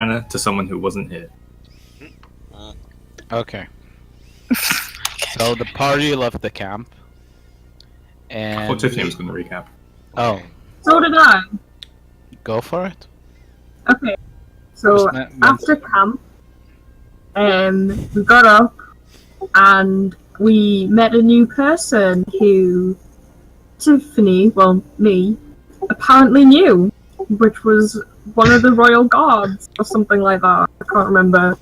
banner to someone who wasn't here. Okay. So the party left the camp. And I thought Tiffany was going to recap. Oh, So did I. go for it. Okay. So Just after camp, we got up and we met a new person who Tiffany, well, me, apparently knew, which was one of the royal guards or something like that. I can't remember.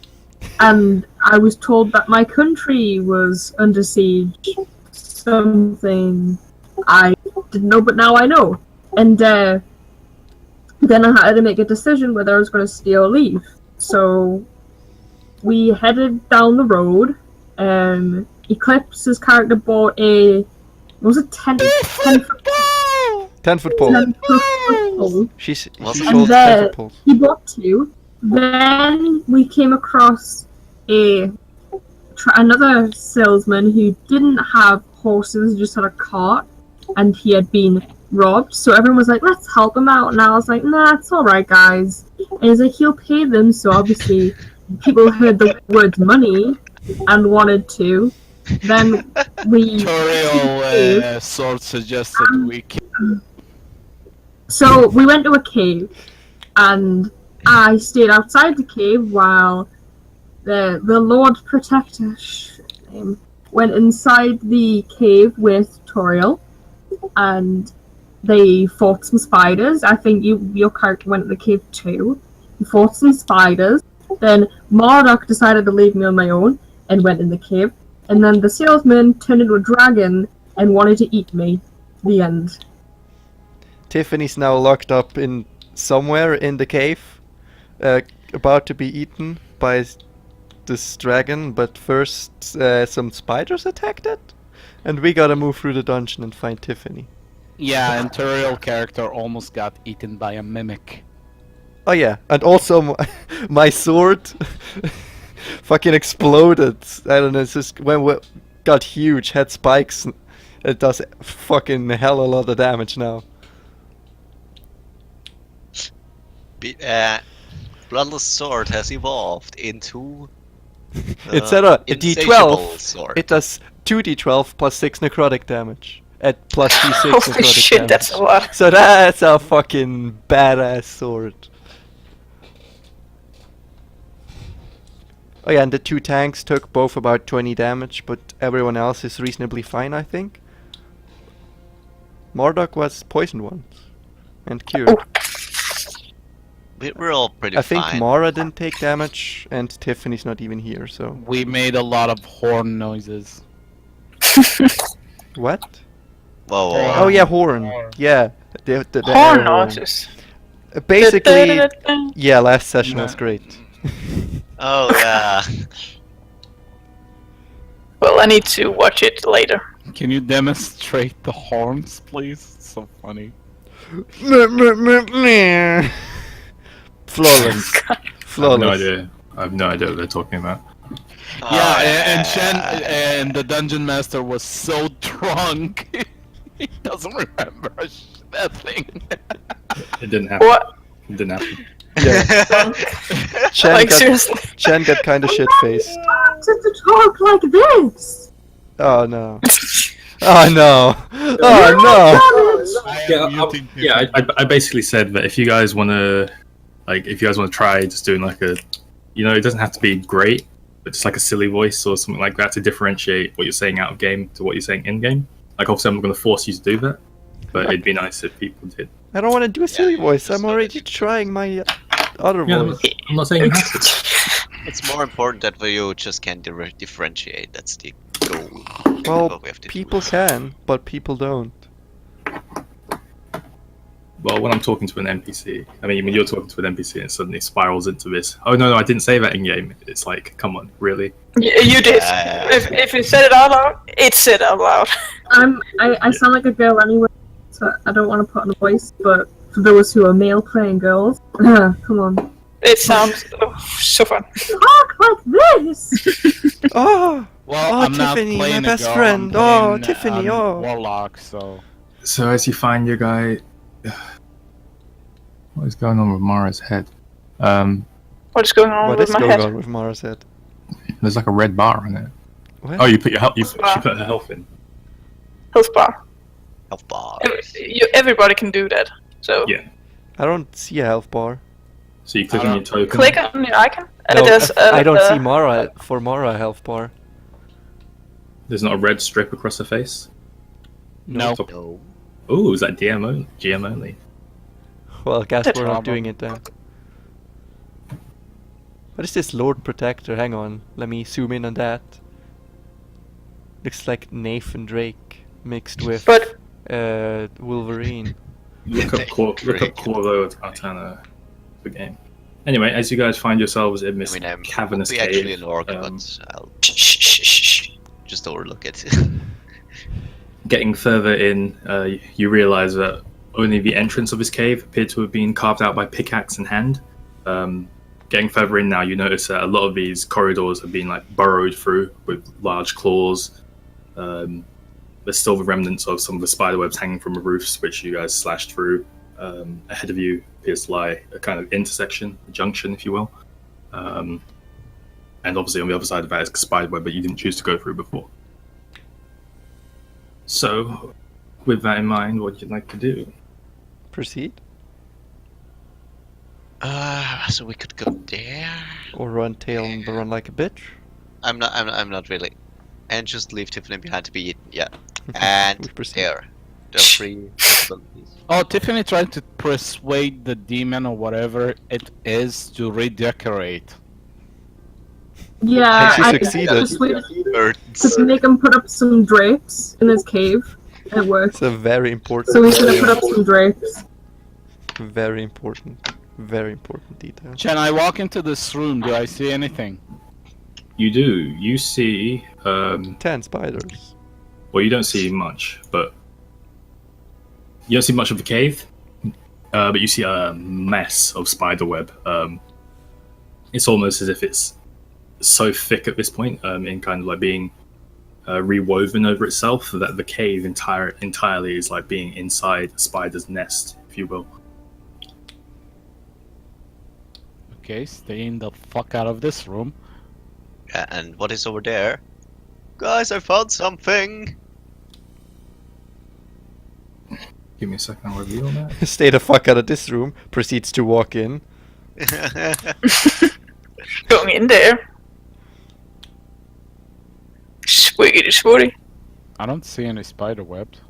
And I was told that my country was under siege. Something I didn't know, but now I know. And then I had to make a decision whether I was going to stay or leave. So we headed down the road. Eclipse's character bought a, was it 10-foot pole? 10-foot pole. 10-foot pole. She And sold 10-foot poles. he bought 2. Then we came across another salesman who didn't have horses, just had a cart, and he had been robbed. So everyone was like, let's help him out. And I was like, nah, it's alright, guys. And he's like, he'll pay them. So obviously people heard the word money and wanted to. Then we... Toriel sort suggested we So we went to a cave, and I stayed outside the cave while the Lord Protector went inside the cave with Toriel, and they fought some spiders. I think your character went to the cave too. He fought some spiders. Then Marduk decided to leave me on my own and went in the cave. And then the salesman turned into a dragon and wanted to eat me. The end. Tiffany's now locked up in somewhere in the cave, about to be eaten by this dragon, but first some spiders attacked it, and we gotta move through the dungeon and find Tiffany. Yeah, and Toriel character almost got eaten by a mimic. Oh yeah, and also my sword fucking exploded. I don't know, it's just when we got huge, had spikes, it does fucking hell a lot of damage now. Bloodless Sword has evolved into Instead of a insatiable d12, sword. it does 2d12 plus 6 necrotic damage. At plus d6 Holy necrotic shit, damage. that's a lot. So that's a fucking badass sword. Oh yeah, and the 2 tanks took both about 20 damage, but everyone else is reasonably fine, I think. Marduk was poisoned once and cured. Oh. We're all pretty I think fine. Mara didn't take damage, and Tiffany's not even here, so... We made a lot of horn noises. What? Whoa, whoa, Oh yeah, horn. Yeah. The Horn air noises. Basically, yeah, last session was great. Oh yeah. Well, I need to watch it later. Can you demonstrate the horns, please? It's so funny. Flawless. I have Flawless. no idea. I have no idea what they're talking about. Yeah, and Shen and the dungeon master was so drunk, he doesn't remember that thing. It didn't happen. What? It didn't happen. Yeah. Like, seriously? Chen got kind of shit-faced. To talk like this. Oh no. Oh no. Oh I basically said that if you guys want to, try just doing like a, it doesn't have to be great, but just like a silly voice or something like that to differentiate what you're saying out of game to what you're saying in game. Like obviously I'm not going to force you to do that, but it'd be nice if people did. no. I don't want to do a silly voice. I'm already trying my other voice. I'm not saying you have to. It's more important that you just can differentiate. That's the goal. Well, What we have to do people is- can, but people don't. Well, when I'm talking to an NPC, I mean, when you're talking to an NPC and it suddenly spirals into this, oh no, I didn't say that in game. It's like, come on, really? You did. Yeah. If you said it out loud, it's said out loud. I sound like a girl anyway, so I don't want to put on a voice, but for those who are male playing girls, come on. It sounds so fun. Talk like this! Oh, Well, Oh, I'm not Tiffany, my playing a best girl, friend. I'm Oh, playing, Tiffany, oh. Warlock, so... So as you find your guy, what is going on with Mara's head? What is going on What with is my going head? on with Mara's head? There's like a red bar on it. What? Oh, you put your health. She Bar. put her health in. Health bar. Health bar. Everybody can do that. So Yeah. I don't see a health bar. So you click on your token. click on your icon, and No, there's I don't see Mara a health bar. There's not a red strip across her face. No. No. Oh, is that GM only? Well, guess That's we're not horrible. doing it then. What is this Lord Protector? Hang on, let me zoom in on that. Looks like Nathan Drake mixed with But Wolverine. Look up Corvo Artana the game. Anyway, as you guys find yourselves in this I'm cavernous we cave, actually an orc, but I'll just overlook it. getting further in, you realize that only the entrance of this cave appeared to have been carved out by pickaxe in hand. Getting further in now, you notice that a lot of these corridors have been like burrowed through with large claws. There's still the remnants of some of the spider webs hanging from the roofs, which you guys slashed through. Ahead of you appears to lie a kind of intersection, a junction, if you will. And obviously on the other side of that is a spider web, but you didn't choose to go through before. So, with that in mind, what would you like to do? Proceed. So we could go there. Or run tail and run like a bitch. I'm not really. And just leave Tiffany behind to be eaten. Yeah. And We proceed. there. There are 3 possibilities. Oh, Tiffany tried to persuade the demon or whatever it is to redecorate. Yeah, she I succeeded. persuaded Birds. to make him put up some drapes in his cave. And it worked. It's a very important. So he's gonna put up some drapes. Very important detail. Chen, I walk into this room. Do I see anything? You do. You see, 10 spiders. well, you don't see much, but you don't see much of the cave, but you see a mess of spider web. It's almost as if it's so thick at this point, in kind of like being rewoven over itself, that the cave entirely is like being inside a spider's nest, if you will. Okay, staying the fuck out of this room. Yeah, and what is over there? Guys, I found something! Give me a second, I'll reveal that. Stay the fuck out of this room. Proceeds to walk in. going in there. Swiggity swooty. I don't see any spider webs.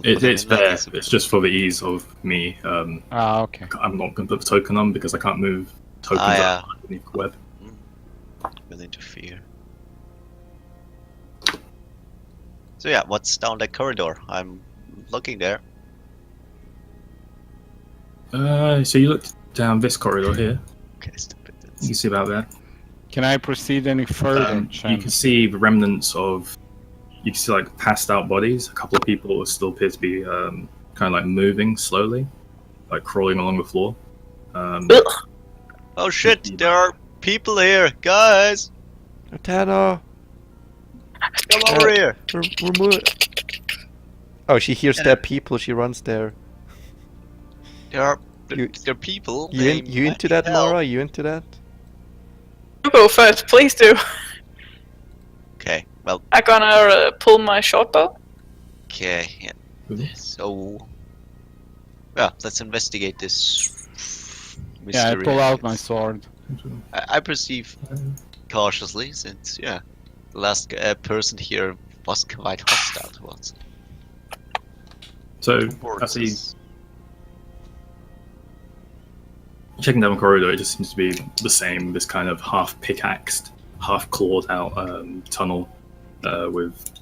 It's there. It's just for the ease of me. Ah, okay. I'm not going to put the token on because I can't move tokens yeah. out underneath the web. Will interfere. So yeah, what's down that corridor? I'm looking there. So you look down this corridor here. Okay, stupid. You can see about that. Can I proceed any further, Chen? You can see the remnants of. You can see like passed out bodies. A couple of people still appear to be kind of like moving slowly, like crawling along the floor. Ugh. Oh shit, there are people here! Guys! Tana! Come over here! Oh, she hears dead people, she runs there. There are You- there are people. You into that, Mara? You into that? You go first, please do. Okay, well, I'm gonna pull my short bow. okay, yeah. Mhm. So, yeah, let's investigate this Yeah, I mystery. pull out my sword. I perceive cautiously, since yeah, the last person here was quite hostile towards So I see checking down the corridor. It just seems to be the same. This kind of half pickaxed, half clawed out tunnel with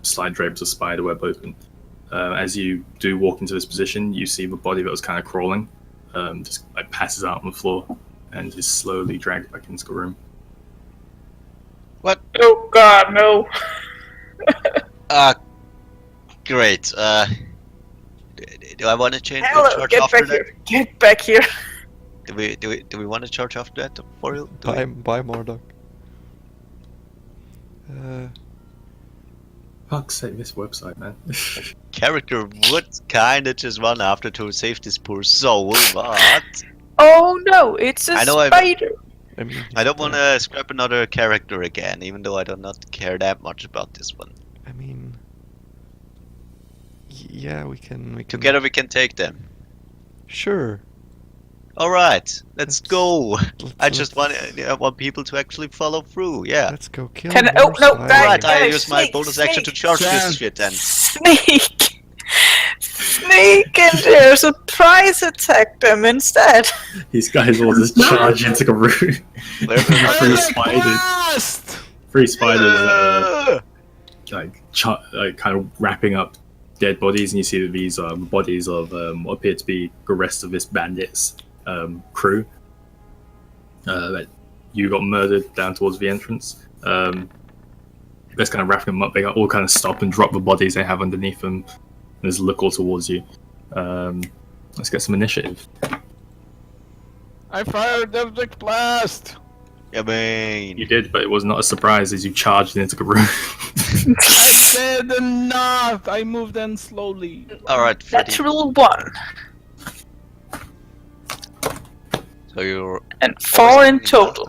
slight drapes of spiderweb open. As you do walk into this position, you see the body that was kind of crawling, just like passes out on the floor and is slowly dragged back into the room. Oh god, no. Great. Do I want to change Hello, charge get after back that? here. Get back here. Do we want to charge after that? For real? Do we? Bye, Marduk. Fuck's sake, this website, man. Character would kinda just run after to save this poor soul, but Oh no, it's a I know spider. I mean, I don't want to scrap another character again, even though I do not care that much about this one. I mean, yeah, we can. Together we can take them. Sure. Alright, let's go. I let's- just want people to actually follow through, yeah. Let's go kill Can I- more oh, no, spiders. guys, Alright, I guys, use my snake, bonus action to snake. charge this Jan. shit then. Sneak! Sneak in there, surprise attack them instead. These guys will just charge into the room. Where Three spiders. Blast! Three spiders, like kind of wrapping up dead bodies, and you see that these are bodies of what appear to be the rest of this bandits crew that you got murdered down towards the entrance. Just kind of wrapping them up. They all kind of stop and drop the bodies they have underneath them. And just look all towards you. Let's get some initiative. I fired the Epic Blast! I mean, You did, but it was not a surprise as you charged into the room. I did not! I moved in slowly. alright, Freddy. Natural 1 So you're... and 4 in total.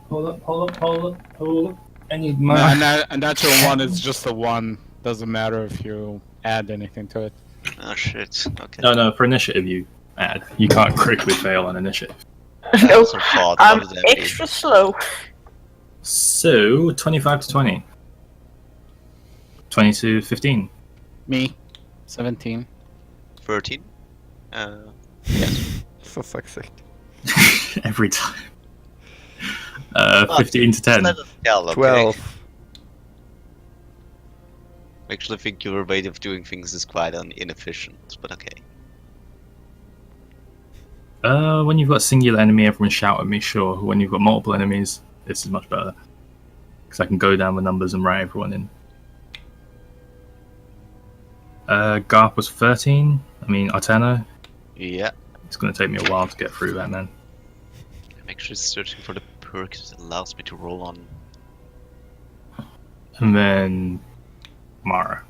Hold up. I need No, a natural 1 is just a 1. Doesn't matter if you add anything to it. Oh shit, okay. No, for initiative you add. You can't critically fail on initiative. No, That's a thought. How I'm does that be? extra slow. So, 25 to 20. 20 to 15. Me, 17. 13? For fuck's sake. Every time. 15 to 10. Let us tell, okay? 12. I actually think your way of doing things is quite inefficient, but okay. When you've got a singular enemy, everyone shout at me, sure. When you've got multiple enemies, this is much better. Because I can go down the numbers and write everyone in. Garp was 13. I mean, Artano. Yeah, It's going to take me a while to get through that, man. I'm actually searching for the perk that allows me to roll on. And then Mara.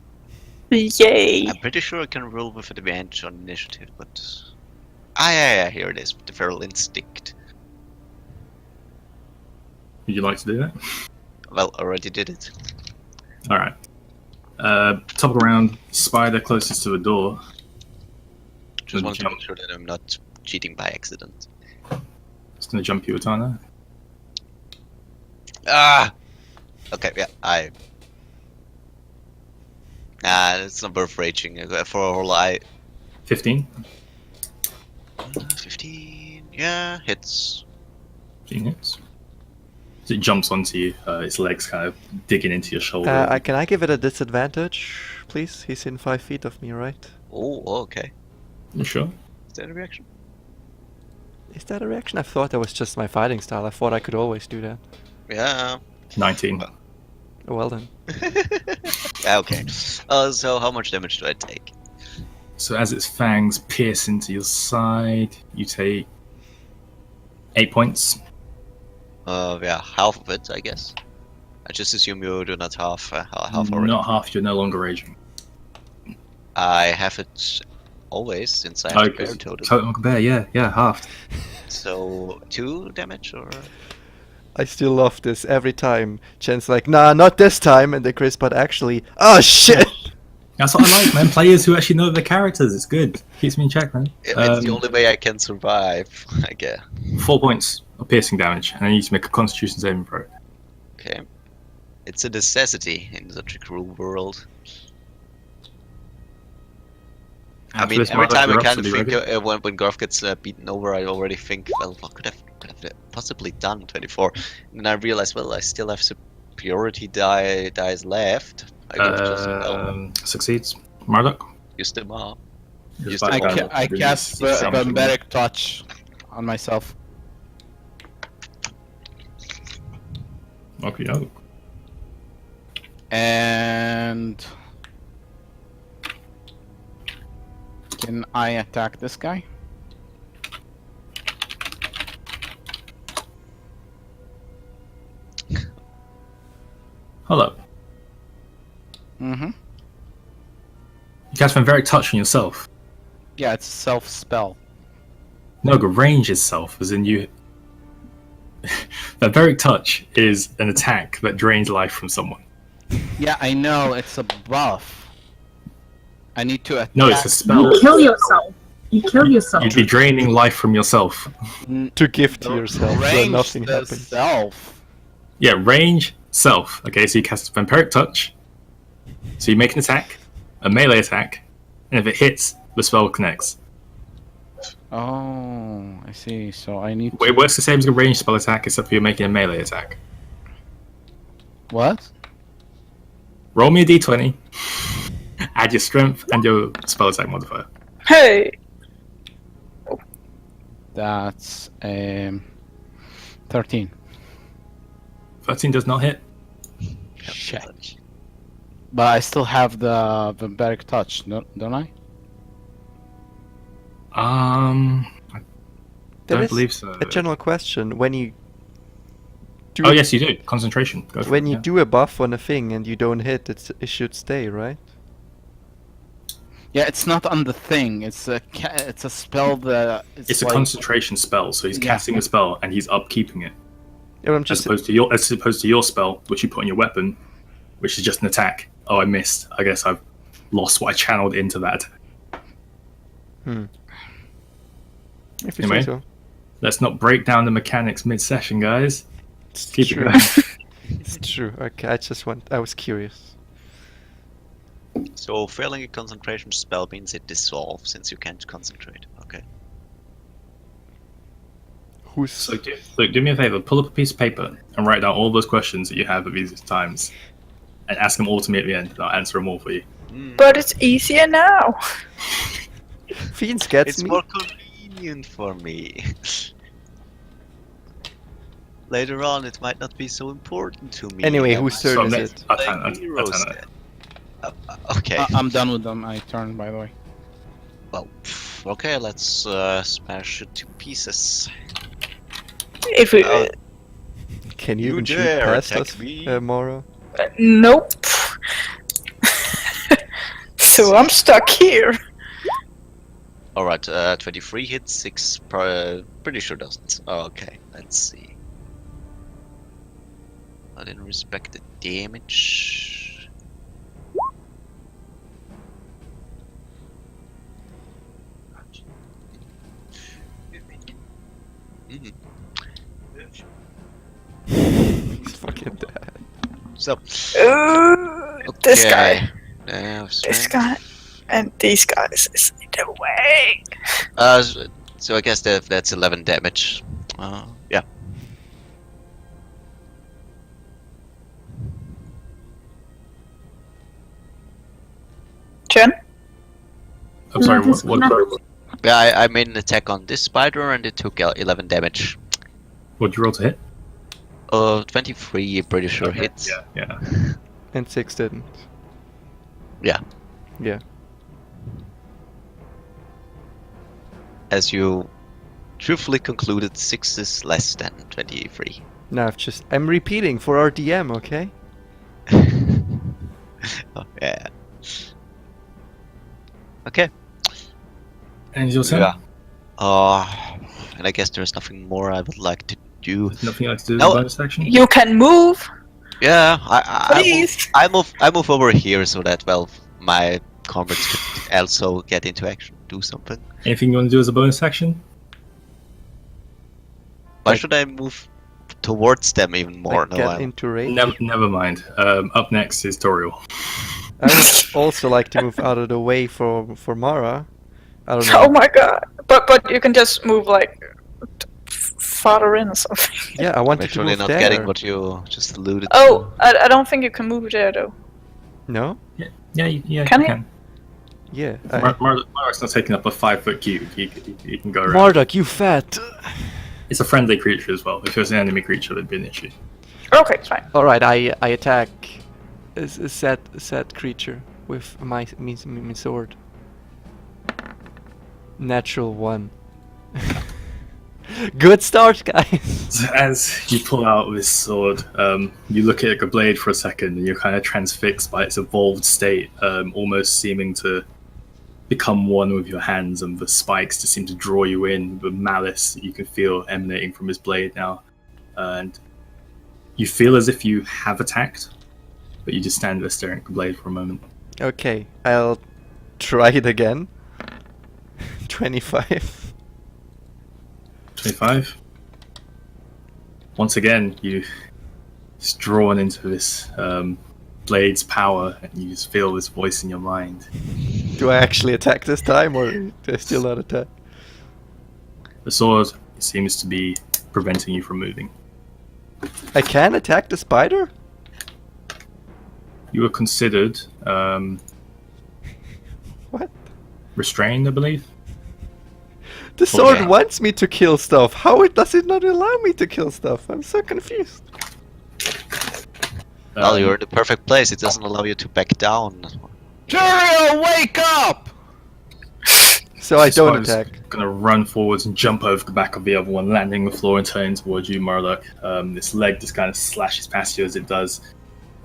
Yay. I'm pretty sure I can roll with advantage on initiative, but... yeah, here it is, the feral instinct. Would you like to do that? Well, already did it. Alright. Top of the round, spider closest to the door. Just want to jump. make sure that I'm not cheating by accident. It's going to jump you, Atana. Ah! Okay, yeah, it's not worth raging. For a whole 15. 15, yeah, hits. 15 hits. So it jumps onto you, its legs kind of digging into your shoulder. Can I give it a disadvantage, please? He's in 5 feet of me, right? Oh, okay. You sure? Is that a reaction? Is that a reaction? I thought that was just my fighting style. I thought I could always do that. Yeah. 19. Well then. Yeah, okay. So how much damage do I take? So as its fangs pierce into your side, you take 8 points. Yeah, half of it, I guess. I just assume you do not half already. Not half, you're no longer raging. I have it always since I have bear totem. Totem bear, yeah, half. So 2 damage or? I still love this every time. Jen's like, nah, not this time, and then Chris, but actually, oh shit! That's what I like, man. Players who actually know their characters. It's good. Keeps me in check, man. It's the only way I can survive, I guess. 4 points of piercing damage, and I need to make a Constitution saving throw. Okay. It's a necessity in such a cruel world. I After mean, this, every Mark, time I you're kind of absolutely think ready. when Garth gets beaten over, I already think, well, what could have possibly done 24? And then I realize, well, I still have superiority dice left. I could have just Succeeds. Marduk. used them up. Just I, like ca- I cast Vampiric Touch on myself. Okay, no. And can I attack this guy? Hold up. Mm-hmm. You cast Vampiric Touch on yourself. Yeah, it's a self spell. No, but range is self, as in you. Vampiric touch is an attack that drains life from someone. Yeah, I know, it's a buff. I need to attack. No, it's a spell. You kill yourself. You kill yourself. You'd be draining life from yourself. To give to yourself, so range nothing the happens. self. Yeah, range, self. Okay, so you cast Vampiric touch. So you make an attack, a melee attack, and if it hits, the spell connects. Oh, I see. So I need It works the same as a ranged spell attack, except for you're making a melee attack. What? Roll me a d20, add your strength and your spell attack modifier. Hey! That's 13. 13 does not hit. Shit. But I still have the vampiric touch, don't I? I There don't is believe so. a general question: when you do Oh yes, you do. Concentration. Go for when it, you yeah. do a buff on a thing and you don't hit, it should stay, right? Yeah, it's not on the thing. It's a spell that It's a like, concentration spell, so he's Yeah. casting a spell and he's upkeeping it, Yeah, I'm as just opposed to your spell, which you put on your weapon, which is just an attack. Oh, I missed. I guess I've lost what I channeled into that. if you Anyway. say so. Let's not break down the mechanics mid-session, guys. It's Keep it true. going. It's true. Okay, I was curious. So failing a concentration spell means it dissolves since you can't concentrate. Okay. Who's So do me a favor, pull up a piece of paper and write down all those questions that you have at these times, and ask them all to me at the end. And I'll answer them all for you. But it's easier now. Fiends gets It's me? more convenient for me. Later on, it might not be so important to me. Anyway, I whose might turn So is I'm it? next. play heroes Atana. then. Okay. I'm done with them. I turned, by the way. Well, okay, let's smash it to pieces. If we, Oh. Can you You even shoot dare past attack us, me. Moro? nope. So I'm stuck here. Alright, 23 hits, 6 pretty sure doesn't. Okay, let's see. I didn't respect the damage. Mhm. He's fucking dead. So, This guy, okay. this Strength. guy, and these guys is in the way. So I guess that's 11 damage. Yeah. Jen? I'm sorry, what Yeah, I made an attack on this spider and it took 11 damage. would you roll to hit? 23, pretty sure hits. Yeah. And 6 didn't. Yeah. Yeah. As you truthfully concluded, 6 is less than 23. Now I'm repeating for our DM, okay? Oh, yeah. Okay. And your turn? Yeah. And I guess there's nothing more I would like to do. Nothing else to do with No. the bonus action? You can move, Yeah, I please. move over here so that my comrades could also get into action, do something. Anything you want to do as a bonus action? Why should I move towards them even more? Like, get into range. Never mind. Up next is Toriel. I would also like to move out of the way for Mara. I don't know. Oh my god! But you can just move like farther in or something. Yeah, I I'm wanted to actually move not there. getting what you just alluded Oh, I don't think you can move there though. No? Yeah, Can you he? can. Yeah. Mark's not taking up a 5-foot cube. He can go around. Marduk, you fat! It's a friendly creature as well. If it was an enemy creature, that'd be an issue. Okay, fine. Alright, I attack a sad creature with my sword. Natural 1. Good start, guys! As you pull out this sword, you look at a blade for a second, and you're kind of transfixed by its evolved state, almost seeming to become one with your hands, and the spikes just seem to draw you in. The malice that you can feel emanating from his blade now, and you feel as if you have attacked, but you just stand there staring at the blade for a moment. Okay, I'll try it again. 25. 25. Once again, you just drawn into this blade's power, and you just feel this voice in your mind. Do I actually attack this time, or do I still not attack? The sword seems to be preventing you from moving. I can attack the spider? You were considered What? restrained, I believe. The sword yeah. wants me to kill stuff. How does it not allow me to kill stuff? I'm so confused. Well, you're in the perfect place. It doesn't allow you to back down. Tyrael, wake up! So I this don't one's attack. Gonna run forwards and jump over the back of the other one, landing on the floor and turning towards you, Murloc. This leg just kind of slashes past you as it does.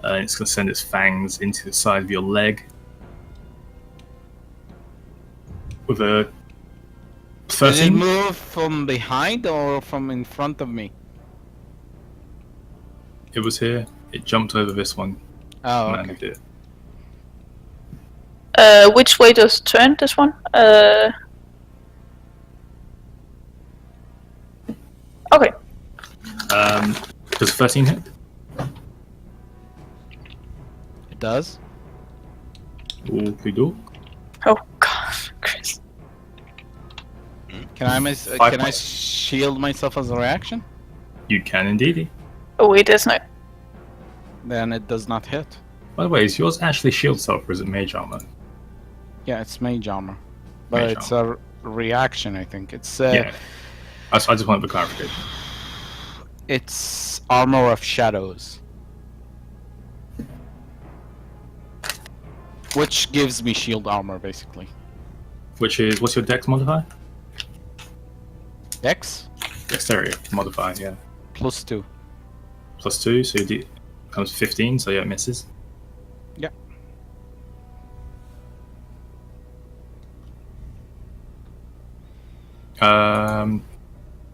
It's gonna send its fangs into the side of your leg. With a Did it 13. move from behind or from in front of me? It was here. It jumped over this one. Oh, and okay. landed it. Which way does it turn, this one? Okay. Does 13 hit? It does? Okie doke. Oh god, Chris. Can I Five can I points. shield myself as a reaction? You can indeed. Oh wait, there's no... Then it does not hit. By the way, is yours actually shield self or is it mage armor? Yeah, it's mage armor. But Mage it's a reaction, I think. It's Yeah. I just wanted the clarification. It's armor of shadows. Which gives me shield armor, basically. Which is, what's your dex modifier? Dex? Dexterity modifier, yeah. +2. +2, so your D comes 15, so yeah, it misses. Yeah.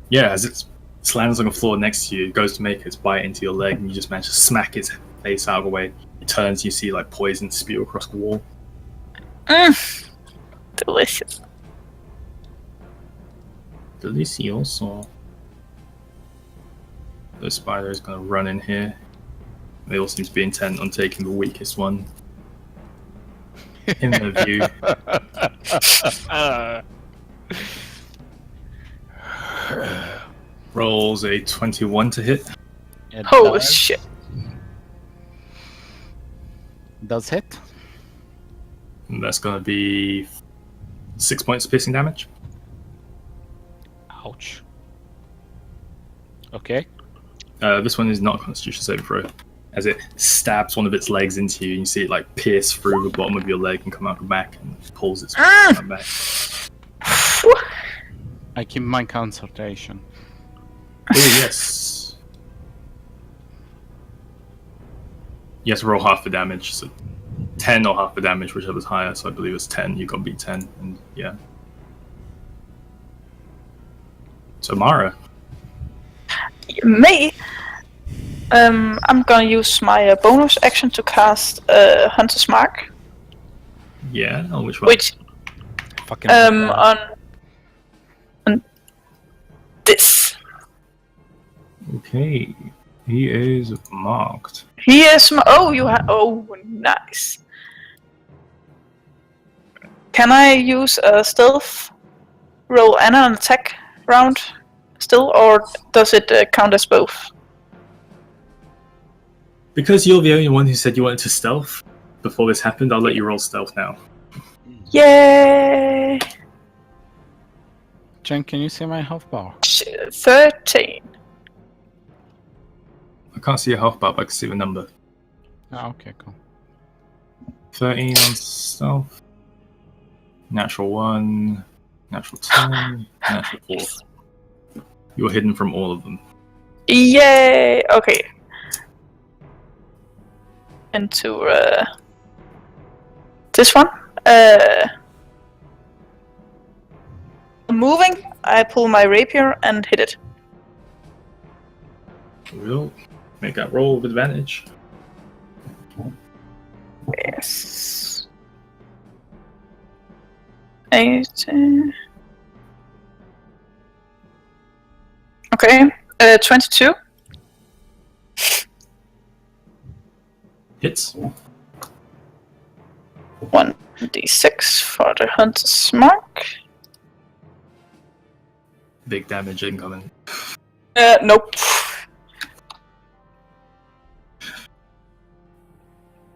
Yeah, as it slams on the floor next to you, it goes to make its bite into your leg, and you just manage to smack its face out of the way. It turns, you see like poison spew across the wall. Delicious. Delicioso. The spider is going to run in here. They all seem to be intent on taking the weakest one in their view. Rolls a 21 to hit. It Oh does. shit. Does hit. And that's going to be 6 points of piercing damage. Ouch. Okay. This one is not a Constitution saving throw, as it stabs one of its legs into you, and you see it like pierce through the bottom of your leg and come out the back and pulls its back. I keep my concentration. Oh yes. Yes, roll half the damage. So 10 or half the damage, whichever's higher. So I believe it's 10. You got to beat 10, and yeah. So Mara. Me? I'm gonna use my bonus action to cast Hunter's Mark. Yeah, on which one? Which, Fucking on this. Okay, he is marked. He is oh, you have... Oh, nice. Can I use a stealth roll and an attack round still, or does it count as both? Because you're the only one who said you wanted to stealth before this happened, I'll let you roll stealth now. Yay! Jen, can you see my health bar? 13. I can't see your health bar, but I can see the number. Oh, okay, cool. 13 on stealth. Natural 1. Natural 10. Natural 4. You're hidden from all of them. Yay! Okay. Into this one. moving, I pull my rapier and hit it. We'll make that roll with advantage. Yes. 8. Okay. 22. Hits. 1d6 for the hunter's mark. Big damage incoming. Nope.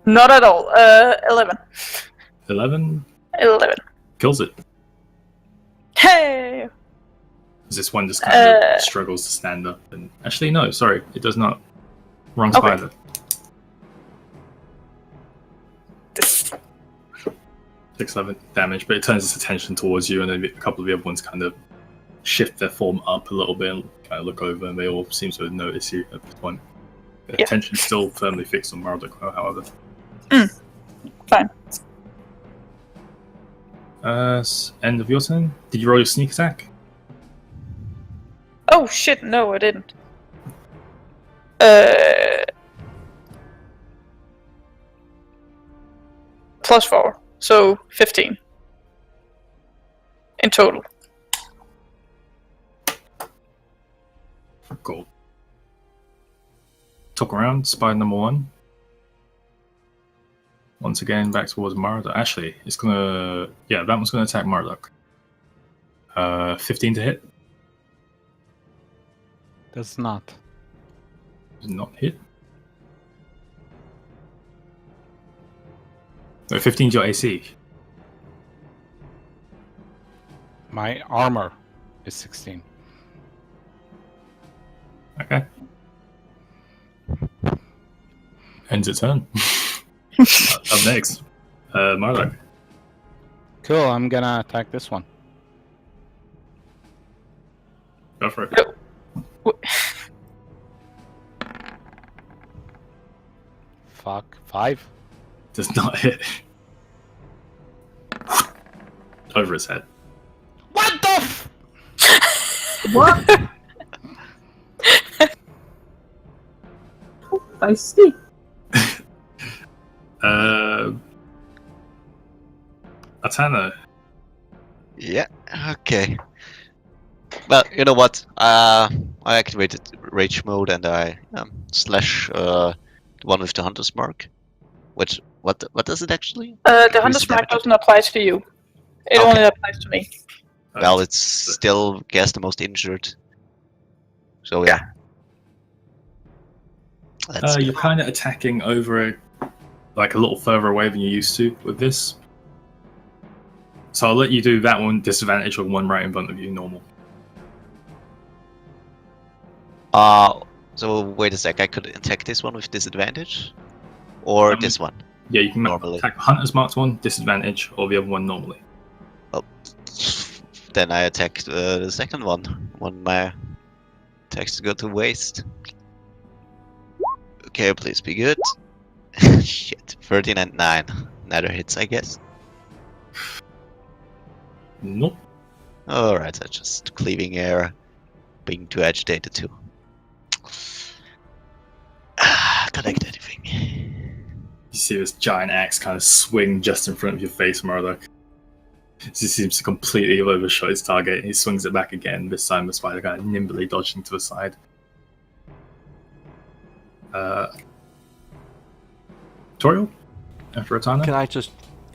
Not at all. 11. 11 11. kills it. Hey! This one just kind of struggles to stand up. And actually, no, sorry, it does not. Wrong Okay. spider. This. 6-11 damage, but it turns its attention towards you, and then a couple of the other ones kind of shift their form up a little bit and kind of look over, and they all seem to notice you at this point. Their Yeah. attention is still firmly fixed on Marduk, however. Fine. End of your turn. Did you roll your sneak attack? Oh shit, no, I didn't. +4, so 15. In total. Cool. Talk around, spider number 1. Once again, back towards Marduk. Actually, it's gonna... Yeah, that one's gonna attack Marduk. 15 to hit. Does not. Does not hit. No, 15 is your AC. My armor is 16. Okay. Ends its turn. Up next. Marduk. Cool, I'm gonna attack this one. Go for it. Fuck. 5. Does not hit. Over his head. What the f- What? Feisty. Atana. Yeah, okay. Well, you know what? I activated rage mode and I slash the one with the hunter's mark. Which what does it actually? The Increase hunter's mark damage? doesn't apply to you. It Okay. only applies to me. Well, it's still guess the most injured. So yeah. Let's You're kind of attacking over a little further away than you used to with this. So I'll let you do that one disadvantage or one right in front of you normal. So wait a sec. I could attack this one with disadvantage, or this one. Yeah, you can Normally. attack Hunter's marked one disadvantage or the other one normally. Then I attack the second one when my attacks go to waste. Okay, please be good. Shit, 13 and 9. Neither hits, I guess. Nope. Alright, so just cleaving air, being too agitated too. Collect anything. You see this giant axe kind of swing just in front of your face, Marduk. He seems to completely overshot his target. He swings it back again. This time the spider kind of nimbly dodging to the side. Toriel? After Atana? Can I just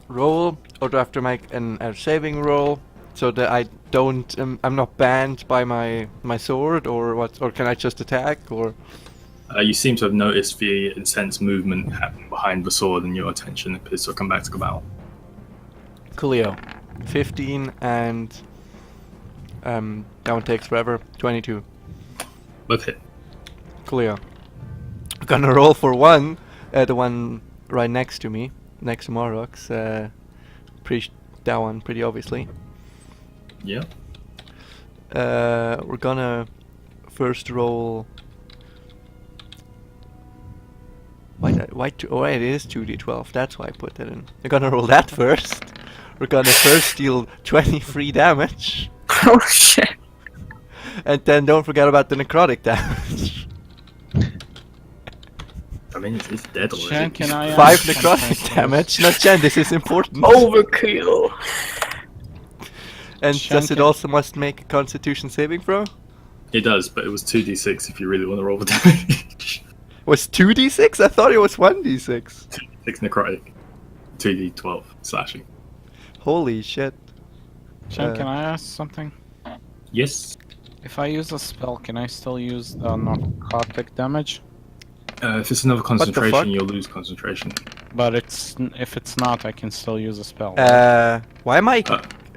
roll, or do I have to make a saving roll so that I don't? I'm not banned by my sword, or what? Or can I just attack? Or You seem to have noticed the intense movement happening behind the sword, and your attention appears to have come back to Cabal. Coolio, 15 and that one takes forever. 22. Both hit. Coolio. I'm gonna roll for one. The one right next to me, next to Morok's. That one, pretty obviously. Yeah. We're gonna first roll. Oh, it is 2d12. That's why I put that in. We're gonna roll that first. We're gonna first deal 23 damage. Oh shit. And then don't forget about the necrotic damage. I mean, it's dead already. Shan, can I 5 ask something, necrotic please? damage. Not Jen, this is important. Overkill. And Shan, does it can- also must make a constitution saving throw? It does, but it was 2d6 if you really want to roll the damage. Was 2d6? I thought it was 1d6. 6 necrotic, 2d12 slashing. Holy shit. Shan, Uh, can I ask something? Yes. If I use a spell, can I still use the narcotic damage? If it's another fuck? concentration, you'll lose concentration. But if it's not, I can still use a spell. Why am I...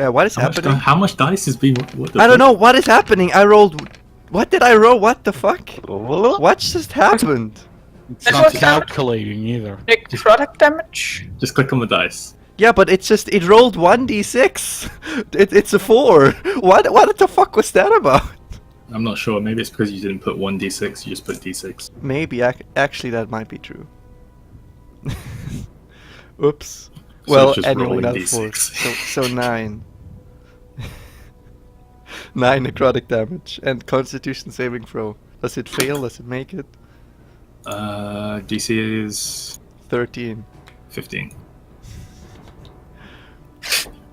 what is happening? How much dice is being? What the I don't fuck? know, what is happening? I rolled... What did I roll? What the fuck? What just happened? It's It not was damage. calculating either. Necrotic damage. Just click on the dice. Yeah, but it's just... It rolled 1d6. It's a 4. What the fuck was that about? I'm not sure. Maybe it's because you didn't put 1d6. You just put d6. Maybe, actually that might be true. Oops. Well, it's just anyway, rolling another 4. D6. So 9. 9 necrotic damage. And constitution saving throw. Does it fail? Does it make it? DC is 13. 15.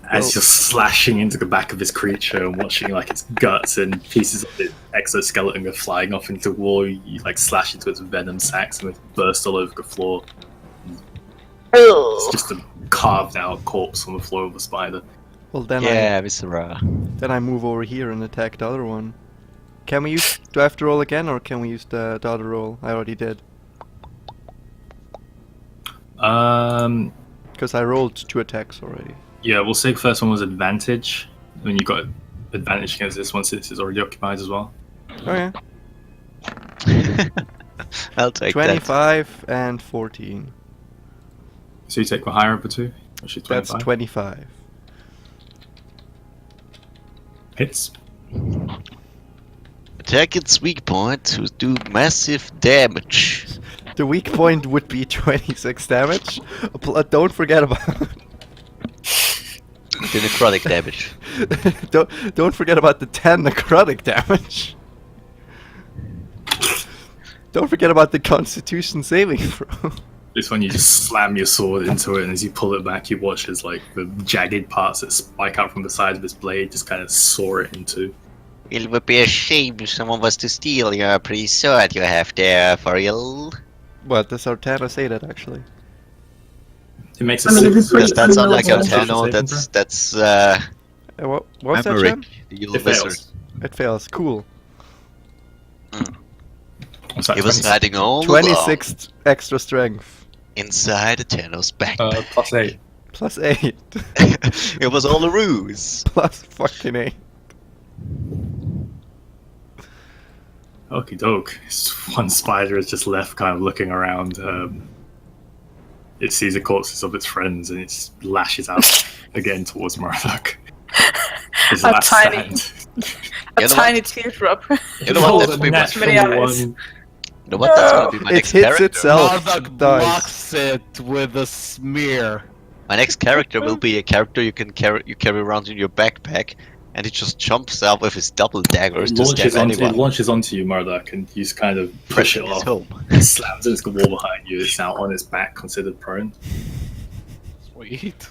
As you're slashing into the back of this creature and watching like its guts and pieces of its exoskeleton go flying off into the wall, you like slash into its venom sacs and they burst all over the floor. It's Ugh. just a carved out corpse on the floor of a spider. Well, then Yeah, Mr. Ra. then I move over here and attack the other one. Can we use... Do I have to roll again or can we use the other roll? I already did. Because I rolled 2 attacks already. Yeah, we'll say the first one was advantage. Then you got advantage against this one since it's already occupied as well. Oh yeah. I'll take 25 and 14. So you take the higher of the two? Which is 25. That's 25. Hits. that. Attack its weak point to do massive damage. The weak point would be 26 damage. Don't forget about... The necrotic damage. don't forget about the 10 necrotic damage. Don't forget about the constitution saving throw. This one you just slam your sword into it, and as you pull it back, you watch as like the jagged parts that spike out from the side of this blade just kind of saw it into. It would be a shame if someone was to steal your pretty sword you have there, for real. What, does Artana say that actually? It makes I mean, a it's Does that sound like Constitution Altano? saving That's What's that, Maverick, Jen? the yellow It lizard. fails. It fails. Cool. What's that, He was 26? hiding all along 26 extra strength. inside Altano's backpack. Plus 8. Plus 8. It was all a ruse. Plus fucking 8. Okie doke. One spider is just left kind of looking around. It sees the corpses of its friends and it lashes out again towards Murdoch. His A last tiny- stand. A You know tiny teardrop. You know what? That's Roll a my natural Many eyes. one. You know what? That's gonna be my It next hits character. itself. Marduk dies. blocks it with a smear. My next character will be a character you can carry around in your backpack, and he just jumps out with his double daggers to stab It anyone. launches onto you, Murdoch, and you just kind of push it Pressing his off. home. It slams into the wall behind you. It's now on its back, considered prone. Sweet.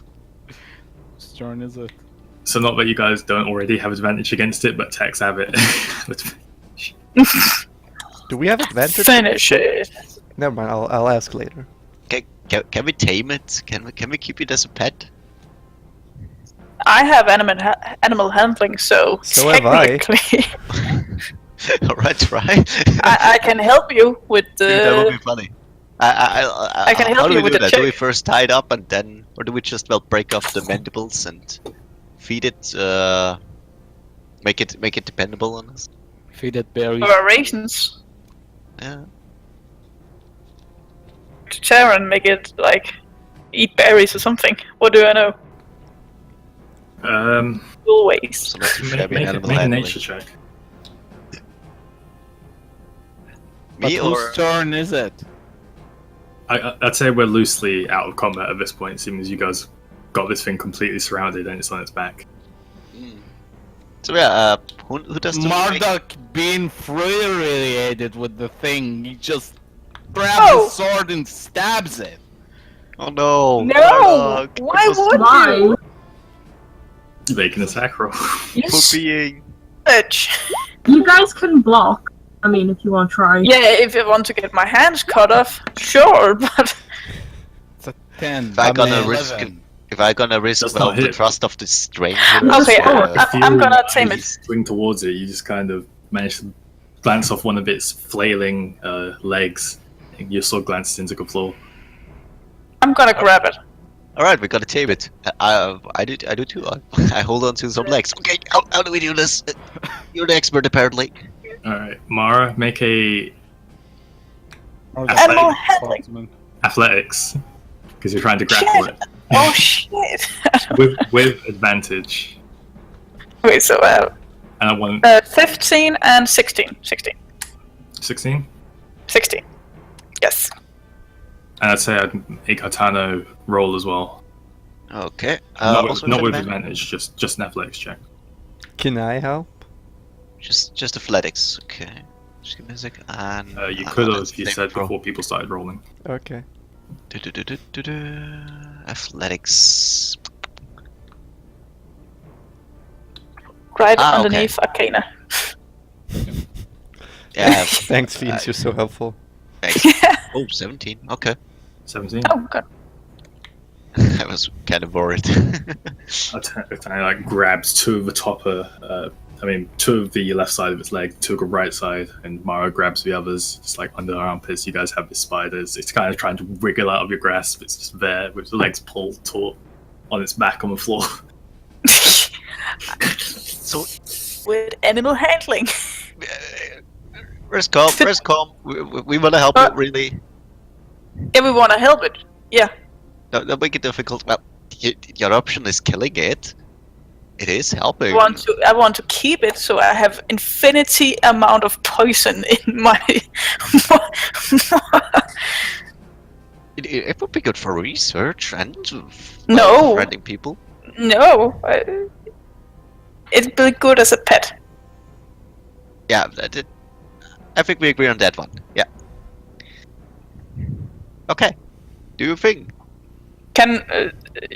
Whose turn is it? So not that you guys don't already have advantage against it, but Tex have it. Do we have advantage? Finish it. Never mind, I'll ask later. Can we tame it? Can we keep it as a pet? I have animal handling, so So have I. technically Alright, right? I can help you with That would be the. funny. I can help how do you we with do the that? Do we check. first tie it up and then, or do we just break off the mandibles and feed it? Make it dependable on us. Feed it berries. Or raisins Yeah. to Charon, make it like eat berries or something. What do I know? Always. So much make shabby animal a handling. nature check. But Me or whose turn is it? I'd say we're loosely out of combat at this point, seeing as you guys got this thing completely surrounded and it's on its back. So yeah, who does the Marduk being infuriated with the thing, he just grabs Oh! his sword and stabs it. Oh no! No! Marduk, Why it was would Why? you? Make an attack roll. You for being. bitch. You guys can block. I mean, if you want to try. Yeah, if I want to get my hands cut off, sure, but It's a 10. If I gonna 11. risk, if I gonna risk Does well not the hit. trust of the stranger. Okay, The I'm gonna fury tame as it. you swing towards it. You just kind of manage to glance off one of its flailing legs. And your sword glances into the floor. I'm gonna grab it. All right, we gotta tame it. I do too. I hold on to some legs. Okay, how do we do this? You're the expert, apparently. All right, Mara, make a Animal handling. athletics because you're trying to grapple it Oh shit. with advantage. Wait, so And I want 15 and 16. 16. 16. Yes. And I'd say I'd make Hatano roll as well. Okay. Not with advantage, just an athletics check. Can I help? Just athletics. Okay. Just give me a sec. And You could have, let's you think said for- before people started rolling. Okay. Athletics. Right Ah, okay. underneath Arcana. Yeah. Thanks, Fiends, you're so helpful. Thanks. Oh, 17. Okay. 17. Oh god. I was kind of worried. Hatano like grabs two of the two of the left side of its leg, two of the right side, and Mara grabs the others, just like under her armpits. You guys have this spider. It's kind of trying to wriggle out of your grasp. It's just there with the legs pulled taut on its back on the floor. So, With animal handling. where's calm? Where's calm? We want to help it, really. Yeah, we wanna help it. Yeah. Don't make it difficult. Well, your option is killing it. It is helping. I want to keep it so I have infinity amount of poison in my It would be good for research and No. friending people. No. It'd be good as a pet. Yeah, I think we agree on that one. Yeah. Okay. Do your thing. Can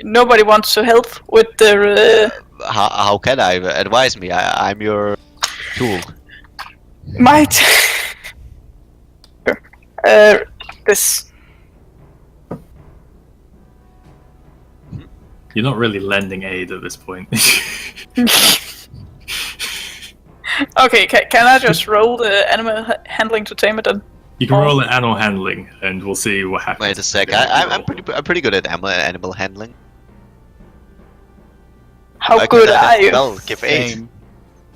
nobody wants to help with the How can I advise me? I'm your tool. might this You're not really lending aid at this point. Okay, can I just roll the animal handling to tame it then? You can roll an animal handling, and we'll see what happens. Wait a sec. I'm pretty good at animal handling. How I good could, are you? Well, give 8. Same.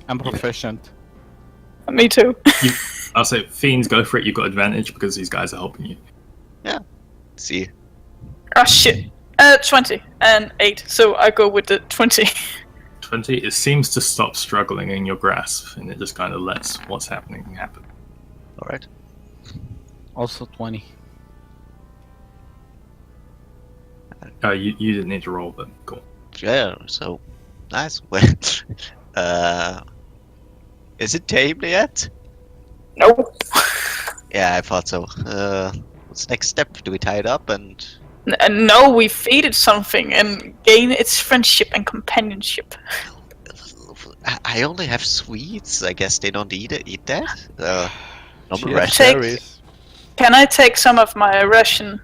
I'm proficient. Me too. I'll say, Fiends, go for it. You've got advantage because these guys are helping you. See. Oh shit. 20 and 8, so I go with the 20. 20. It seems to stop struggling in your grasp, and it just kind of lets what's happening happen. All right. Also 20. You didn't need to roll, but cool. Yeah. So nice. Well, is it tamed yet? No. Yeah, I thought so. What's the next step? Do we tie it up and? No, we feed it something and gain its friendship and companionship. I only have sweets. I guess they don't eat that. Normal She has ration. Take- cherries. Can I take some of my ration,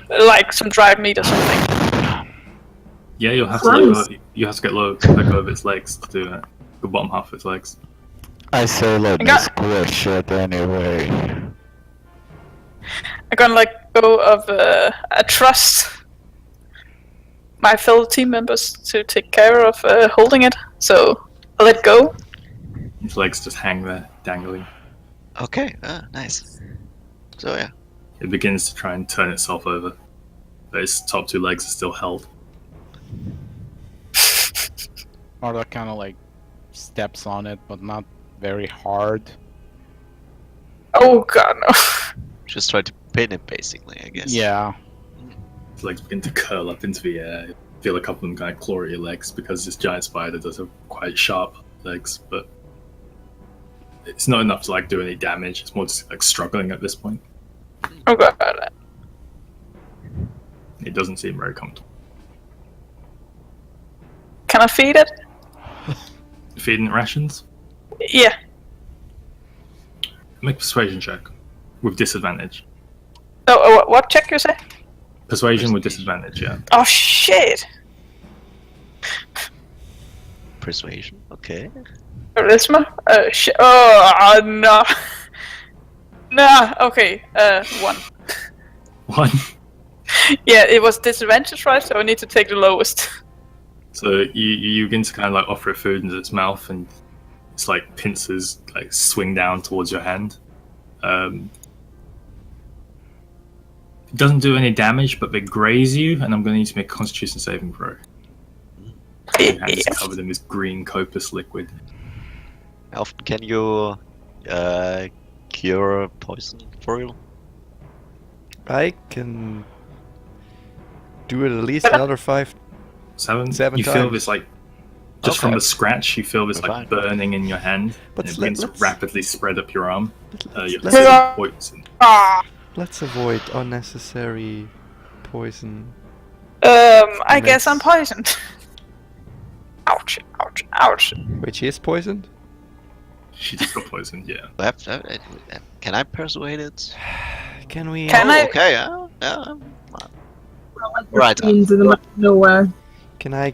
like some dried meat or something? Yeah, you'll have to let go of its legs to do it. The bottom half of its legs. I say let I got- squish it anyway. I'm gonna let go of I trust my fellow team members to take care of holding it, so I'll let go. Its legs just hang there, dangling. Okay. Nice. So yeah. It begins to try and turn itself over, but its top two legs are still held. Marduk kind of like steps on it, but not very hard. Oh god, no. Just try to pin him, basically. I guess. Yeah. Its legs begin to curl up into the air. feel a couple of them kind of claw at your legs because this giant spider does have quite sharp legs, but it's not enough to like do any damage. It's more just like struggling at this point. Okay. It doesn't seem very comfortable. Can I feed it? Feeding it rations? Yeah. Make a persuasion check with disadvantage. Oh, what check you say? Persuasion with disadvantage, yeah. Oh shit! Persuasion. Okay. Charisma? Shit. Oh no. Nah. Okay. 1. 1. Yeah, it was disadvantage, right? So I need to take the lowest. So you begin to kind of like offer it food into its mouth, and it's like pincers like swing down towards your hand. It doesn't do any damage, but they graze you, and I'm going to need to make a Constitution saving throw. Your hand is covered in this green copious liquid. How often can you cure poison for real? I can do it at least another 5. 7 7 you feel times. this like just Okay. from the scratch you feel this like Fine. burning in your hand, But and it let- begins to let's- rapidly spread up your arm. Your let's- physical poison. Ah. Let's avoid unnecessary poison. I guess I'm poisoned. Ouch! Ouch! Ouch! Wait, she is poisoned? She just got poisoned, yeah. Can I persuade it? Can we? Can I- Okay. Yeah. Like Right. into the middle of nowhere. Can I?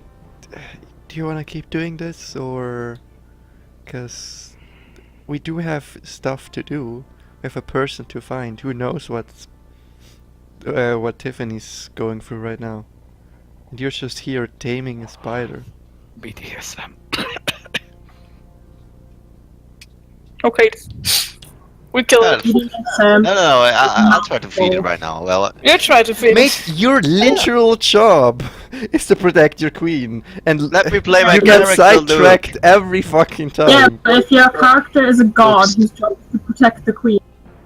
Do you want to keep doing this, or? Because we do have stuff to do. We have a person to find. Who knows what Tiffany's going through right now? And you're just here taming a spider. BDSM. Okay. We kill it. Sam, No. I'll try to feed it right now. Well, You try to feed Mate, it. your literal job is to protect your queen, and let me play my you get character, sidetracked every fucking time. yeah, but if your character is a god Oops. who's trying to protect the queen,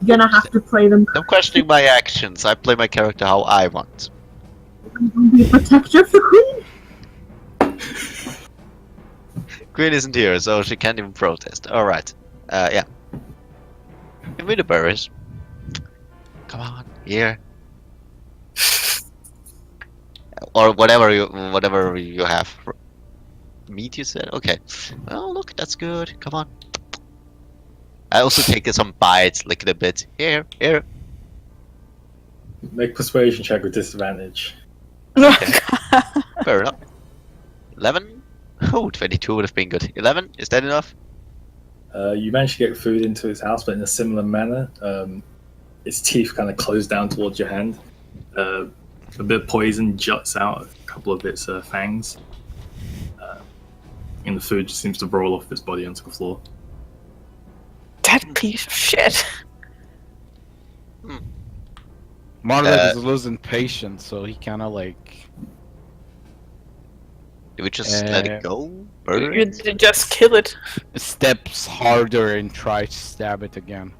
you're gonna have to play them. I'm questioning my actions. I play my character how I want. Be a protector of the queen. Queen isn't here, so she can't even protest. Alright. Yeah. Give me the berries. Come on, here. Or whatever you have. Meat, you said? Okay. Oh, look, that's good. Come on. I also take some bites, lick it a bit. Here. Make persuasion check with disadvantage. Fair enough. 11? Oh, 22 would have been good. 11? Is that enough? You manage to get food into its house, but in a similar manner. Its teeth kind of close down towards your hand. A bit of poison juts out a couple of its fangs. And the food just seems to roll off its body onto the floor. That piece of shit. Marlek is losing patience, so he kind of like. Do we just let it go? Murder You it? just kill it. Steps harder and tries to stab it again.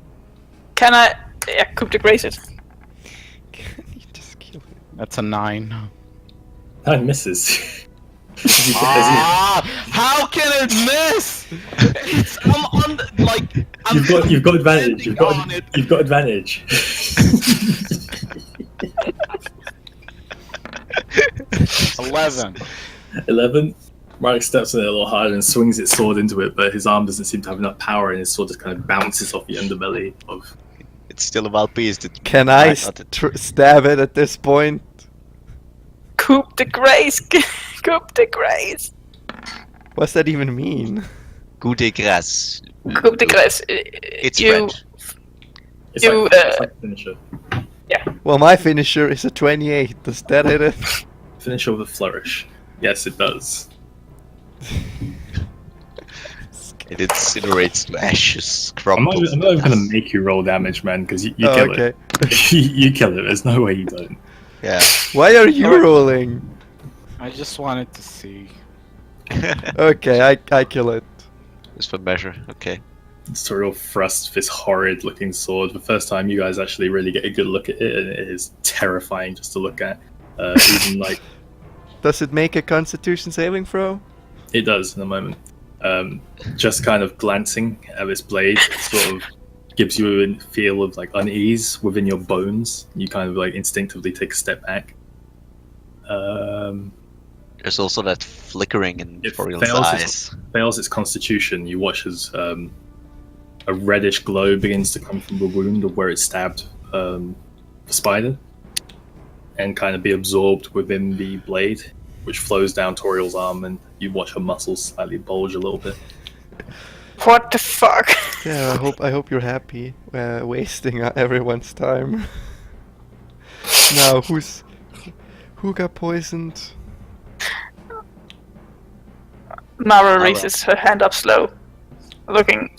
Can I? Yeah, coup de grace it. Can you just kill it? That's a 9. That misses. How can it miss? I'm on the, like. You've got advantage. You've on it. got advantage. 11. 11. Marek steps on it a little harder and swings his sword into it, but his arm doesn't seem to have enough power, and his sword just kind of bounces off the underbelly of. It's still a wild beast. Can I stab it at this point? Coup de grace. Coup de grace. What's that even mean? Coup de grace. Coup de grace. It's you. French. It's You, like a finisher. Well, my finisher is a 28. Does that hit it? Finisher with a flourish. Yes, it does. It incinerates to ashes. I'm not Crumbles. even going to make you roll damage, man, because you Oh, kill okay. it. You kill it. There's no way you don't. Yeah. Why are you rolling? I just wanted to see. Okay, I kill it. Just for measure. Okay. Cyril thrusts this horrid looking sword. The first time you guys actually really get a good look at it, and it is terrifying just to look at. Even like Does it make a Constitution saving throw? It does in a moment. Just kind of glancing at this blade sort of gives you a feel of like unease within your bones. You kind of like instinctively take a step back. There's also that flickering in It Foriel's eyes. fails its constitution. You watch as a reddish glow begins to come from the wound of where it stabbed the spider, and kind of be absorbed within the blade, which flows down Toriel's arm, and you watch her muscles slightly bulge a little bit. What the fuck? Yeah, I hope you're happy. Wasting everyone's time. Now, who got poisoned? Mara raises her hand up slow, looking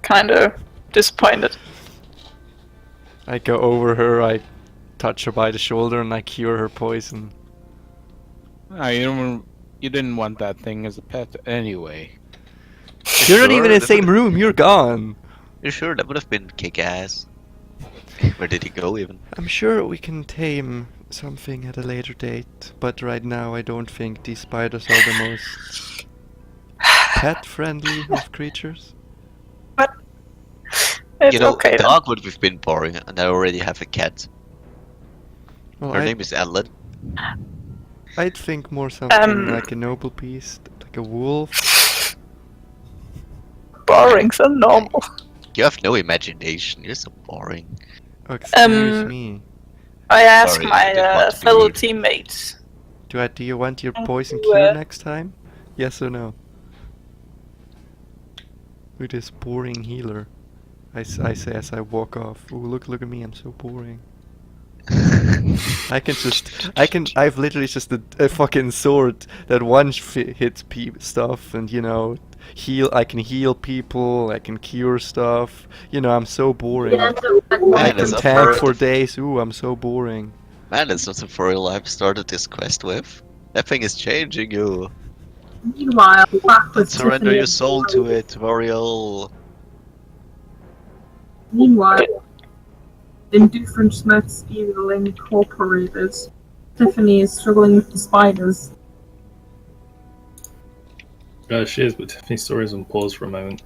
kind of disappointed. I go over her, I touch her by the shoulder, and I cure her poison. You didn't want that thing as a pet anyway. You're not Sure, even in the that same would've- room, you're gone! You sure that would have been kick-ass? Where did he go even? I'm sure we can tame something at a later date, but right now I don't think these spiders are the most pet-friendly of creatures. It's You know, okay a then. dog would have been boring, and I already have a cat. Well, Her name is Ellen. I'd think more something Um, like a noble beast, like a wolf. Boring, so normal. You have no imagination. You're so boring. Oh, excuse Um, me. I asked Sorry, I my didn't want to be fellow rude. teammates. Do you want your And poison you, cure next time? Yes or no? With this boring healer. I say as I walk off. Ooh, look at me, I'm so boring. I've literally just a fucking sword that hits stuff, and you know, I can heal people, I can cure stuff. You know, I'm so boring. Yeah, so, I Man, can that's a tank bird. for days. Ooh, I'm so boring. Man, that's not the Foriel I've started this quest with. That thing is changing you. meanwhile, back with Surrender Tiffany your and soul to Toriel. it, Foriel. Meanwhile, in different Smith's Evil Incorporated, Tiffany is struggling with the spiders. She is, but Tiffany's story is on pause for a moment.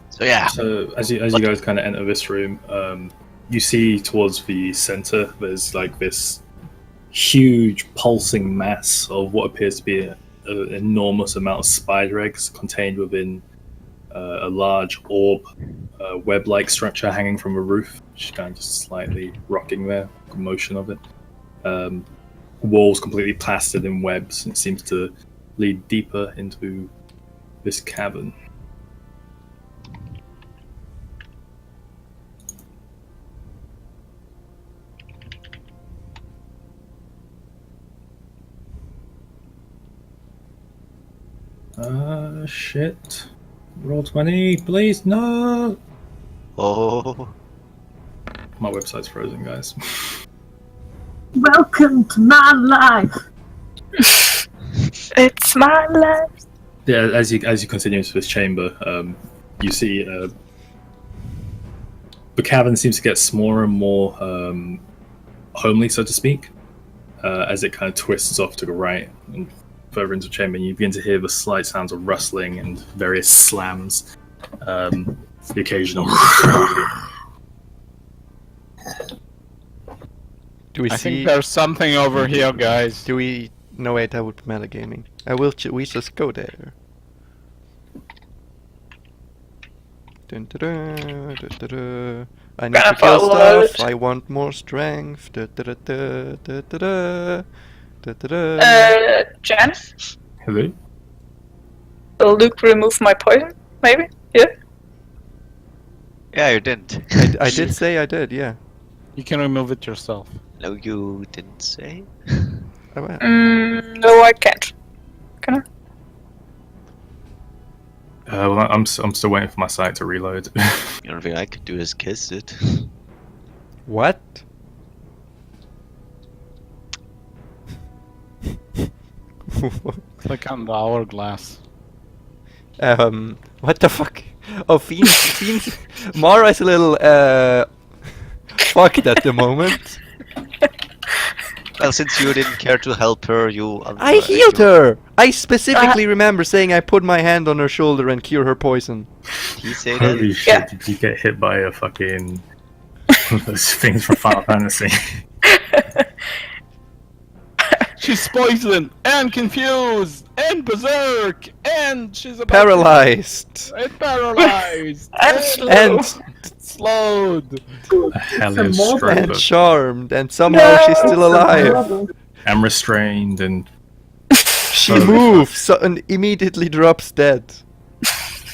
So yeah, So as you guys kind of enter this room, you see towards the center there's like this huge pulsing mass of what appears to be an enormous amount of spider eggs contained within a large orb, web-like structure hanging from a roof, which is kind of just slightly rocking there, the motion of it. Walls completely plastered in webs, and it seems to lead deeper into this cavern. Shit. Roll 20, please, no! oh, My website's frozen, guys. Welcome to my life! It's my life. Yeah, as you continue into this chamber, you see the cavern seems to get smaller and more homely, so to speak, as it kind of twists off to the right and further into the chamber. And you begin to hear the slight sounds of rustling and various slams, the occasional. Do we I see? think there's something over here, guys. Do we? No, wait, that would be metagaming. We just go there. Dun, da, da, da, da, da. I need to Gotta kill follow stuff. it. I want more strength. Da, da, da, da, da, da, da. Da, da, da. Jan, Hello? will Luke remove my poison? Maybe? Yeah? yeah, you didn't. I did say I did, yeah. You can remove it yourself. No, you didn't say. I went. No, I can't. Can I? Well, I'm still waiting for my site to reload. The only thing I could do is kiss it. What? Click on the hourglass. What the fuck? Oh, Fiend's... Mara is a little, fucked at the moment. Well, since you didn't care to help her, I healed her! I specifically remember saying I put my hand on her shoulder and cure her poison. He said Holy it. shit, Yeah. did you get hit by a fucking... one of those things from Final Fantasy? She's poisoned and confused and berserk and she's about Paralyzed! and paralyzed And slow. And slowed. A Helios more stroke, and but charmed, and somehow she's still alive. I'm restrained and She Oh, moves so, and immediately drops dead.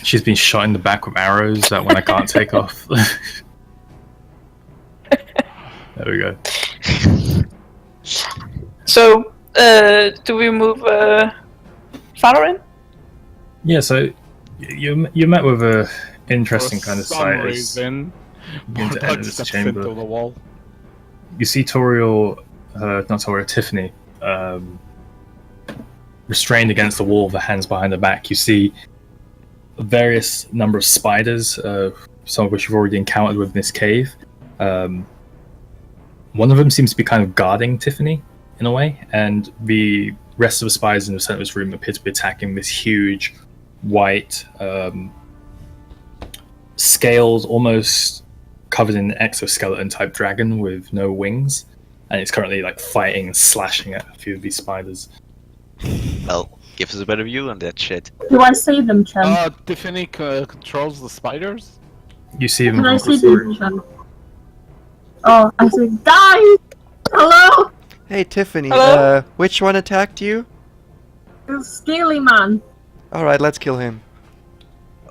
she's been shot in the back with arrows that when I can't take off. There we go. So, do we move farther in? Yeah, so you met with a interesting For kind of some sight as reason, you enter Bardock this steps into chamber. the wall. You see Toriel, not Toriel, Tiffany, restrained against the wall with her hands behind her back. You see various number of spiders, some of which you've already encountered within this cave. One of them seems to be kind of guarding Tiffany in a way, and the rest of the spiders in the center of this room appear to be attacking this huge, white, scaled, almost covered in exoskeleton type dragon with no wings, and it's currently like fighting and slashing at a few of these spiders. Well, give us a better view on that shit. Do I see them, Chen? Tiffany controls the spiders. You see them Can I across see the them, room. Chen? Oh, I say, guys! Hello? Hey Tiffany, Hello? which one attacked you? The scaly man. Alright, let's kill him.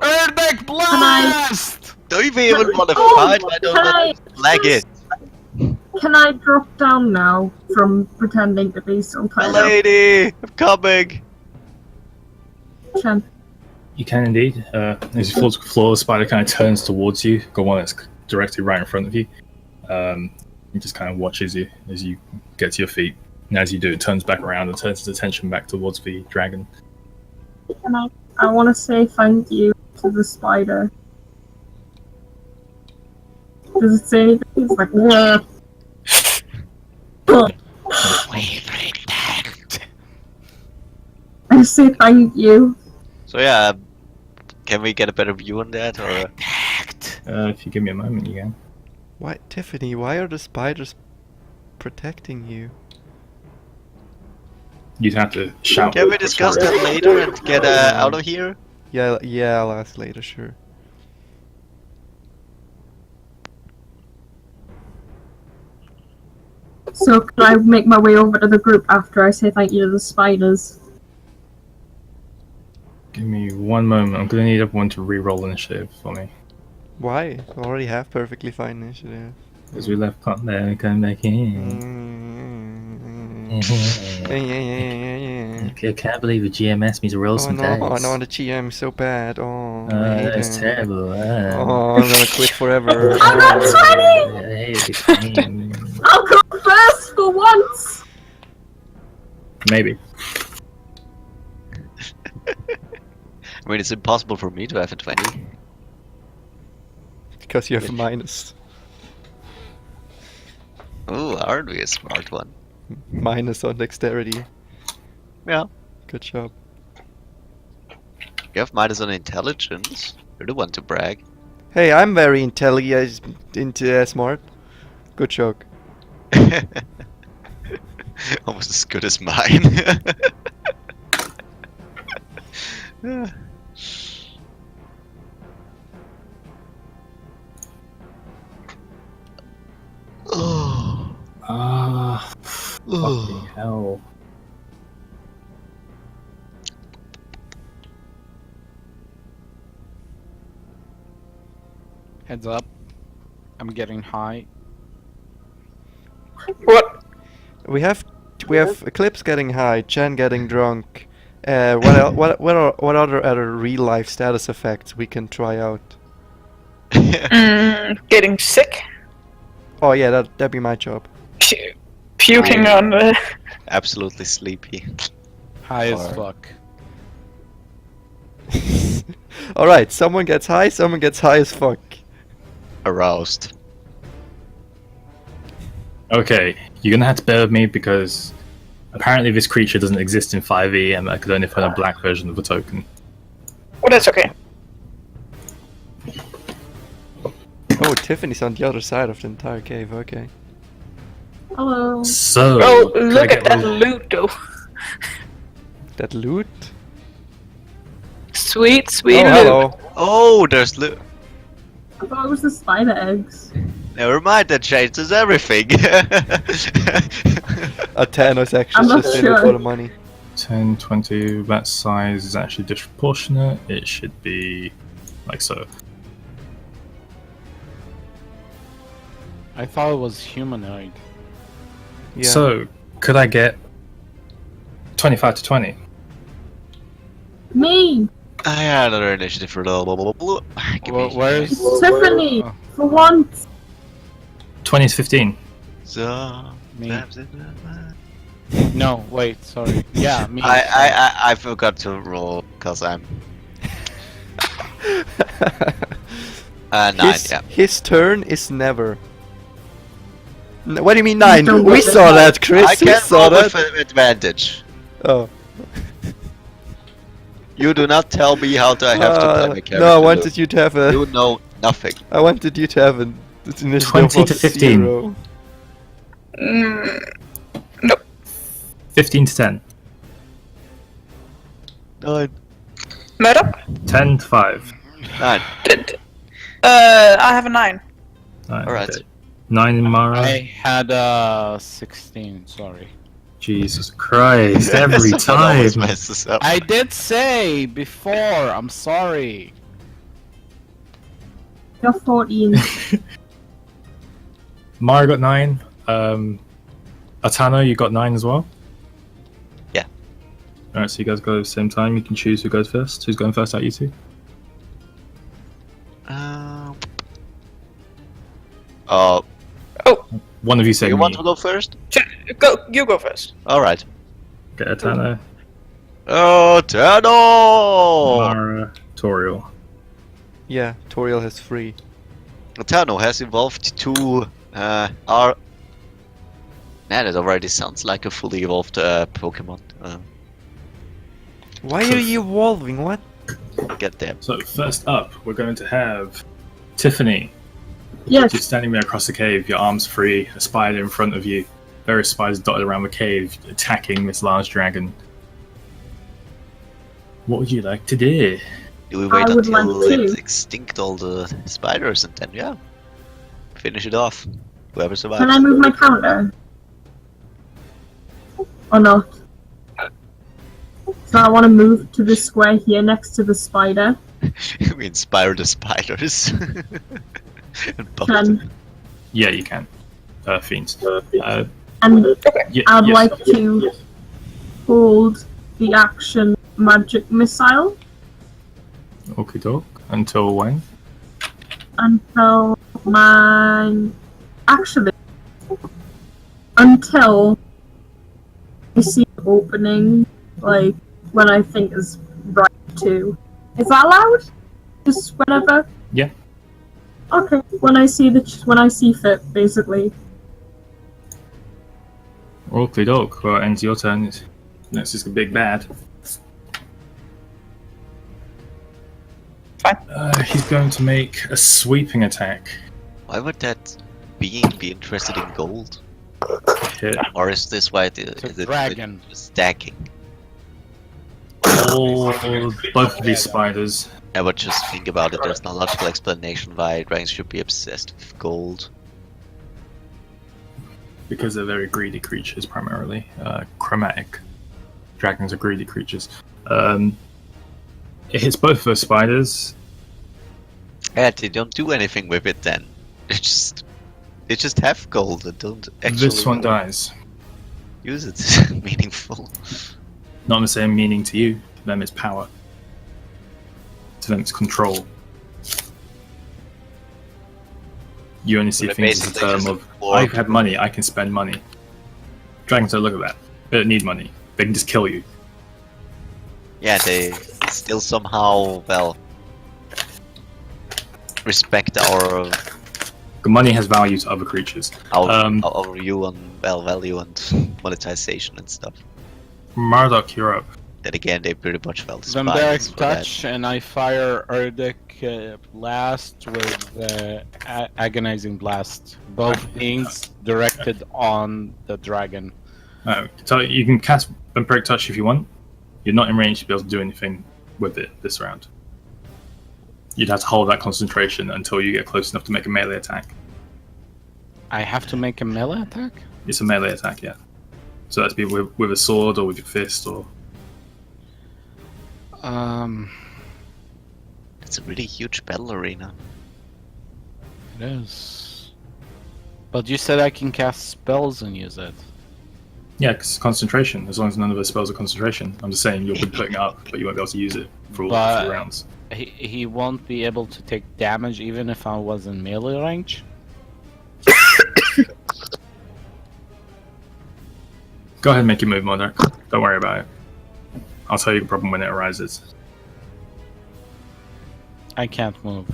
Earthquake blast! Don't you even want to Oh, fight? I don't can want to flag it. Can I drop down now from pretending to be some My kind of lady, I'm coming. Chen? You can indeed. As you fall to the floor, the spider kind of turns towards you, got one that's directly right in front of you. It just kind of watches you as you get to your feet. And as you do, it turns back around and turns its attention back towards the dragon. I want to say thank you to the spider. Does it say anything? It's like, yeah. I say thank you. So yeah, can we get a better view on that, or? If you give me a moment, you can. Why, Tiffany, why are the spiders protecting you? You'd have to shout. Can we discuss that later and get out of here? Yeah, I'll ask later, sure. So can I make my way over to the group after I say thank you to the spiders? Give me one moment. I'm gonna need everyone to re-roll initiative for me. Why? I already have perfectly fine initiative. Because we left Cotton there and come back in. I can't believe the GM asked me to roll Oh some no, dice. no, the GM is so bad. Oh, I hate That's him. terrible. Oh, I'm gonna quit forever. I got 20! I hate the game. I'll go first for once! Maybe. I mean, it's impossible for me to have a 20. Because you have a minus. Oh, aren't we a smart one? Minus on dexterity. Yeah. Good job. You have minus on intelligence. You're the one to brag. Hey, I'm very smart. Good joke. Almost as good as mine. Oh. Ah, fucking hell. Heads up. I'm getting high. What? We have Eclipse getting high, Chen getting drunk. What other real life status effects we can try out? Getting sick. Oh yeah, that'd be my job. Puking on the... Absolutely sleepy. High as Or- fuck. Alright, someone gets high as fuck. Aroused. Okay, you're gonna have to bear with me because apparently this creature doesn't exist in 5e and I could only find a black version of the token. Oh, that's okay. Oh, Tiffany's on the other side of the entire cave, okay. Hello. So, Oh, could I look get at that roll- loot, though. That loot? Sweet, sweet Oh, loot. hello. Oh, there's I thought it was the spider eggs. Never mind, that changes everything. A 10 is actually I'm not just in it sure. for the money. 10, 20, that size is actually disproportionate. It should be like so. I thought it was humanoid. Yeah. So, could I get 25 to 20? Me! I had another initiative for the blah, blah, blah, blah. Give me- Where's Tiffany! Oh, For once! 20 to 15. So, me? No, wait, sorry. Yeah, me. I forgot to roll because I'm 9. Yeah. His turn is never. What do you mean 9? Don't We get saw it. that, Chris. I We can saw roll with that. advantage. Oh. You do not tell me how I have to play my character. No, I wanted you to have a. You know nothing. I wanted you to have an initiative 20 of to 15. 0. Nope. 15 to 10. 9. Murder? 10 to 5. 9. I have a 9. Alright. 9 in Mara. I had 16, sorry. Jesus Christ, every Someone always time. messes up. I did say before, I'm sorry. You're 14. Mara got 9. Atano, you got 9 as well? Yeah. Alright, so you guys go at the same time. You can choose who goes first. Who's going first out, you two? One of you say You me. want to go first? Go, you go first. Alright. Get Atano, Oh, Tano! Mara, Toriel. Yeah, Toriel has 3. Tano has evolved to our. Man, it already sounds like a fully evolved Pokemon. Why are you evolving? What? Get there. So first up, we're going to have Tiffany. Yes. You're standing there across the cave, your arms free, a spider in front of you, various spiders dotted around the cave, attacking this large dragon. What would you like to do? Do we wait I would until like it to. extinct all the spiders and then, yeah, finish it off? Whoever survives. Can I move my counter? Or not? So I want to move to the square here next to the spider. You mean inspire the spiders? And bump 10. Yeah, you can. Fiends. And Yeah, I'd yes. like to hold the action magic missile Okie doke. Until when? until my... Actually, until I see an opening, like, when I think is right to. Is that allowed? Just whenever? Yeah. Okay, when I see fit, basically. Okie doke. Well, it ends your turn. Next is the big bad. Fine. He's going to make a sweeping attack. Why would that being be interested in gold? Hit Or is this why It's is a it dragon. stacking? both of these spiders. I would just think about it. There's no logical explanation why dragons should be obsessed with gold. Because they're very greedy creatures, primarily. Chromatic. Dragons are greedy creatures. It hits both of those spiders. And they don't do anything with it then. They just have gold and don't actually This one dies. use it meaningful. Not in the same meaning to you. To them, it's power. To them, it's control. You only see But things in basically terms just of, war. I've had money, I can spend money. Dragons don't look at that. They don't need money. They can just kill you. yeah, they still somehow, well, respect our Money has value to other creatures. our view on value and monetization and stuff. Marduk, you're up. Then again, they pretty much felt Vampiric despise for that. touch, and I fire Erdic blast with agonizing blast. Both things directed on the dragon. So you can cast Vampiric Touch if you want. You're not in range to be able to do anything with it this round. You'd have to hold that concentration until you get close enough to make a melee attack. I have to make a melee attack? It's a melee attack, yeah. So that's be with a sword or with your fist or... It's a really huge battle arena. It is. But you said I can cast spells and use it. Yeah, because concentration. As long as none of the spells are concentration. I'm just saying you'll be putting it up, but you won't be able to use it for all 3 rounds. He won't be able to take damage even if I was in melee range? Go ahead and make your move, Marduk. Don't worry about it. I'll tell you the problem when it arises. I can't move.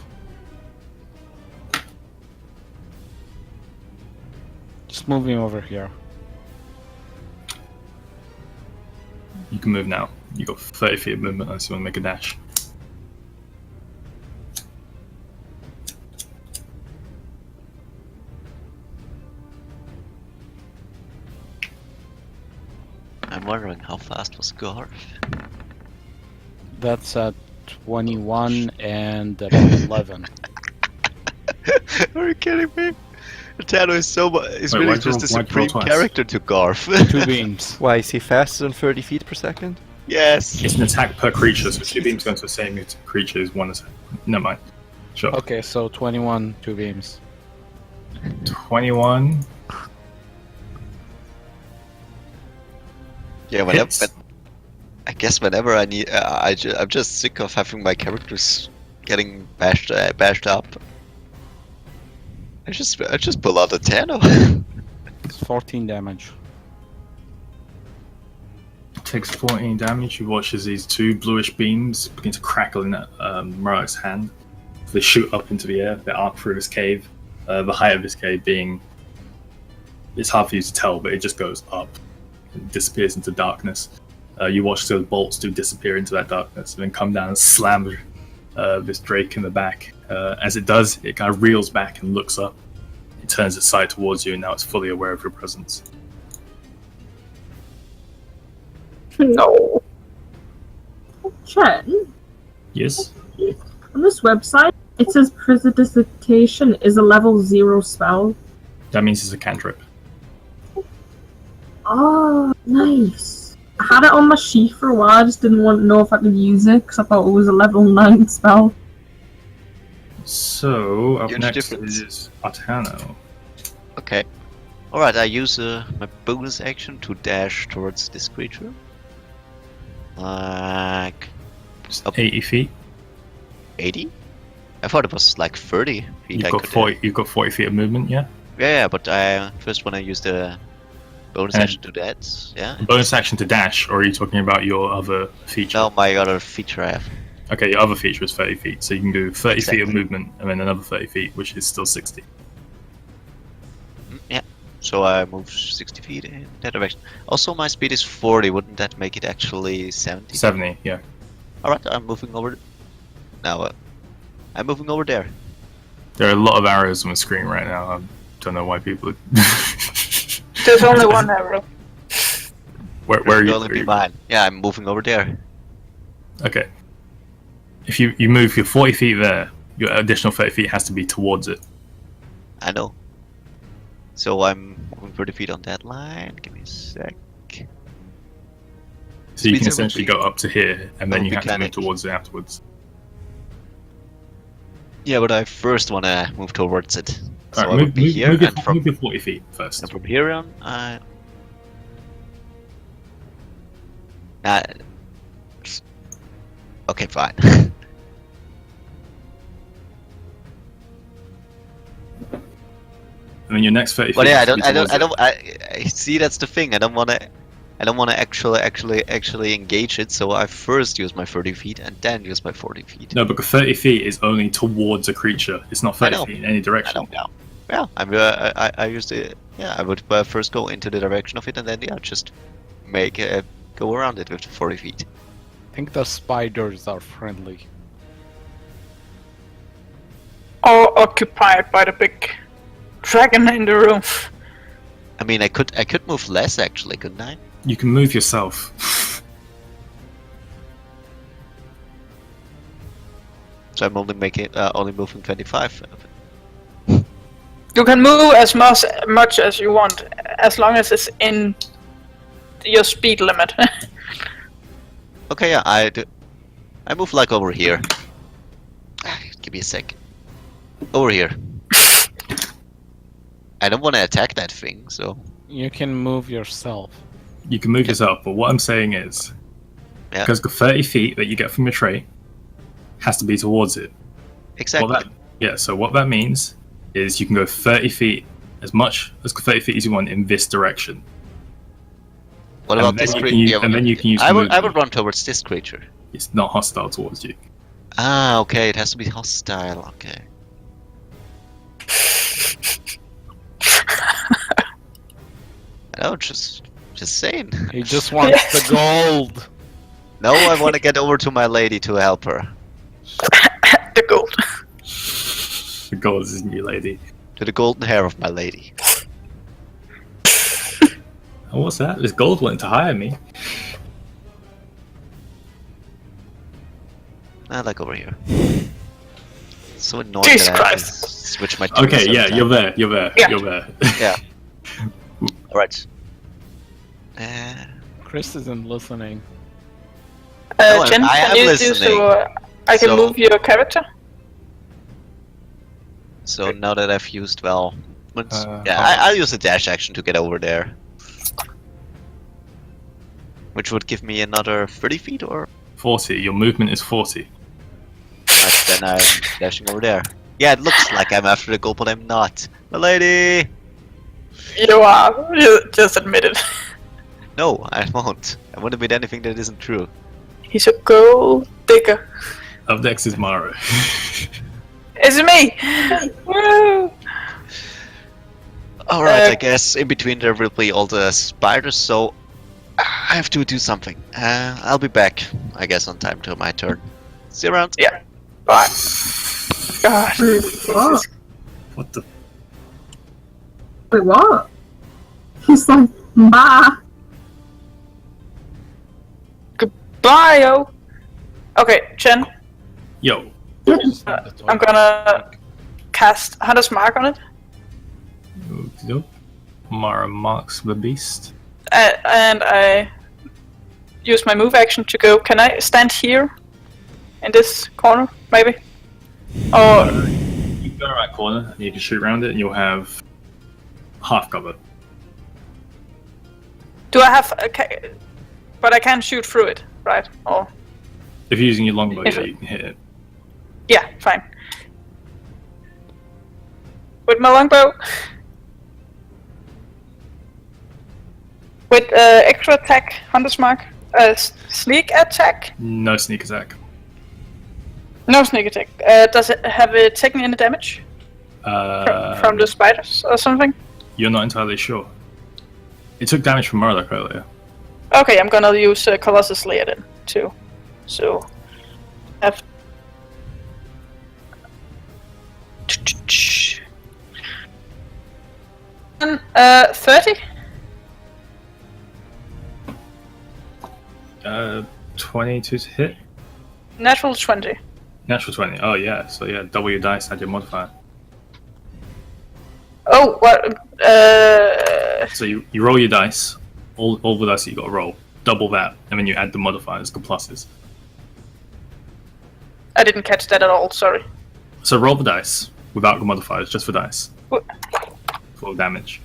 Just moving over here. You can move now. You got 30 feet of movement unless you want to make a dash. I'm wondering how fast was Garf? That's at 21 and about 11. Are you kidding me? Tano is so much. Is Wait, really why'd you just a roll- why'd you roll supreme twice? character to Garf. 2 beams. Why is he faster than 30 feet per second? Yes. It's an attack per creature, so 2 beams going to the same creature is 1 attack. Never mind. Sure. Okay, so 21, 2 beams. 21. Yeah, whenever. Hits. I guess whenever I need, I'm just sick of having my characters getting bashed up. I just pull out a Tano. It's 14 damage. Takes 14 damage. You watch as these 2 bluish beams begin to crackle in Marduk's hand. They shoot up into the air. They arc through this cave. The height of this cave being... It's hard for you to tell, but it just goes up and disappears into darkness. You watch those bolts do disappear into that darkness and then come down and slam this Drake in the back. As it does, it kind of reels back and looks up. It turns its side towards you, and now it's fully aware of your presence. No. Chen, Yes? on this website, it says Prestidigitation is a level 0 spell. That means it's a cantrip. Oh, nice. I had it on my sheath for a while, I just didn't want to know if I could use it, because I thought it was a level 9 spell. So, up Huge next difference. is Artano. Okay. Alright, I use my bonus action to dash towards this creature. Like... Up 80 feet. 80? I thought it was like 30 feet. You've I got could, 40. You've got 40 feet of movement. Yeah. yeah, but I first want to use the bonus And- action to that. Yeah. Bonus action to dash, or are you talking about your other feature? No, my other feature I have. Okay, your other feature is 30 feet, so you can do 30 feet of Exactly. movement and then another 30 feet, which is still 60. Yeah. So I move 60 feet in that direction. Also, my speed is 40. Wouldn't that make it actually 70? 70, yeah. Alright, I'm moving over. Now, I'm moving over there. There are a lot of arrows on the screen right now. I don't know why people. There's only one arrow. Where are It'll you? only be mine. Yeah, I'm moving over there. Okay. If you move your 40 feet there, your additional 30 feet has to be towards it. I know. So I'm moving 30 feet on that line. Give me a sec. So you can Speeds essentially everything. go up to here, and then That would you be have to move panic. towards it afterwards. Yeah, but I first want to move towards it. So Alright, I would be here, move your, and from move your 40 feet first. and from here on, okay, fine. And then your next 30 feet. But yeah, has to be towards it. I see that's the thing. I don't want to. I don't want to actually engage it, so I first use my 30 feet and then use my 40 feet. No, because 30 feet is only towards a creature. It's not 30 know. feet in any I direction. don't know. Yeah, I used it. Yeah, I would first go into the direction of it and then just make go around it with 40 feet. I think the spiders are friendly. Or occupied by the big dragon in the room. I mean, I could move less actually, couldn't I? You can move yourself. So I'm only moving 25. You can move as much as you want, as long as it's in your speed limit. Okay, yeah, I move like over here. Give me a sec. Over here. I don't want to attack that thing, so. You can move yourself. You can move yourself, but what I'm saying is, Yeah. because the 30 feet that you get from your trait has to be towards it. Exactly. So what that means is you can go 30 feet, as much as 30 feet as you want in this direction. What And about then this you creature? can use- and then you can use I would movement. run towards this creature. It's not hostile towards you. Ah, okay, it has to be hostile. Okay. No, just saying. He just wants the gold. No, I want to get over to my lady to help her. The gold. The goal is new lady. To the golden hair of my lady. Oh, what's that? This gold wanted to hire me. I like over here. So annoying Jesus that I have to Christ. switch my. Okay, tools yeah, every you're time. there. You're there. Yeah. You're there. Yeah. Alright. Chris isn't listening. No, Jen, I can am you do listening. so I can So- move your character? So now that I've used yeah, hold I'll use a dash action to get over there. Which would give me another 30 feet, or 40. Your movement is 40. then I'm dashing over there. Yeah, it looks like I'm after the goal, but I'm not. My lady! You are. You just admit it. No, I won't. I won't admit anything that isn't true. He's a gold digger. Up next is Mara. It's me! Woo! Alright, I guess in between there will be all the spiders, so I have to do something. I'll be back, I guess, on time till my turn. See you around. Yeah. Bye. God. What? What the? Wait, what? He's like, bah. Goodbye, yo. Okay, Chen. Yo. I'm gonna cast Hunter's Mark on it. Okey-doke. Mara marks the beast. And I use my move action to go. Can I stand here? In this corner, maybe? Or You can go around that corner and you can shoot around it and you'll have half cover. do I have... Okay, but I can shoot through it, right? Or... If you're using your longbow, If yeah, it- you can hit it. Yeah, fine. With my longbow. With extra attack, Hunter's Mark. Sneak attack. No sneak attack. No sneak attack. Does it have it taken any damage from the spiders or something? You're not entirely sure. It took damage from Murloc earlier. Okay, I'm gonna use Colossus Lair then too. So have 30. 22 to hit. Natural 20. Natural 20. Oh yeah. So yeah, double your dice, add your modifier. Oh, what? So you roll your dice, all the dice that you got to roll, double that, and then you add the modifiers, the pluses. I didn't catch that at all. Sorry. So roll the dice without the modifiers, just for dice. What? Full damage.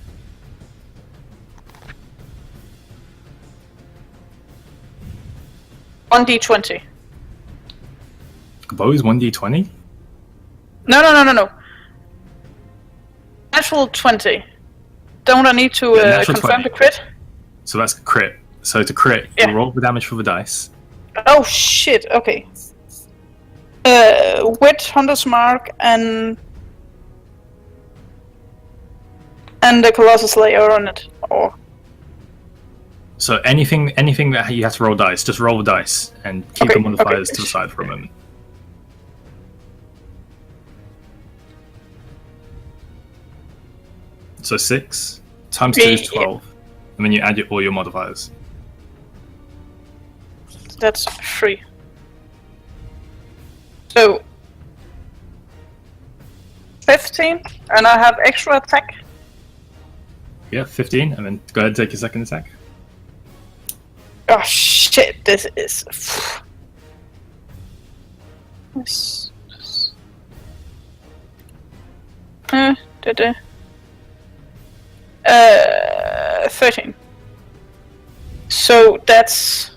One d20. Bow is 1d20? No. Natural 20. Don't I need to Yeah, natural confirm 20. the crit? So that's crit. So to crit, Yeah. you roll the damage for the dice. Oh shit, okay. Wit, Hunter's Mark, and the Colossus Layer on it. Or So anything that you have to roll dice, just roll the dice and keep Okay, the modifiers okay. to the side for a moment. So 6 times 2 is Yeah. 12, and then you add all your modifiers. that's 3. So 15, and I have extra attack. Yeah, 15, and then go ahead and take your second attack. Oh shit, this is. This. Da. 13. So that's.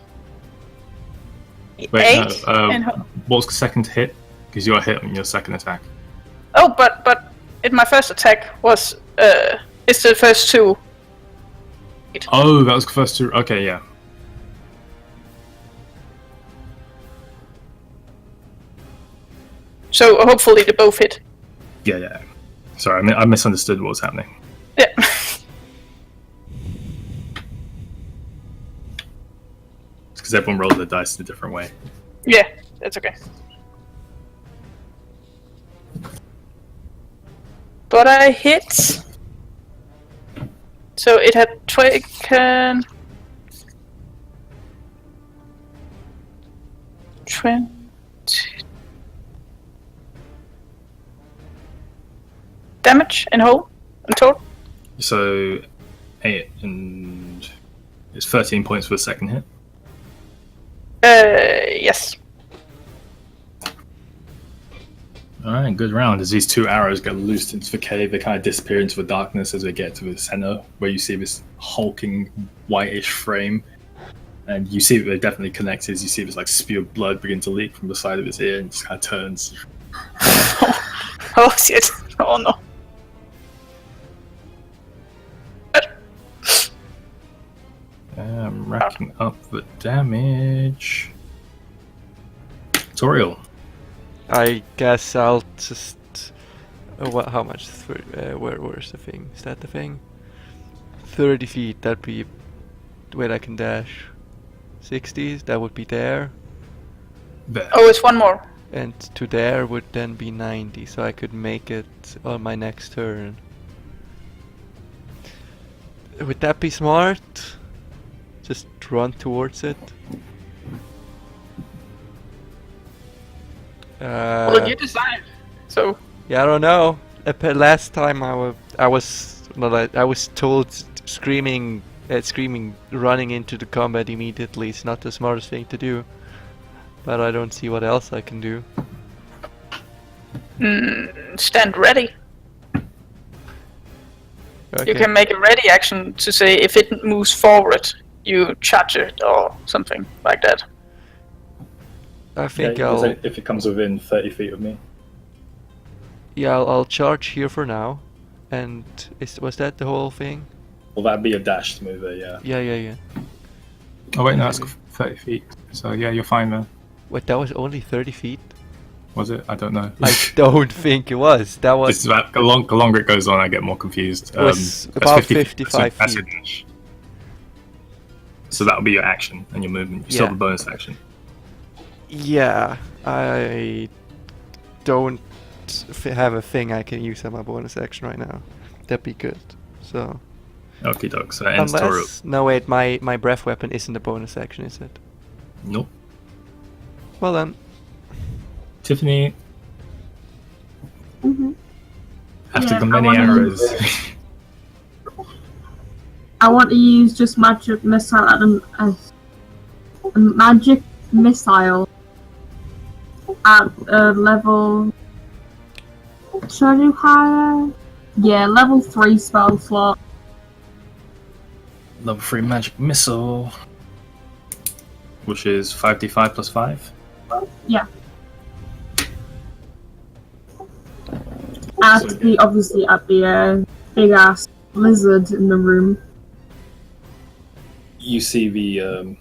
Wait, 8 no, and what's the second hit? Because you got hit on your second attack. oh, but my first attack was it's the first 2. Oh, that was the first 2. Okay, yeah. So hopefully they both hit. Yeah. Sorry, I misunderstood what was happening. Yeah. It's because everyone rolls their dice in a different way. Yeah, that's okay. But I hit. So it had taken 20 damage in whole, in total. So 8 and it's 13 points for the second hit. Yes. Alright, good round. As these 2 arrows get loosed into the cave, they kind of disappear into the darkness as they get to the center, where you see this hulking whitish frame. And you see that they're definitely connected. You see this like spew of blood begin to leak from the side of his ear and just kind of turns. Oh shit. Oh no. I'm racking up the damage. Toriel. I guess I'll just. What? How much? Where's the thing? Is that the thing? 30 feet. That'd be where I can dash. 60s. That would be there, There. Oh, it's one more. and to there would then be 90. So I could make it on my next turn. Would that be smart? Just run towards it. Well, you decide. So Yeah, I don't know. Last time I was told screaming, running into the combat immediately is not the smartest thing to do. But I don't see what else I can do. stand ready. Okay. You can make a ready action to say if it moves forward, you charge it or something like that. I think if it comes within 30 feet of me. I'll charge here for now. And was that the whole thing? Well, that'd be a dash to move there, yeah. Yeah. Oh wait, no, that's 30 feet. So yeah, you're fine there. Wait, that was only 30 feet? Was it? I don't know. I don't think it was. That was. This is about, the longer it goes on, I get more confused. It was that's about 50 55 that's feet. your dash. So that'll be your action and your movement. You still have a bonus action. Yeah, I don't have a thing I can use on my bonus action right now. That'd be good. So. Okie doke. So that ends Toriel. No, wait, my breath weapon isn't a bonus action, is it? Nope. Well then. Tiffany. After Yeah, the I many wanna arrows. I want to use just magic missile at a magic missile at level. Should I do higher? Yeah, level 3 spell slot. Level 3 magic missile. Which is 5d5 plus 5. Yeah. Obviously at the big ass lizard in the room. you see the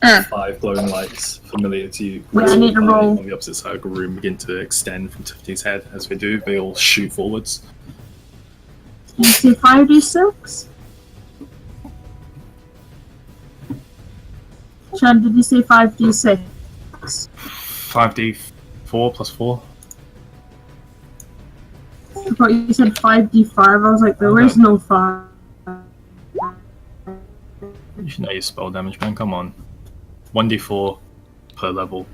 5 glowing lights familiar to you. Wait, I need to roll. On the opposite side of the room begin to extend from Tiffany's head. As they do, they all shoot forwards. You see 5d6? Sean, did you say 5d6? 5d4 plus 4. I thought you said 5d5. I was like, there is no 5. You should know your spell damage, man. Come on. 1d4 per level.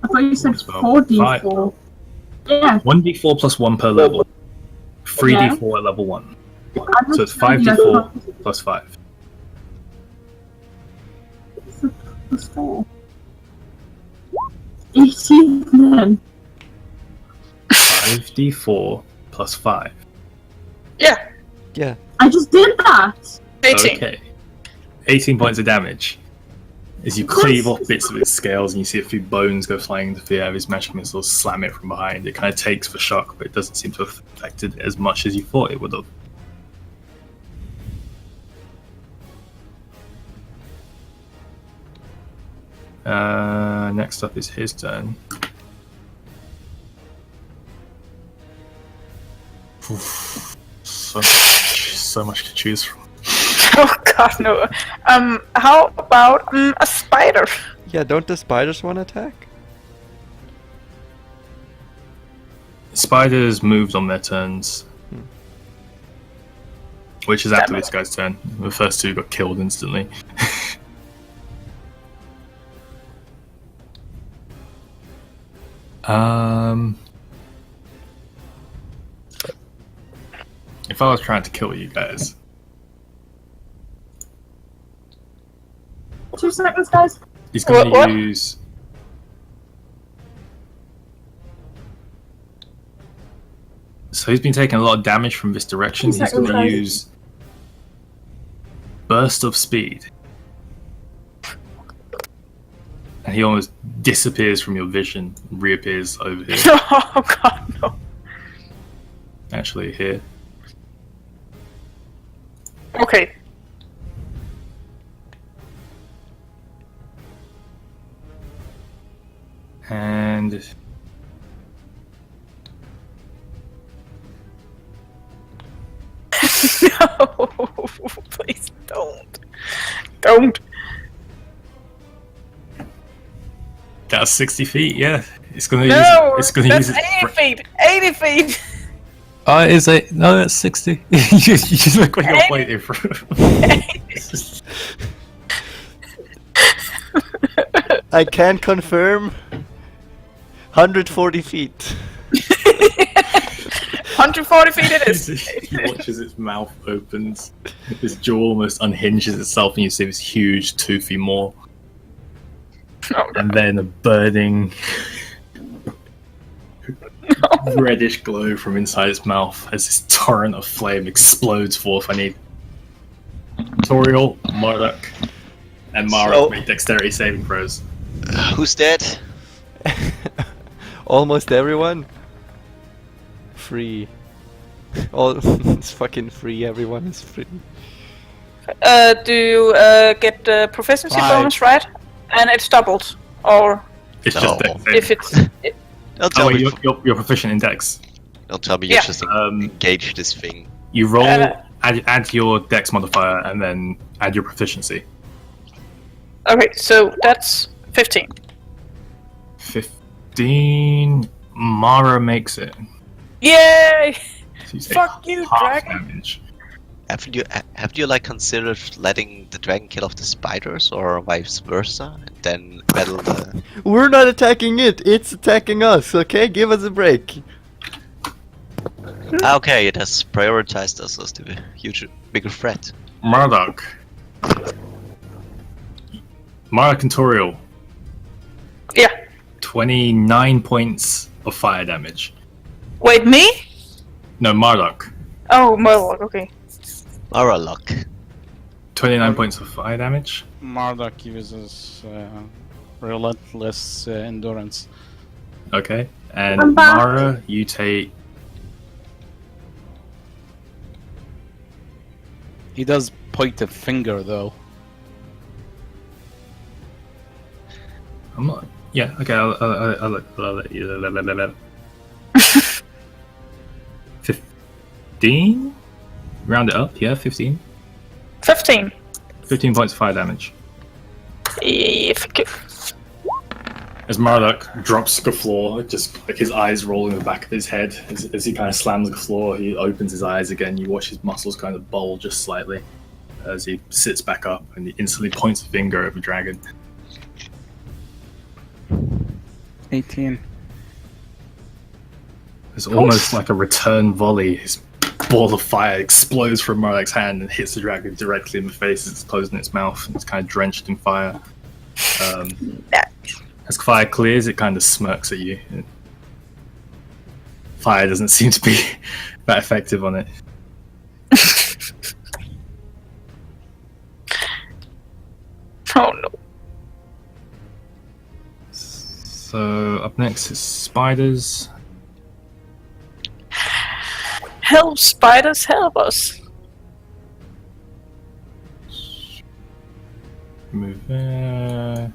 I thought you said Spell. 4d4. Yeah. 1d4 plus 1 per level. 3d4 at level 1. So it's 5d4 plus 5. Plus 4. 18 then. 5d4 plus 5. Yeah, Yeah. I just did that! 18. Okay. 18 points of damage. As you cleave off bits of its scales and you see a few bones go flying into the air, his magic missiles slam it from behind. It kind of takes the shock, but it doesn't seem to have affected it as much as you thought it would have. Next up is his turn. Oof. So much to choose from. Oh god, no. How about a spider? Yeah, don't the spiders want to attack? Spiders moved on their turns. Which is after this guy's turn. The first two got killed instantly. If I was trying to kill you guys, 2 seconds, guys. he's going What? to use. So he's been taking a lot of damage from this direction. He's going to Guys. use Burst of Speed. And he almost disappears from your vision, reappears over here. Oh god, no. Actually, here. Okay. And No, please don't. Don't. that's 60 feet. Yeah, it's going to No, use. It's going to that's use. 80 feet. 80 feet. Is it? No, that's 60. you look like you're waiting for. I can confirm. 140 feet. 140 feet it is. He watches its mouth opens, his jaw almost unhinges itself, and you see this huge, toothy maw. Oh, And then a burning, reddish glow from inside its mouth as this torrent of flame explodes forth. I need Toriel, Marduk, and Mara So- to make dexterity saving throws. Who's dead? Almost everyone. Free. All it's fucking free. Everyone is free. Do you get the proficiency 5. bonus, right? And it's doubled. Or It's No. just dex if saving. it's... Don't Oh, tell wait, me. you're proficient in dex. Don't tell me Yeah. you're just Um, engage this thing. You roll, Uh, add your dex modifier, and then add your proficiency. Okay, so that's 15. 15. Mara makes it. Yay! So you take Fuck you, half dragon. damage. Have you like considered letting the dragon kill off the spiders or vice versa, and then battle the? We're not attacking it. It's attacking us. Okay, give us a break. Okay, it has prioritized us as the bigger threat. Marduk. Marduk and Toriel. Yeah. 29 points of fire damage. Wait, me? No, Marduk. Oh, Murloc, okay. Maralock. 29 points of fire damage. Marduk uses relentless endurance. Okay. And I'm back. Mara, you take He does point a finger though. I'm not. Yeah. Okay. I'll let you. 15. Round it up. Yeah. 15. 15. 15 points of fire damage. If you As Marduk drops to the floor, just like his eyes roll in the back of his head, as he kind of slams the floor, he opens his eyes again. You watch his muscles kind of bulge just slightly as he sits back up, and he instantly points a finger at the dragon. 18. It's almost like a return volley. His ball of fire explodes from Marduk's hand and hits the dragon directly in the face as it's closing its mouth, and it's kind of drenched in fire. As fire clears, it kind of smirks at you. Fire doesn't seem to be that effective on it. Oh no. So up next is spiders. Help, spiders, help us. Move there.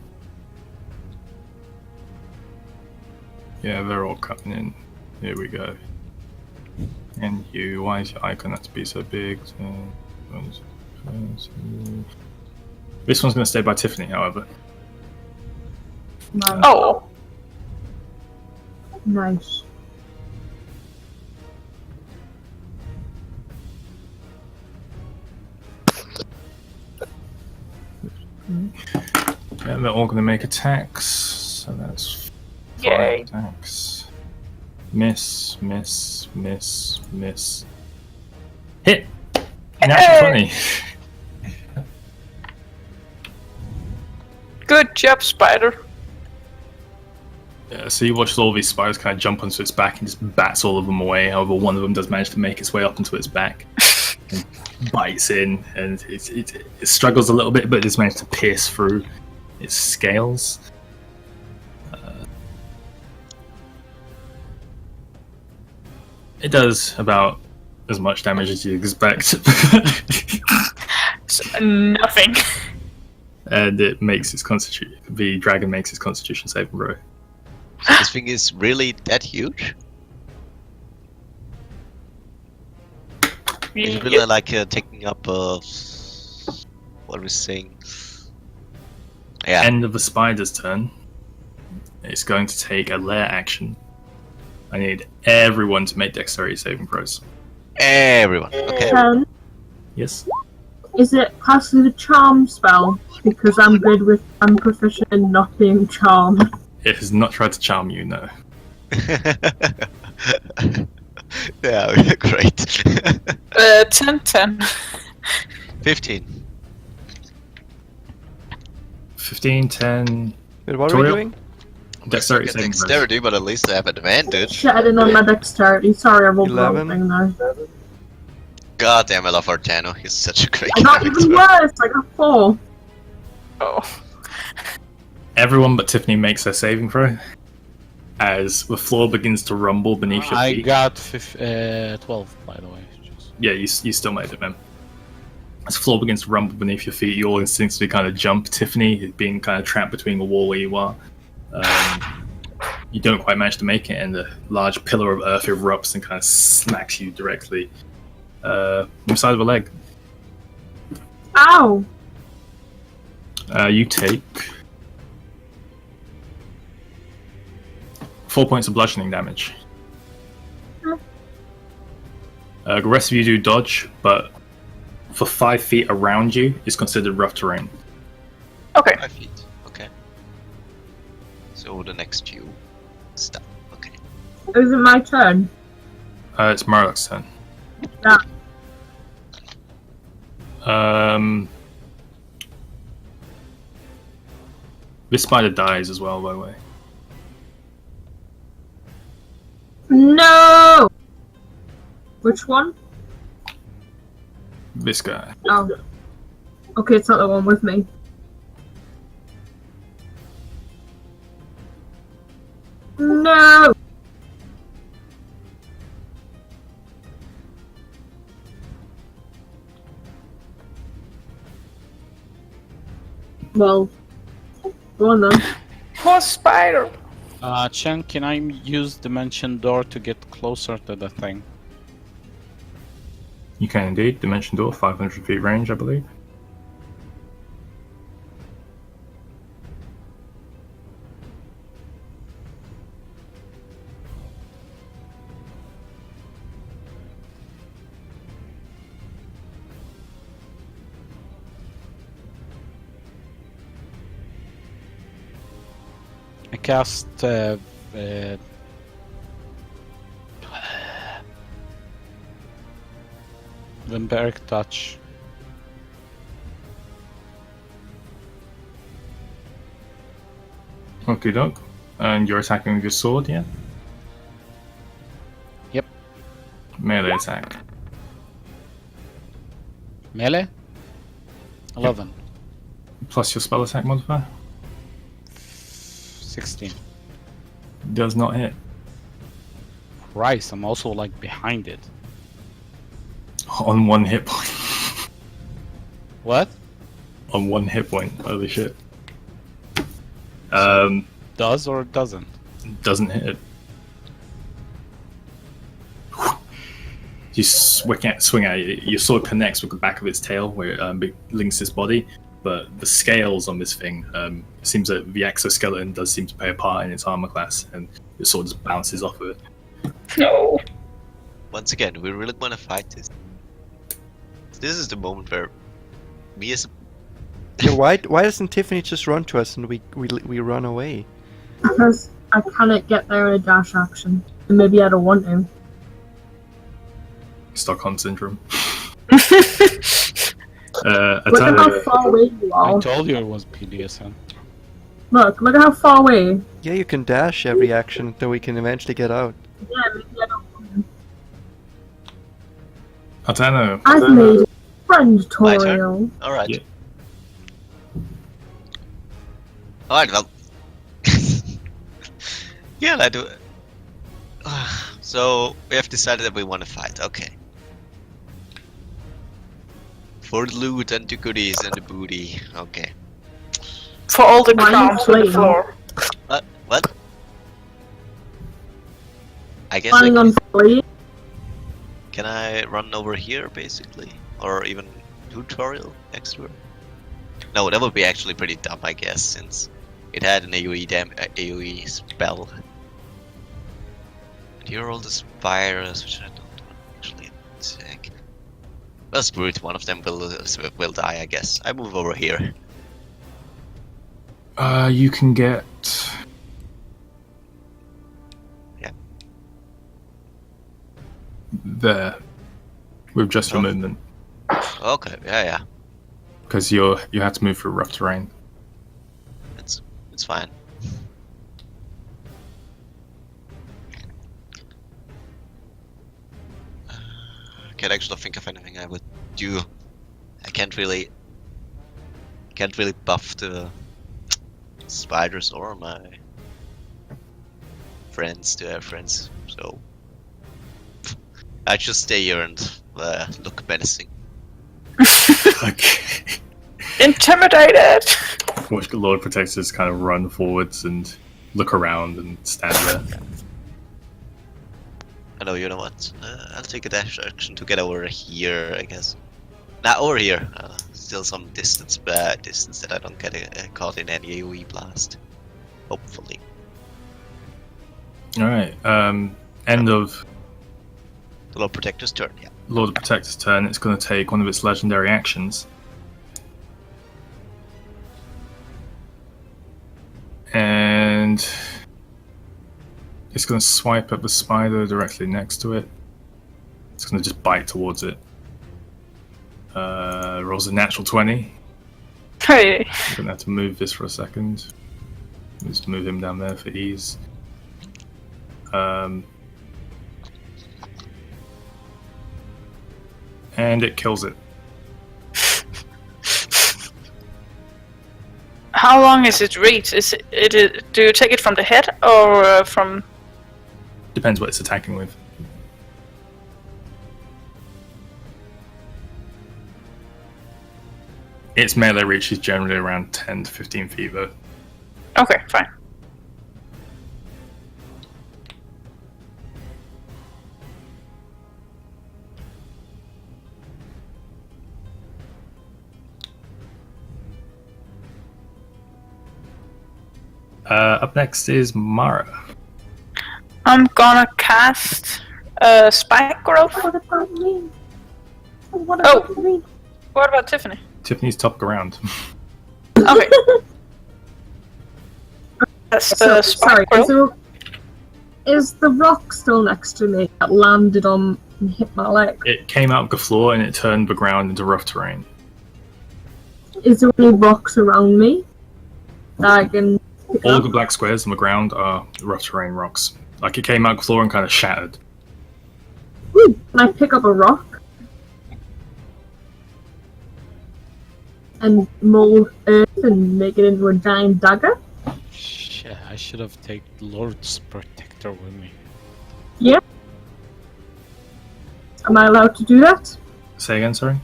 Yeah, they're all coming in. Here we go. And you, why is your icon have to be so big? This one's going to stay by Tiffany, however. Nice. Oh. Nice. Yeah, they're all going to make attacks. So that's 5 Yay. attacks. Miss, miss, miss, miss. Hit! Natural 20. Good job, spider. Yeah, so you watch all these spiders kind of jump onto its back and just bats all of them away. However, one of them does manage to make its way up into its back and bites in, and it struggles a little bit, but it does manage to pierce through its scales. It does about as much damage as you expect. So, nothing. And it makes its constitution. The dragon makes its constitution saving throw. So this thing is really that huge? It's really like taking up what are we saying? Yeah. End of the spider's turn. It's going to take a lair action. I need everyone to make dexterity saving throws. Everyone. Okay. Yes. Is it casting the charm spell? Because I'm proficient in not being charmed. It has not tried to charm you, no. Yeah, great. 10, 10. 15. 15, 10. Wait, what are we Toriel? doing? Dexterity Get saving throws. dexterity, but at least I have advantage. Shit, I didn't know my dexterity. Sorry, I rolled the wrong 11. thing now. God damn, I love Artano. He's such a great I got even character. worse. I got 4. Oh. Everyone but Tiffany makes their saving throw. As the floor begins to rumble beneath your I feet. got 12, by the way. Just... Yeah, you still made it, man. As the floor begins to rumble beneath your feet, you all instinctively kind of jump. Tiffany, being kind of trapped between the wall where you are, you don't quite manage to make it, and the large pillar of earth erupts and kind of smacks you directly on the side of the leg. Ow! You take 4 points of bludgeoning damage. The rest of you do dodge, but for 5 feet around you is considered rough terrain. Okay. 5 feet. Okay. So the next few stuff. Okay. Is it my turn? It's Murloc's turn. Yeah. This spider dies as well, by the way. No! Which one? This guy. Oh. Okay, it's not the one with me. No! Well, go on then. Poor spider. Chen, can I use Dimension Door to get closer to the thing? You can indeed. Dimension door, 500 feet range, I believe. I cast Vampiric Touch. Okay, doke. And you're attacking with your sword, yeah? Yep. Melee attack. Melee? 11. Plus your spell attack modifier. 16. Does not hit. Christ, I'm also like behind it. On 1 hit point. What? On 1 hit point. Holy shit. Does or doesn't? Doesn't hit. You swing at it. Your sword connects with the back of its tail where it links its body, but the scales on this thing, it seems that the exoskeleton does seem to play a part in its armor class, and the sword just bounces off of it. No. Once again, we really want to fight this. This is the moment where me as Yeah, why doesn't Tiffany just run to us and we run away? Because I cannot get there in a dash action. And maybe I don't want to. Stockholm syndrome. Look at how far away you I are. told you it was PDSN. Look at how far away. Yeah, you can dash every action, then we can eventually get out. Yeah, maybe I don't want to. Altano. I've made a friend My turn? tutorial. Alright. Yeah. Alright, well. Yeah, I do. So, we have decided that we want to fight, okay. For the loot and the goodies and the booty, okay. For all the Why are you crowns on the playing? floor. What? I guess Planning on free. can I run over here, basically? Or even tutorial extra? No, that would be actually pretty dumb, I guess, since it had an AoE spell. And here are all the spires, which I don't actually attack. Well, screw it, one of them will die, I guess. I move over here. You can get. Yeah. There. With just your Oh. movement. Okay, yeah. Because you have to move through rough terrain. It's fine. I can't actually think of anything I would do. I can't really buff the spiders or my friends to have friends, so I just stay here and look menacing. Okay. Intimidated! Watch the Lord Protectors kind of run forwards and look around and stand there. I know, you know what? I'll take a dash action to get over here, I guess. Nah, over here. Still some distance that I don't get caught in any AoE blast. Hopefully. Alright, end of The Lord Protector's turn, yeah. Lord Protector's turn. It's going to take one of its legendary actions. And it's going to swipe at the spider directly next to it. It's going to just bite towards it. Rolls a natural 20. Hey. I'm going to have to move this for a second. Just move him down there for ease. And it kills it. How long is its reach? Do you take it from the head or from... Depends what it's attacking with. Its melee reach is generally around 10 to 15 feet, though. Okay, fine. Up next is Mara. I'm gonna cast Spike Growth. What about me? What Oh. about me? What about Tiffany? Tiffany's top ground. Okay. That's So, Spike sorry, Growth. is the rock still next to me that landed on and hit my leg? It came out of the floor and it turned the ground into rough terrain. Is there any rocks around me that I can pick All up? the black squares on the ground are rough terrain rocks. Like it came out of the floor and kind of shattered. Can I pick up a rock? And mold earth and make it into a giant dagger? Shit, I should have taken Lord's Protector with me. Am I allowed to do that? Say again, sorry?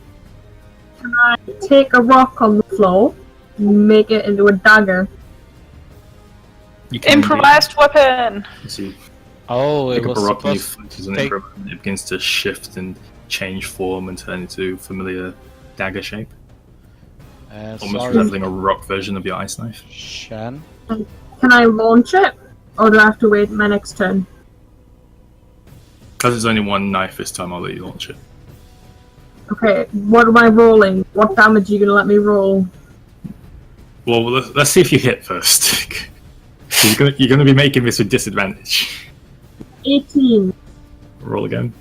Can I take a rock on the floor, make it into a dagger? You can Improvised weapon. see, Oh, it pick up was a rock and you supposed flick as an take- improvement, and it begins to shift and change form and turn into familiar dagger shape. Almost sorry, resembling a rock version of your ice knife. Shan. Can I launch it? Or do I have to wait my next turn? Because there's only one knife this time, I'll let you launch it. Okay, what am I rolling? What damage are you gonna let me roll? Well, let's see if you hit first. You're gonna be making this with disadvantage. 18, Roll again.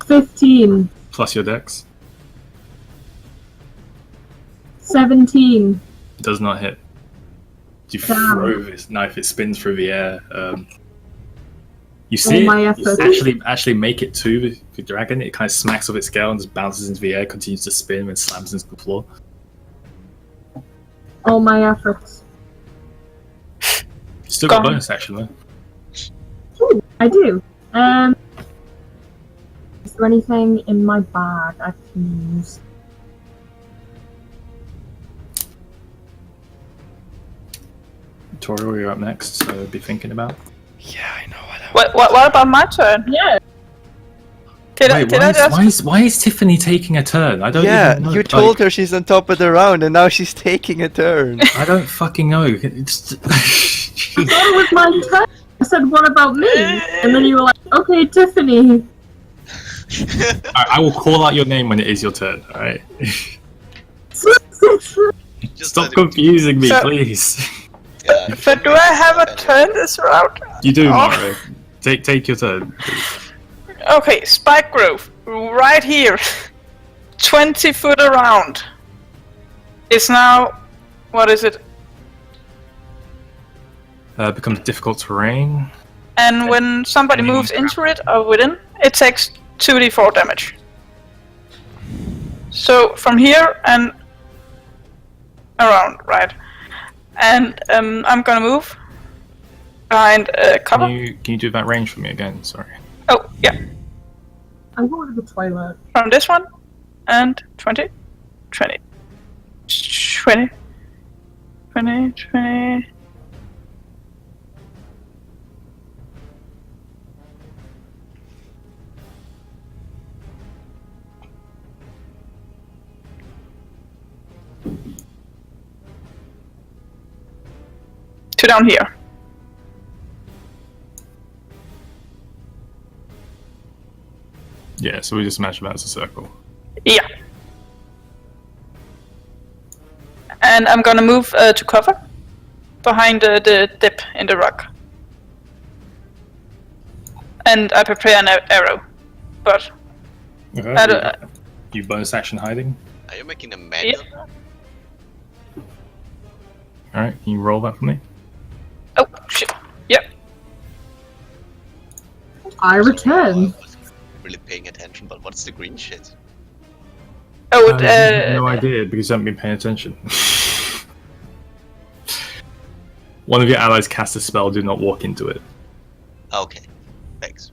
15, Plus your dex. 17. Does not hit. You Damn. throw this knife, it spins through the air. You see my it, effort. you actually make it to the dragon, it kind of smacks off its scale and just bounces into the air, continues to spin and slams into the floor. All my efforts. You still got a Gone. bonus action though. Ooh, I do. Is there anything in my bag I can use? Toriel, you're up next, so be thinking about. Yeah, I know what What about my turn? Yeah. Did Wait, I just... why is Tiffany taking a turn? I don't Yeah, even know. you told her she's on top of the round and now she's taking a turn. I don't fucking know. It's- I thought it was my turn. I said, what about me? And then you were like, okay, Tiffany. I will call out your name when it is your turn, alright? Just Stop let it- confusing me, So- please. Yeah. But do I have a turn this round? You do, Oh. Mario. Take your turn. Okay, Spike Grove. Right here. 20 foot around. It's now... What is it? Becomes difficult terrain. And when somebody Anyone moves into it or within, it takes 2d4 damage. So from here and around, right? And I'm gonna move behind cover. Can you do that range for me again? Sorry. Oh, yeah. I'm going to the toilet. From this one and 20, 20, 20, 20, 20. To down here. Yeah, so we just imagine that as a circle. Yeah. And I'm gonna move to cover behind the dip in the rock. And I prepare an arrow. But I don't, You bonus action hiding. Are you making a manual? Alright, can you roll that for me? oh shit. Yep. I return. I wasn't really paying attention, but what's the green shit? Oh, I have no idea because you haven't been paying attention. One of your allies cast a spell, do not walk into it. Okay, thanks.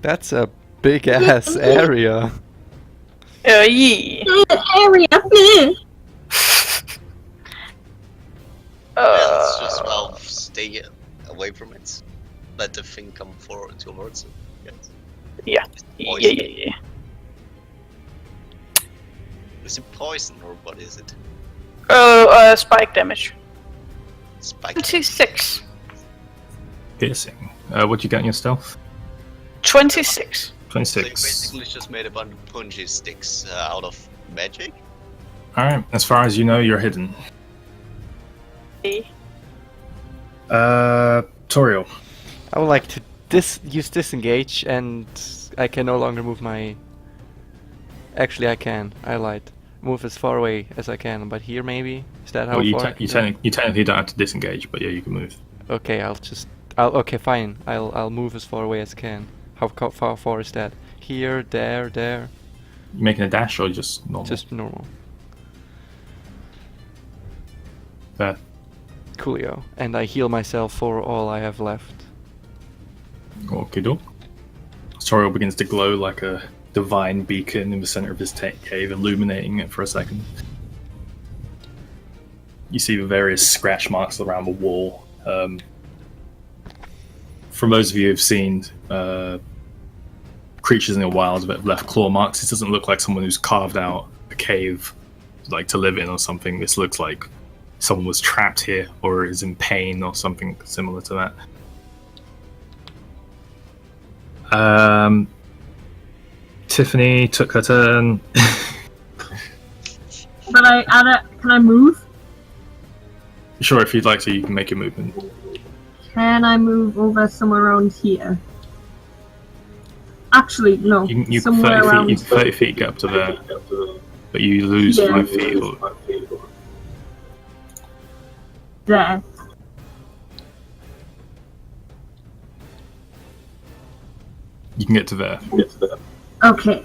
That's a big ass area. yeah. Area. let's just stay away from it. Let the thing come forward towards it. Yes. Yeah. Is it poison or what is it? Oh, spike damage. Spike. 26. Piercing. What you get in your stealth? 26. So you 26. basically just made a bunch of punchy sticks out of magic? Alright, as far as you know, you're hidden. Toriel. I would like to use disengage, and I can no longer move my. Actually, I can. I lied. Move as far away as I can, but here maybe. Is that how Well, you far? technically don't have to disengage, but yeah, you can move. Okay, okay, fine. I'll move as far away as I can. How far is that? Here, there. You making a dash or just normal? Just normal. Fair. Coolio. And I heal myself for all I have left. Okay, doke. Toriel begins to glow like a divine beacon in the center of this cave, illuminating it for a second. You see the various scratch marks around the wall. For those of you who've seen creatures in the wild that have left claw marks, this doesn't look like someone who's carved out a cave like to live in or something. This looks like someone was trapped here or is in pain or something similar to that. Tiffany took her turn. Can I move? Sure, if you'd like to, you can make a movement. Can I move over somewhere around here? Actually, no. You somewhere 30 around. feet, you 30 feet get up to there, but you lose 5 feet. There. You can get to there. Okay.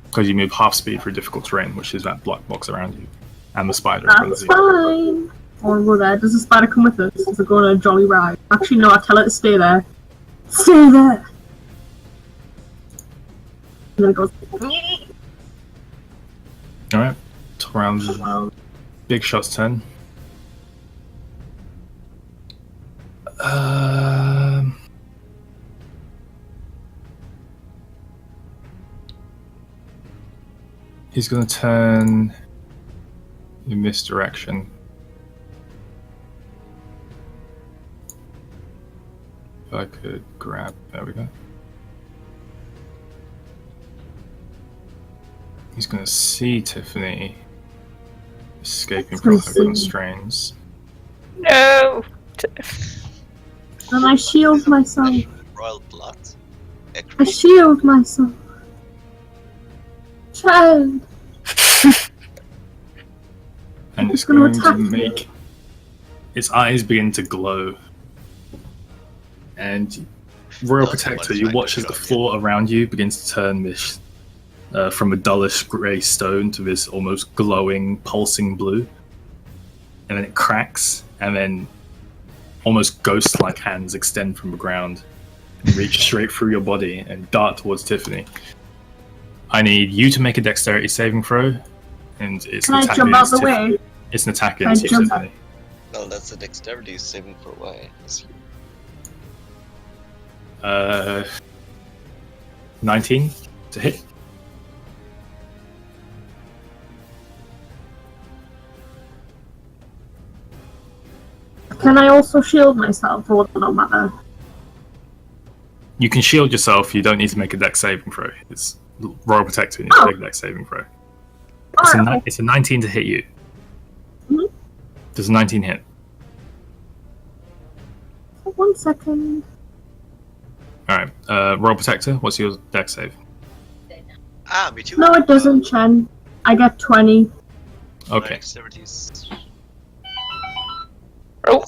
Because you move half speed for difficult terrain, which is that black box around you. And the spider in front That's of you. fine. I want to go there. Does the spider come with us? Does it go on a jolly ride? Actually, no. I tell it to stay there. Stay there. And then it goes. Alright. Top round. Big shot's turn. He's gonna turn in this direction. If I could grab, there we go. He's gonna see Tiffany escaping from her constraints. No! And I shield myself. Royal blood. I shield myself. Child. And it's gonna going to attack me. make its eyes begin to glow. And Royal That's Protector, what you it's watch like as the to show floor around you begins to turn this from a dullish grey stone to this almost glowing, pulsing blue. And then it cracks, and then almost ghost-like hands extend from the ground and reach straight through your body and dart towards Tiffany. I need you to make a dexterity saving throw, and it's Can an I attack jump out against the Tiffany. way? It's an attack Can I against you, jump Tiffany. No, that's a dexterity saving for why. 19 to hit. Can I also shield myself, or does it not matter? You can shield yourself, you don't need to make a dex saving throw. It's Royal Protector, you need to make a dex saving throw. Alright, It's a 19 to hit you. Mhm. Does a 19 hit? 1 second. Alright, Royal Protector, what's your dex save? Me too. No, it doesn't, Chen. I get 20. Okay. Dexterity's... Oh.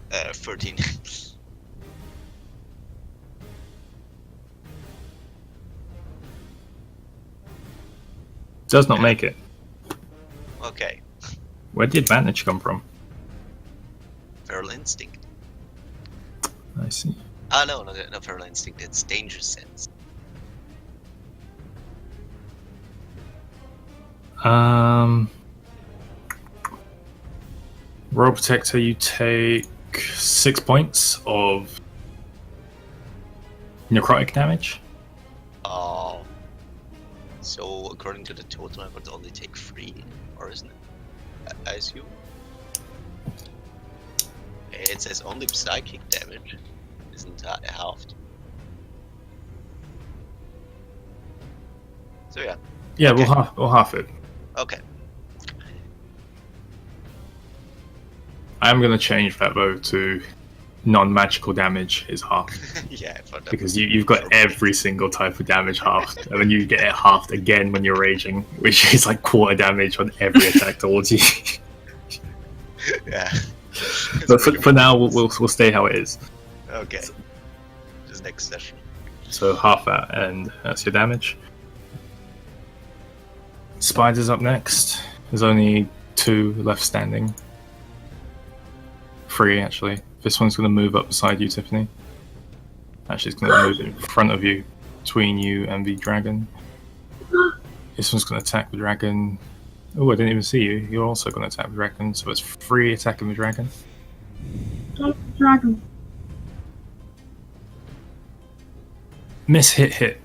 13. Does not make it. Okay. Where'd the advantage come from? Feral instinct. I see. No, not feral instinct. It's danger sense. Royal Protector, you take 6 points of necrotic damage. Oh. So according to the total, I would only take 3, or isn't it? I assume. It says only psychic damage. Isn't halved. So yeah. Yeah, Okay. we'll half it. Okay. I am going to change that though to non-magical damage is half. Yeah, for that. Because you've got every single type of damage halved, and then you get it halved again when you're raging, which is like quarter damage on every attack towards you. Yeah. But for now, we'll stay how it is. Okay. Just next session. So half that, and that's your damage. Spider's up next. There's only 2 left standing. 3 actually. This one's going to move up beside you, Tiffany. Actually, it's going to move in front of you, between you and the dragon. This one's going to attack the dragon. Oh, I didn't even see you. You're also going to attack the dragon, so it's 3 attacking the dragon. Dragon. Miss, hit.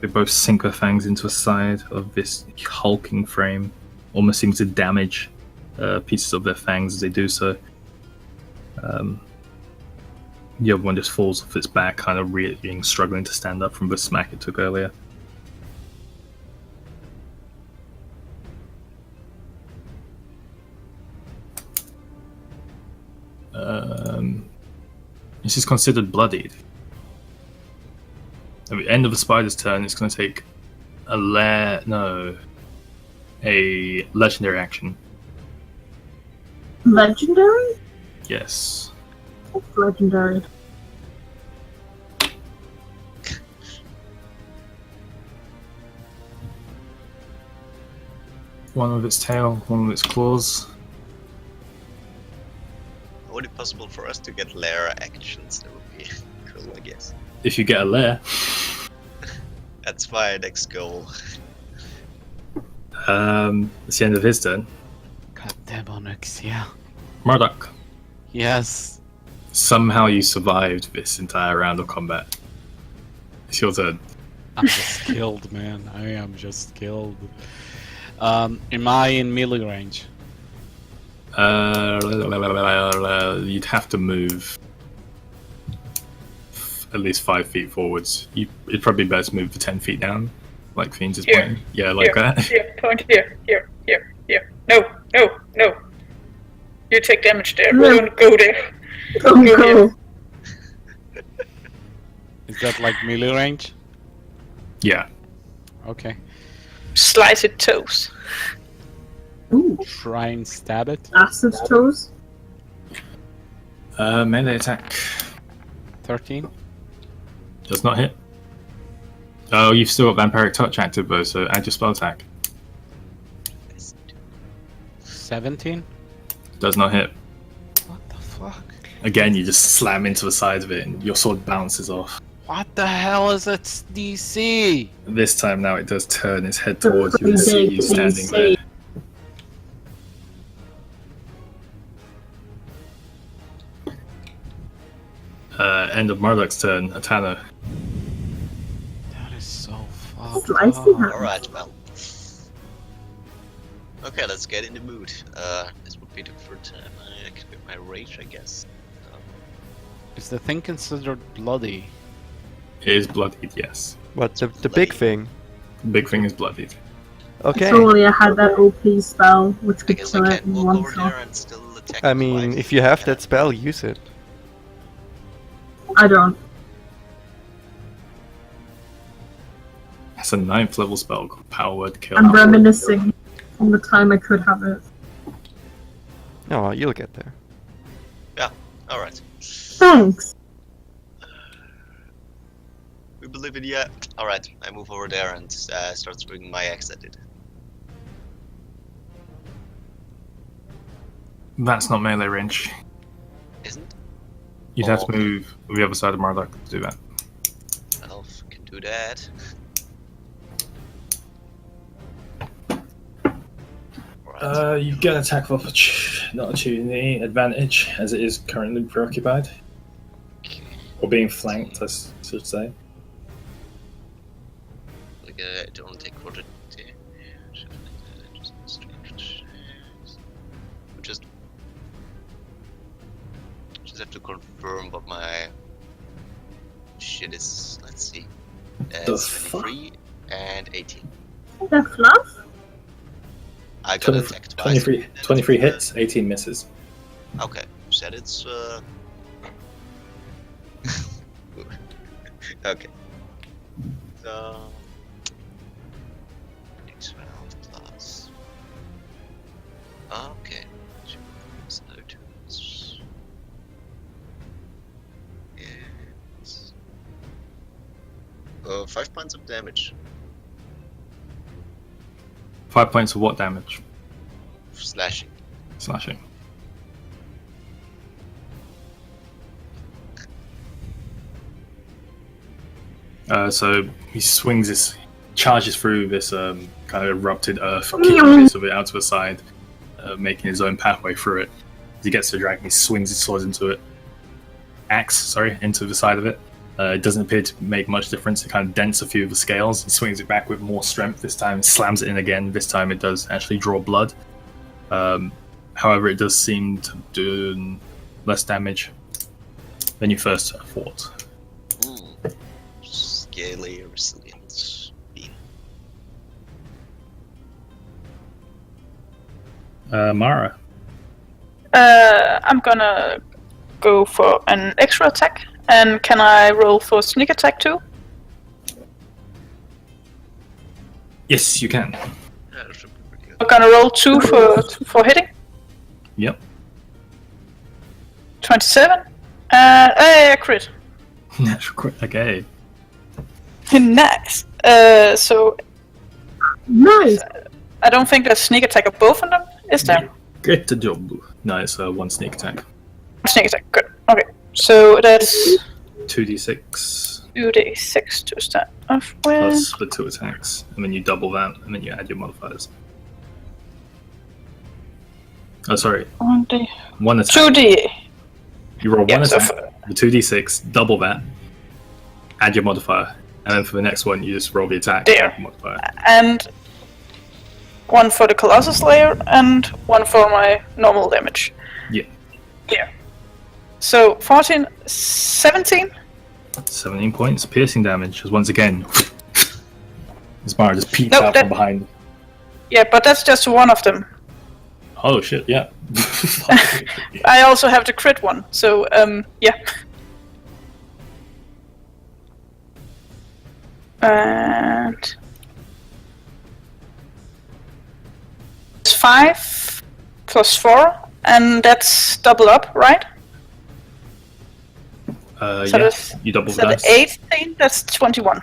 They both sink their fangs into a side of this hulking frame, almost seems to damage pieces of their fangs as they do so. The other one just falls off its back, kind of being struggling to stand up from the smack it took earlier. This is considered bloodied. At the end of the spider's turn, it's going to take a legendary action. Legendary? Yes. What's legendary? One with its tail, one with its claws. Would it be possible for us to get lair actions? That would be cool, I guess. If you get a lair. That's my next goal. It's the end of his turn. Goddamn Onyx, yeah. Murdoch, Yes. somehow you survived this entire round of combat. It's your turn. I'm just killed, man. I am just killed. Am I in melee range? You'd have to move at least 5 feet forwards. It'd probably be better to move the 10 feet down, like Fiends is Here. pointing. Yeah, like Here, that. Here, point here. No. You take damage there. No. We don't go there. Don't Go go. Is that like melee range? Yeah. Okay. Slice its toes. Ooh, Try and stab it. acid toes. Melee attack 13. does not hit. Oh, you've still got Vampiric Touch active though, so add your spell attack. 17. Does not hit. What the fuck? Again, you just slam into the side of it and your sword bounces off. What the hell is its DC? This time now it does turn its head towards you and see you standing there. End of Murdoch's turn. Atana. That is so fucked Slicing up. her. Alright, well. Okay, let's get in the mood. This would be the first time I activate my rage, I guess. Is the thing considered bloody? It is bloodied, yes. What, the big thing? The big thing is bloodied. Okay. If only I had that OP spell, which I could guess kill I it can in walk one over shot. there and still attack I mean, twice. if you have Yeah. that spell, use it. I don't. That's a 9th level spell called Power Word Kill. I'm reminiscing from the time I could have it. No, you'll get there. Alright. Thanks. We believe in you. Alright, I move over there and start swinging my axe at it. That's not melee range. Isn't? You'd have to move on the other side of Marduk to do that. Elf can do that. Right. You get an attack of opportunity advantage, as it is currently preoccupied. Okay. Or being flanked, I should say. Like, I don't take quarter damage. Just have to confirm what my shit is. Let's see. It's 23 and 18. The fluff? I got attacked twice. 23 hits, 18 misses. Okay, said it's okay. So 12 plus. Okay. Yes. 5 points of damage. 5 points of what damage? Slashing. Slashing. So he swings this, charges through this kind of erupted earth, kicking bits of it out to the side, making his own pathway through it. As he gets to the dragon, he swings his sword into the side of it. It doesn't appear to make much difference. It kind of dents a few of the scales. He swings it back with more strength this time, slams it in again. This time it does actually draw blood. However, it does seem to do less damage than you first thought. Scaly resilience. Mara. I'm gonna go for an extra attack. And can I roll for sneak attack too? Yes, you can. Yeah, that should be pretty good. I'm gonna roll 2 for hitting. Yep. 27. Crit. Natural crit. Okay. Nice. So Nice. I don't think there's sneak attack of both of them, is there? Get the job. No, it's one sneak attack. Sneak attack. Good. Okay. So that's 2d6 2d6 to start off with. plus the 2 attacks, and then you double that, and then you add your modifiers. Oh, sorry. 1d. 1 attack. 2d. You roll 1 Yeah, so attack, the 2d6, double that, add your modifier, and then for the next one, you just roll the attack. There. Add your modifier. And 1 for the Colossus layer, and 1 for my normal damage. Yeah. Yeah. So 14, 17. 17 points, piercing damage, because once again, Mara just peeks Nope, out from behind. Yeah, but that's just one of them. Oh shit, yeah. I also have the crit one, so yeah. And it's 5 plus 4, and that's double up, right? So Yeah, that's- you double So the that. 18, that's 21.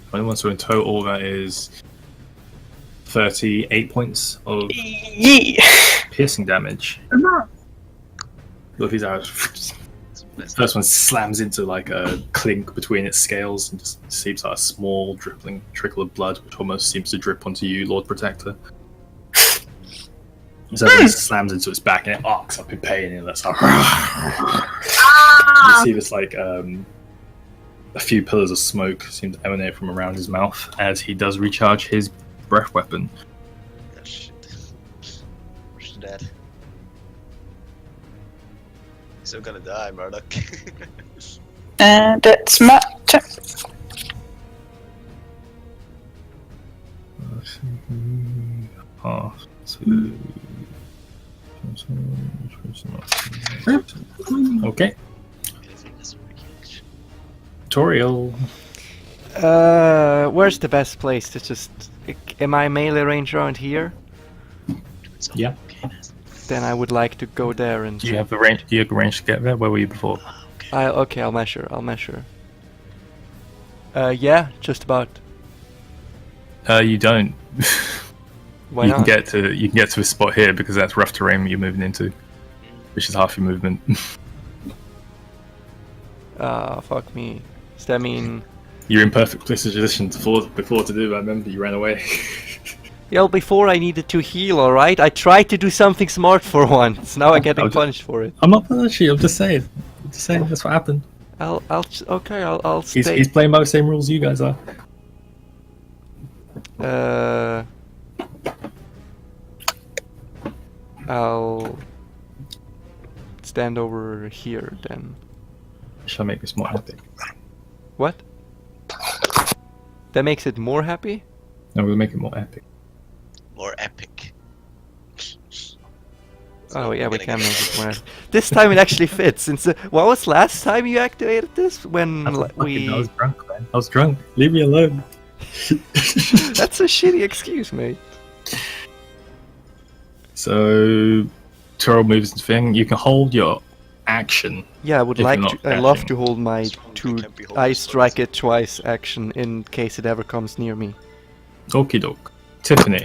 21, so in total that is 38 points of Yee. piercing damage. Look, these arrows. First one slams into like a clink between its scales and just seems like a small dribbling trickle of blood, which almost seems to drip onto you, Lord Protector. So it slams into its back and it arcs up in pain and that's like. You see this like a few pillars of smoke seem to emanate from around his mouth as he does recharge his breath weapon. Oh shit. Where's that? Still gonna die, Murdoch. And that's my turn. Okay. Tutorial. Where's the best place to just... Am I melee range around here? Yeah. Then I would like to go there and... Do you have the range? Do you have range to get there? Where were you before? Okay, I'll measure. Yeah, just about. You don't. Why you not? can get to a spot here because that's rough terrain you're moving into, which is half your movement. Fuck me. Does that mean... You're in perfect position before to do. I remember you ran away. Yeah, before I needed to heal, alright? I tried to do something smart for once. Now I'm getting punished for it. I'm not punishing you. I'm just saying. That's what happened. I'll stay. He's playing by the same rules you guys are. I'll stand over here then. Shall make this more epic. What? That makes it more happy? No, we'll make it more epic. More epic. Oh yeah, we can make it more epic. This time it actually fits. Since what was last time you activated this? When I we... was drunk, man. I was drunk. Leave me alone. That's a shitty excuse, mate. So, Turo moves the thing. You can hold your action. Yeah, I would If like you're to. not I love catching. to hold my two. can be holding I spells. strike it twice action in case it ever comes near me. Okie doke. Tiffany.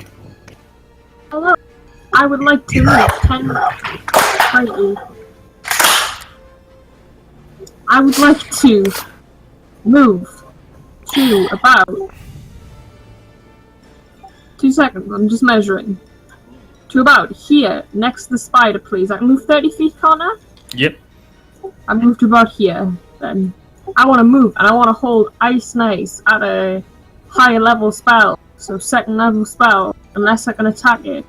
Hello. I would like to move 10 slightly. I would like to move to about 2 seconds. I'm just measuring. To about here, next to the spider, please. I can move 30 feet, can't I? Yep. I moved to about here. Then I want to move and I want to hold Ice Nice at a higher level spell. So second level spell, unless I can attack it.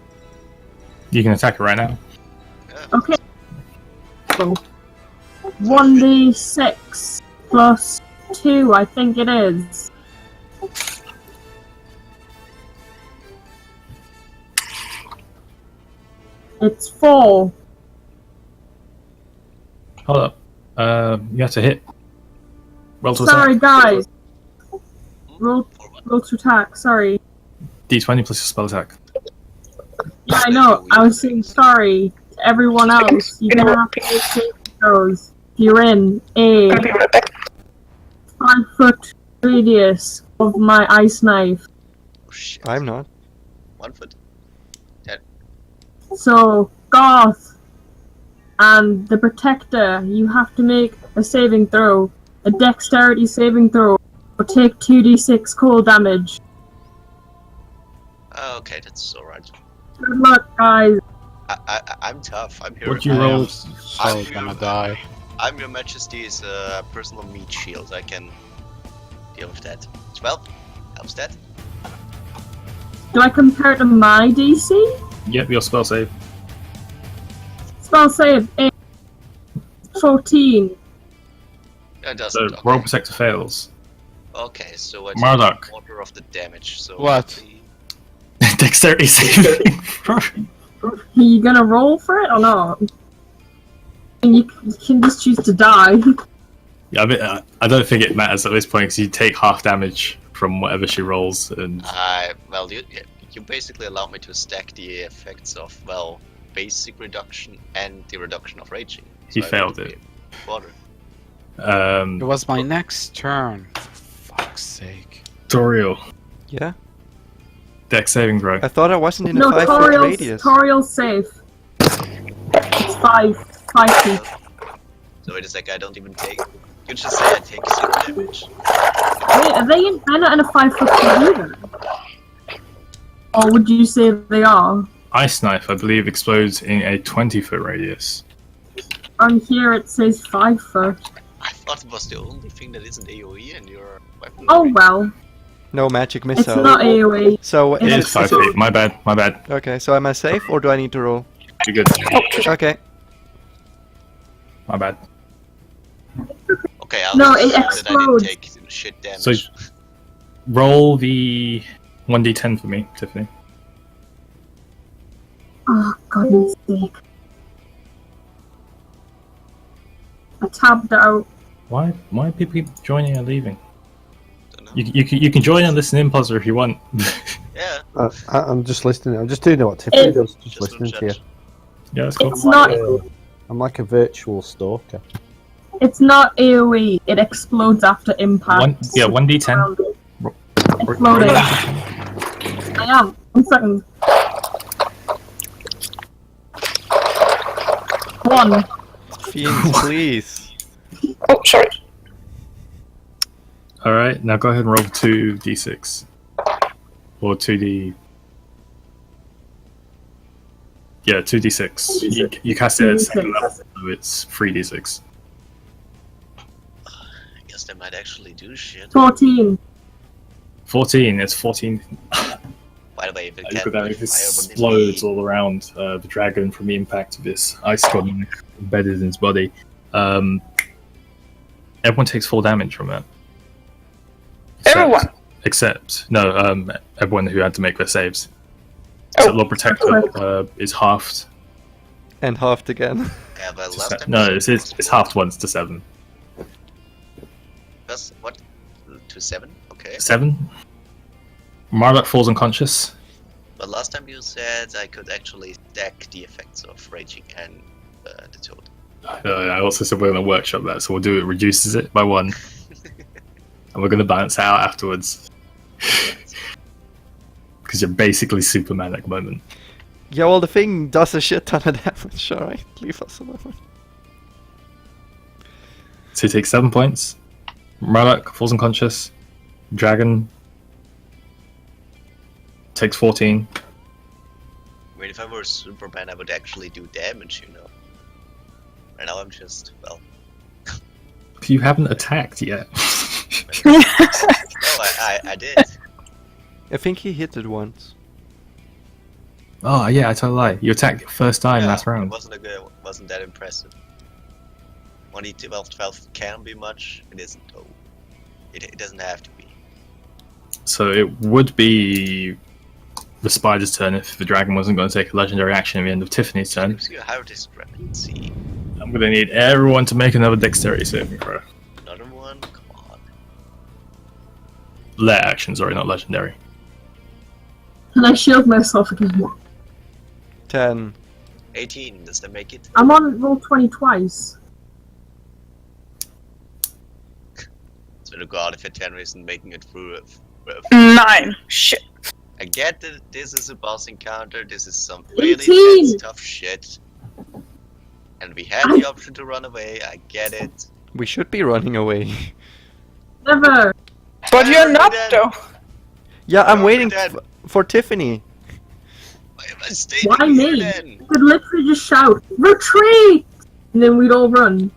You can attack it right now. Okay. So 1d6 plus 2, I think it is. It's 4. Hold up. You have to hit. Roll to Sorry, attack. guys. Roll to attack. Sorry. D20 plus your spell attack. Yeah, I know. I was saying sorry to everyone else. You're gonna have to make saving throws. You're in a 5-foot radius of my ice knife. Oh shit. I'm not. 1 foot. So, Garth and the Protector, you have to make a saving throw, a dexterity saving throw, or take 2d6 cold damage. Oh, okay, that's alright. Good luck, guys. I'm tough. I'm here. What you I roll? am so gonna die. I'm your Majesty's personal meat shield. I can deal with that. 12. How's that? Do I compare it to my DC? Yep, your spell save. Spell save 8. 14. It doesn't. So, Okay. roll protector fails. Okay, so I take Marduk. quarter of the damage. So What? Dexterity saving. Are you gonna roll for it or not? And you can just choose to die. Yeah, I don't think it matters at this point because you take half damage from whatever she rolls, and well, you basically allowed me to stack the effects of, well, basic reduction and the reduction of raging. He I failed would it. be Quarter. It was my next turn. For fuck's sake. Toriel, Yeah. dex saving throw. I thought I wasn't in a No, 5-foot radius. Toriel's safe. It's 5 feet. So wait a sec, I don't even take. You just say I take 6 damage. Wait, they're not in a 5-foot radius either. Or would you say they are? Ice knife, I believe, explodes in a 20-foot radius. On here it says 5 foot. I thought it was the only thing that isn't AoE and your weapon. Oh well, No magic it's missile. not AoE. So It is 5 feet. My bad. My bad. Okay, so am I safe or do I need to roll? You're good. Okay. My bad. Okay, I'll No, just it say that I explodes. didn't take shit damage. So roll the 1d10 for me, Tiffany. Oh, goodness sake. I tabbed out. Why people keep joining and leaving? Dunno. You can join and listen in, Puzzer, if you want. Yeah, I'm just listening. I'm just doing what Tiffany does. Just just listening to you. Yeah, that's cool. It's not. I'm like a virtual stalker. It's not AoE. It explodes after impact. 1d10. Exploding. I am. 1 second. 1. Fiends, please. Oh, sorry. Alright, now go ahead and roll 2d6. Or 2d... Yeah, 2d6. You cast it at second level, so it's 3d6. I guess they might actually do shit. 14. 14, it's 14. By the way, if it Look can't at that, be it fire, explodes all around the dragon from the impact of this ice golem embedded in his body. Everyone takes 4 damage from that. Everyone? Everyone who had to make their saves. Oh. So Lord Protector is halved. And halved again. Yeah, but last time. No, it's halved once to 7. Plus, what? To 7? Okay. 7? Marlock falls unconscious. But last time you said I could actually stack the effects of raging and the toad. I also said we're going to workshop that, so we'll do it reduces it by 1. And we're going to balance it out afterwards. Because you're basically Superman at the moment. Yeah, well, the thing does a shit ton of damage. Alright, leave us alone. So he takes 7 points. Marlock falls unconscious. Dragon takes 14. I mean, if I were Superman, I would actually do damage, you know. Right now I'm just, well... You haven't attacked yet. Oh, I did. I think he hit it once. Oh yeah, I told a lie. You attacked the first time last It round. wasn't that impressive. 12 can be much, it isn't though. It doesn't have to be. So it would be the spider's turn if the dragon wasn't going to take a legendary action at the end of Tiffany's turn. Gives you a higher discrepancy. I'm going to need everyone to make another dexterity saving throw. Another one? Come on. Lair action, sorry, not legendary. Can I shield myself again? 10. 18, does that make it? I'm on roll 20 twice. So to God, if a 10 isn't making it through 9. Shit. I get that this is a boss encounter, this is some really 18. intense tough shit. And we had the option to run away, I get it. We should be running away. Never. But you're not, then. though. Yeah, I'm Oh, waiting Dad. for Tiffany. Why am I staying Why here me? then? You could literally just shout, retreat! And then we'd all run.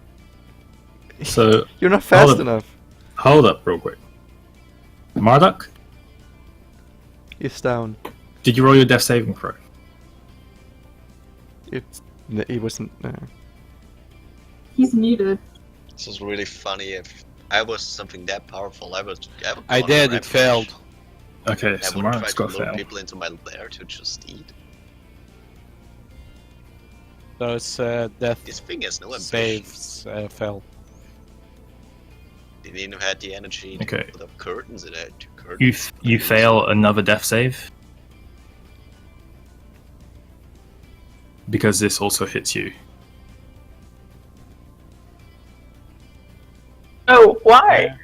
So You're not fast Hold up. enough. hold up real quick. Marduk, It's down. did you roll your death saving throw? It wasn't. He's muted. This was really funny. If I was something that powerful, I would go I on a did, it rampage. failed. Okay, I so wouldn't try Marduk's to got lure fail. people into my lair to just eat. Those death This thing has no ambition. saves failed. They didn't have the energy to Okay. put up curtains in it. Curtains. You fail another death save. Because this also hits you. Oh, why?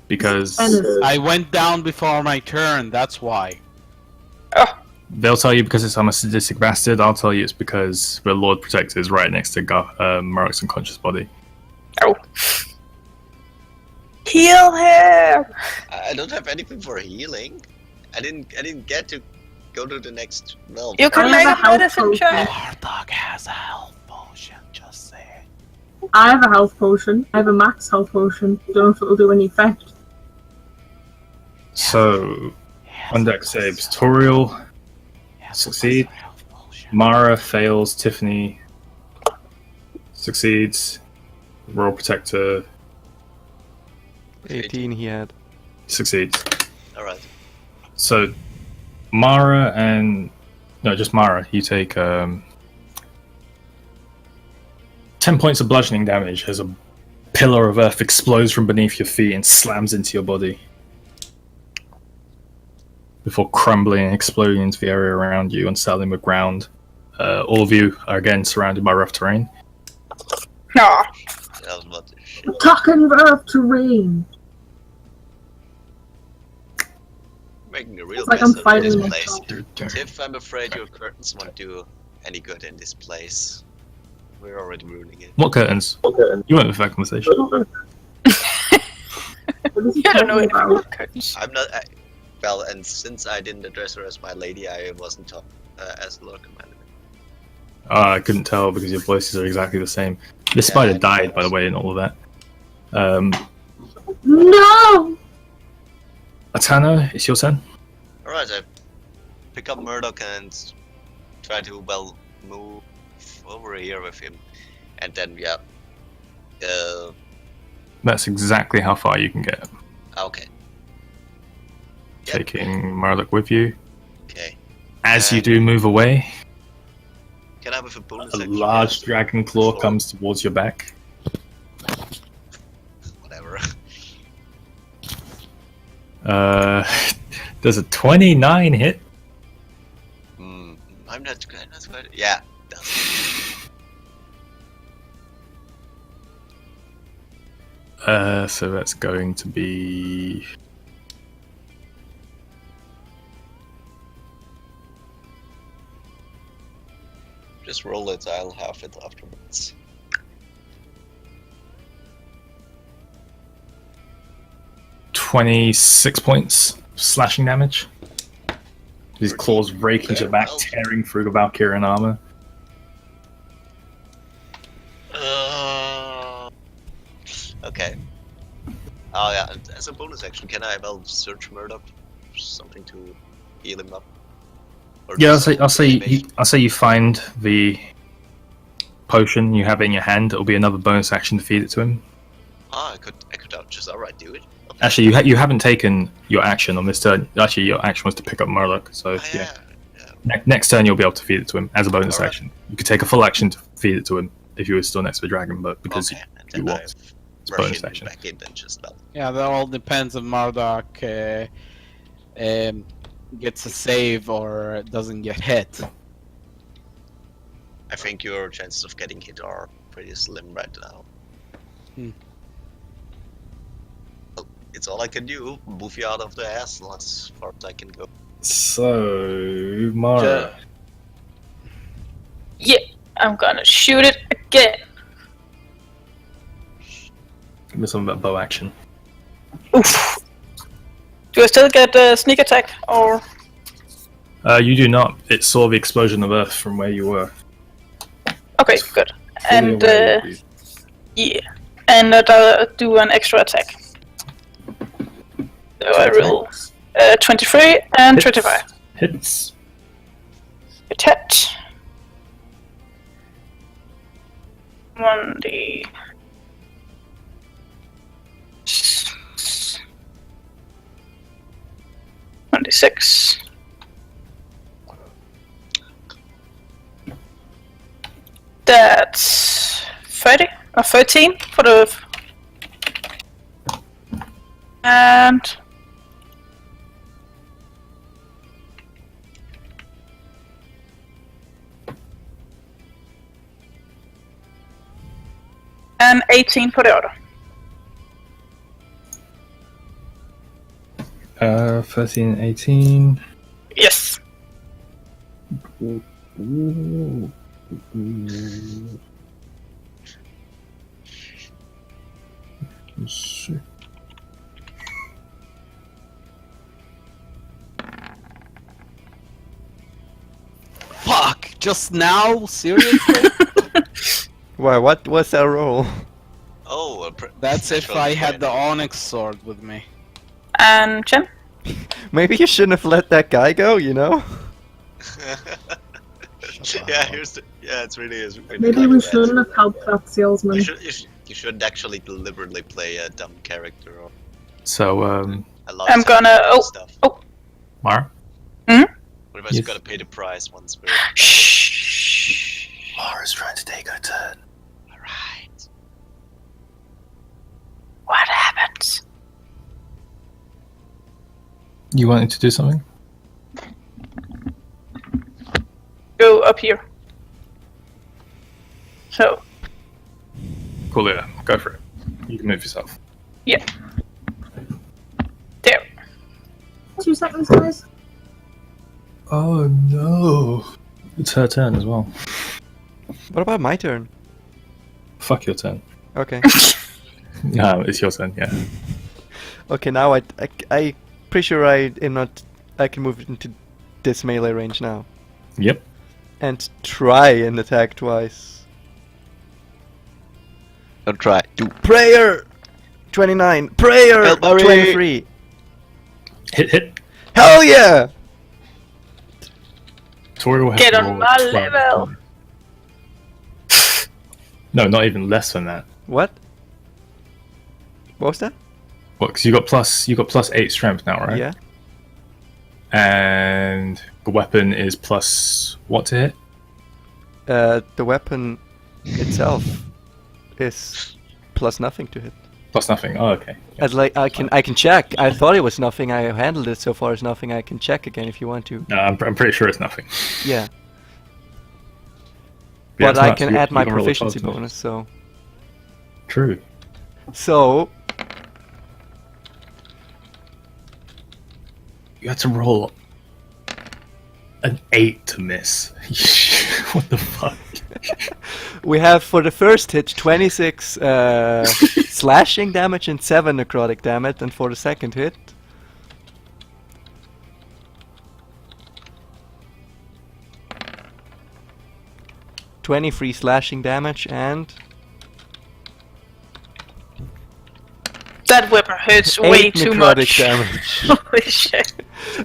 Because I went down before my turn, that's why. they'll tell you because I'm a sadistic bastard. I'll tell you it's because the Lord Protector is right next to Marik's unconscious body. Oh. Heal him! I don't have anything for healing. I didn't get to go to the next realm. You can I make have a a health medicine potion. check. Dog has a health potion, just say it. I have a health potion. I have a max health potion. Don't know if it'll do any effect. So, on deck saves, Toriel succeed. Mara fails. Tiffany succeeds. Royal Protector 18 he had. succeeds. Alright. So, Mara and... No, just Mara. You take 10 points of bludgeoning damage as a pillar of earth explodes from beneath your feet and slams into your body. Before crumbling and exploding into the area around you and settling the ground. All of you are again surrounded by rough terrain. No. That was what this shit. Attacking earth terrain. Making a real It's like mess I'm of fighting this myself. place. Tiff, I'm afraid your curtains won't do any good in this place. We're already ruining it. What curtains? You went with that conversation. What is he Yeah, I don't know talking anything about? about curtains. I'm not. Well, and since I didn't address her as my lady, I wasn't talking as Lord Commander. I couldn't tell because your voices are exactly the same. This spider died, by the way, and all of that. No! Atana, it's your turn. Alright, I pick up Murdoch and try to, well, move over here with him. And then, yeah. That's exactly how far you can get. Okay. Yep. Taking Murdoch with you. Okay. As you do move away, Can I with a bonus a action? large Yes. dragon claw Sure. comes towards your back. Whatever. Does a 29 hit? I'm not good. Yeah. So that's going to be... Just roll it, I'll have it afterwards. $26 points slashing damage. These claws rake into your back, Well. tearing through the Valkyrian armor. Okay. Oh yeah, and as a bonus action, can I search Murdoch for something to heal him up? Or Yeah, just I'll say damage? I'll say you find the potion you have it in your hand. It'll be another bonus action to feed it to him. Ah, I could just alright do it. Okay. Actually, you haven't taken your action on this turn. Actually, your action was to pick up Murloc. So Ah, yeah, yeah. next turn you'll be able to feed it to him as a bonus Alright. action. You could take a full action to feed it to him if you were still next to the dragon, but because Okay, and you then walked, I bonus rush in action. back in and just Yeah, that all depends if Marduk gets a save or doesn't get hit. I think your chances of getting hit are pretty slim right now. Well, it's all I can do. Move you out of the hassle as far as I can go. So Mara, Yeah, I'm gonna shoot it again. give me some of that bow action. Oof. Do I still get a sneak attack, or You do not. It saw the explosion of earth from where you were. okay, good. Fully And aware of you. yeah, and I'll do an extra attack. So I roll 23 and Hits. 25. Hits. It hit. 1d. 26. That's 30 or 13 for the and and 18 for the other. 13, 18. Yes. Fuck! Just now? Seriously? Why, what was that roll? Oh, That's if I had the Onyx sword with me. And Chen? Maybe you shouldn't have let that guy go, you know? yeah, it's really. Maybe we shouldn't have helped that salesman. You should actually deliberately play a dumb character or So, a lot I'm of gonna- stuff. Mara? What if I Yes. gotta pay the price once we're Shh. Mara's trying to take her turn. alright? What happens? You wanted to do something? Go up here. So, Cool, yeah. Go for it. You can move yourself. yeah. There. 2 seconds, guys. Oh no. It's her turn as well. What about my turn? Fuck your turn. Okay. No, it's your turn, yeah. Okay, now I pretty sure I can move into this melee range now. Yep. And try and attack twice. Don't try. Do. Prayer! 29. Prayer! Hail Mary! 23. Hit. Hell yeah! Tori will have Get to on roll a my 12. level. No, not even less than that. What? What was that? What? Because you got plus 8 strength now, right? Yeah. And the weapon is plus what to hit? The weapon itself is plus nothing to hit. Plus nothing. Oh, okay. As like I can check. I thought it was nothing. I handled it so far as nothing. I can check again if you want to. No, I'm pretty sure it's nothing. Yeah. Yeah, But it's I nuts. can You- add you my can roll a proficiency 12. bonus. So True. You had to roll an 8 to miss. What the fuck? we have for the first hit 26 slashing damage and 7 necrotic damage, and for the second hit. $23 slashing damage and That weapon hurts way 8 too necrotic much. damage. Holy shit.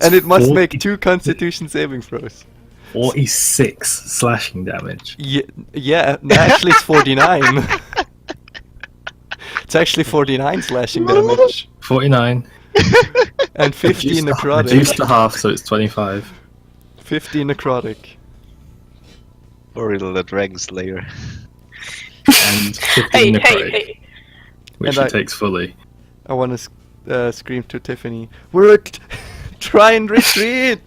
And it must 40. make 2 Constitution saving throws. 46 slashing damage. Yeah, no, actually it's 49. It's actually 49 slashing damage 49. and 15 Reduced necrotic. to half, so it's 25. 15 necrotic. Or the Dragon Slayer. And 15 Hey, necrotic, hey. which And he takes fully. I want to scream to Tiffany, we're try and retreat!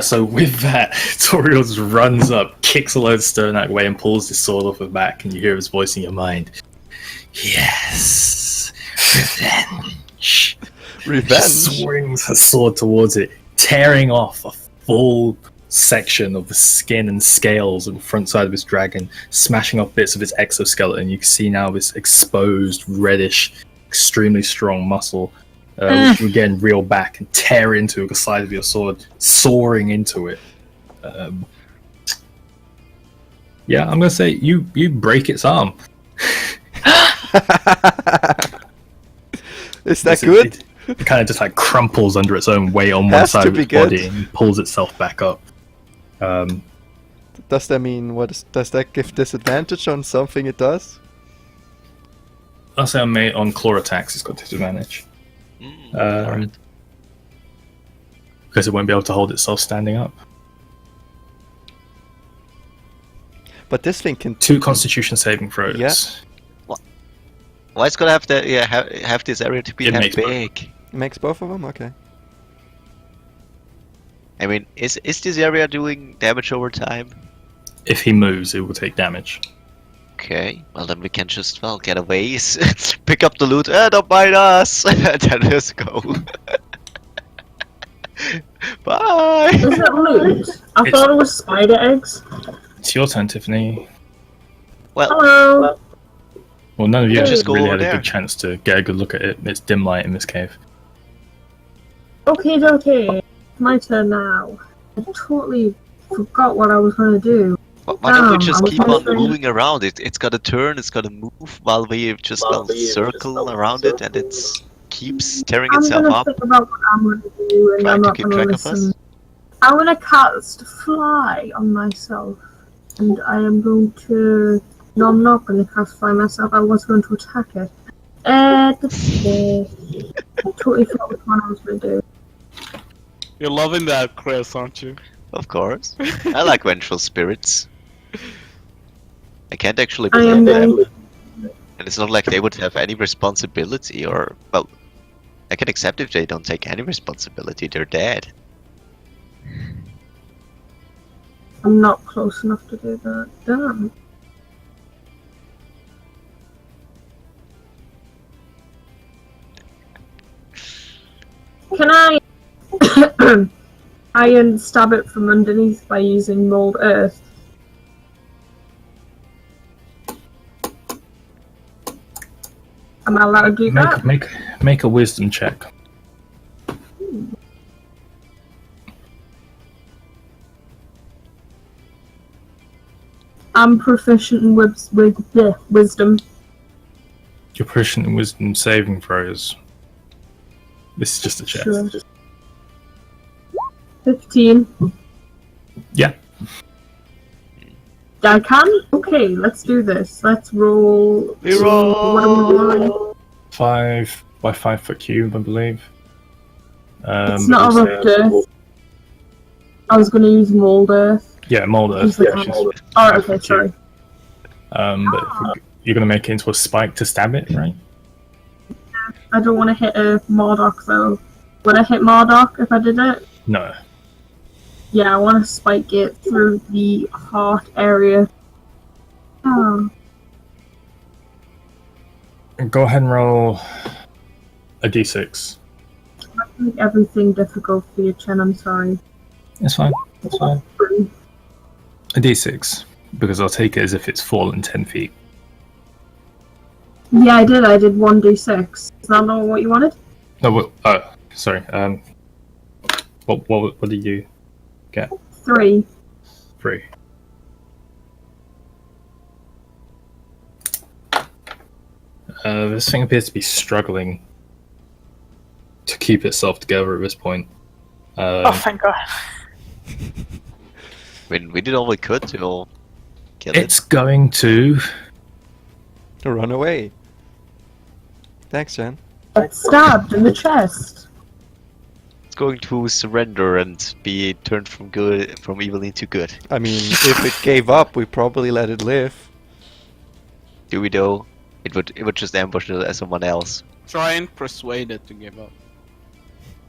So with that, Torios runs up, kicks a load of Sternak away, and pulls his sword off his back, and you hear his voice in your mind. Yes, revenge. Revenge? Swings her sword towards it, tearing off a full section of the skin and scales on the front side of this dragon, smashing off bits of its exoskeleton. You can see now this exposed, reddish, extremely strong muscle, which you again reel back and tear into the side of your sword, soaring into it. Yeah, I'm gonna say you break its arm. Is that It- good? It kind of just like crumples under its own weight on one Has side to of be its body good. and pulls itself back up. Does that mean does that give disadvantage on something it does? I'll say on claw attacks it's got disadvantage. Alright. Because it won't be able to hold itself standing up. But this thing can 2 Constitution saving throws. Yeah. Why it's gonna have have this area to be It half makes both. big? makes both of them? Okay. I mean, is this area doing damage over time? If he moves, it will take damage. Okay, well then we can just get away, pick up the loot. Don't bite us, and then just go. Bye. Is it loot? I It's- thought it was spider eggs. It's your turn, Tiffany. Well, Hello. Well, none of you Just just go really over had a there. good chance to get a good look at it. It's dim light in this cave. Okay. My turn now. I totally forgot what I was going to do. why don't we I just was keep on wondering- moving around? It's got to turn, it's got to move while we just circle around it, and it keeps tearing I'm itself going to up. think about what I'm going to do, and Trying I'm to not keep going to track of us? listen. I'm going to cast Fly on myself, and I am going to... No, I'm not going to cast Fly myself. I was going to attack it. I totally forgot which one I was going to do. You're loving that, Chris, aren't you? Of course. I like vengeful spirits. I can't actually I am blame them. going... And it's not like they would have any responsibility, or, well, I can accept if they don't take any responsibility, they're dead. I'm not close enough to do that. Damn. Can I iron stab it from underneath by using mold earth? Am I allowed to do that? Make a wisdom check. I'm proficient in wisdom. You're proficient in wisdom saving throws. This is just a check. Sure. 15. Yeah. I can? Okay, let's do this. Let's roll. We roll. What are we rolling? 5 by 5 foot cube, I believe. It's not a rough earth. I was going to use mold earth. Yeah, mold earth. Use the oh, okay, sorry. But you're going to make it into a spike to stab it, right? I don't want to hit a Marduk though. Would I hit Marduk if I did it? No. Yeah, I want to spike it through the heart area. Oh. Go ahead and roll a d6. I make everything difficult for you, Chen. I'm sorry. It's fine. It's fine. A d6, because I'll take it as if it's fallen 10 feet. Yeah, I did. I did 1d6. Is that not what you wanted? No, sorry. What did you get? 3. 3. This thing appears to be struggling to keep itself together at this point. Oh, thank God. We did all we could to kill it. It's going to... Run away. Thanks, Jen. It's stabbed in the chest. It's going to surrender and be turned from evil into good. I mean, if it gave up, we probably let it live. Do we though? It would just ambush someone else. Try and persuade it to give up.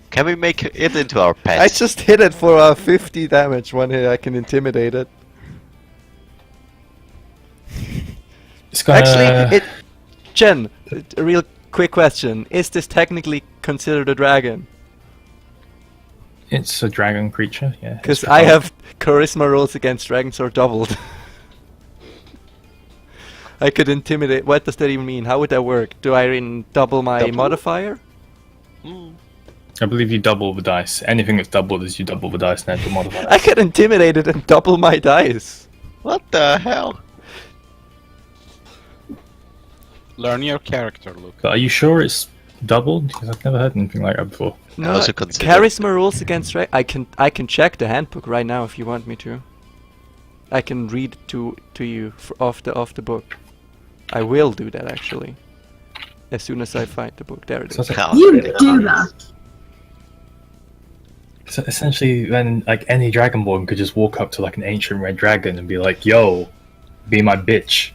Can we make it into our pet? I just hit it for 50 damage. One hit, I can intimidate it. It's gonna... Actually, Jen, a real quick question. Is this technically considered a dragon? It's a dragon creature, yeah. Because I have charisma rolls against dragons are doubled. I could intimidate. What does that even mean? How would that work? Do I double my modifier? I believe you double the dice. Anything that's doubled is you double the dice and add the modifier. I could intimidate it and double my dice. What the hell? Learn your character, Luke. But are you sure it's doubled? Because I've never heard anything like that before. No, also consider- charisma rules against dragons. I can check the handbook right now if you want me to. I can read to you off the book. I will do that actually. As soon as I find the book, there it is. How You really do nice. that. So essentially, then, like, any dragonborn could just walk up to, like, an ancient red dragon and be like, yo, be my bitch.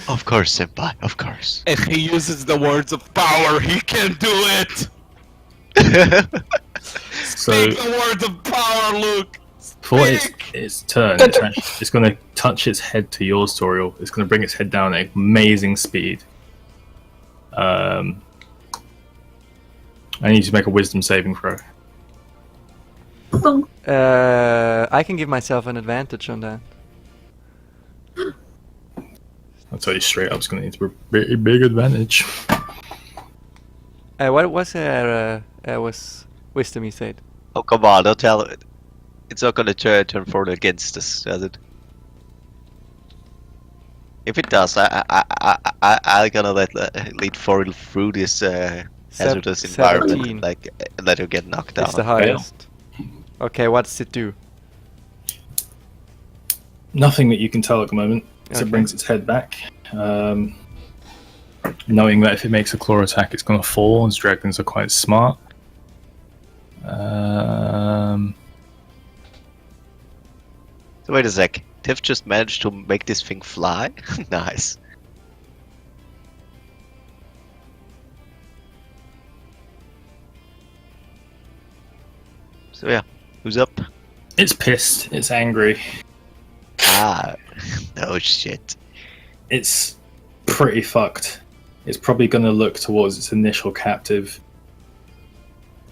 Of course, senpai. Of course. If he uses the words of power, he can do it! So, Speak the words of power, Luke! for Speak! its turn, it's going to touch its head to yours, Toriel. It's going to bring its head down at amazing speed. I need you to make a wisdom saving throw. I can give myself an advantage on that. I'll tell you straight up, it's going to need a very big advantage. What was was wisdom you said? Oh come on! Don't tell it. It's not gonna turn forward against us, does it? If it does, I'm gonna lead forward through this hazardous environment, 17. like let her get knocked down. It's the highest. Okay, what does it do? Nothing that you can tell at the moment. So Okay. it brings its head back. Knowing that if it makes a claw attack, it's going to fall, as dragons are quite smart. So wait a sec. Tiff just managed to make this thing fly. Nice. So yeah, who's up? It's pissed. It's angry. Ah, no shit. It's pretty fucked. It's probably going to look towards its initial captive.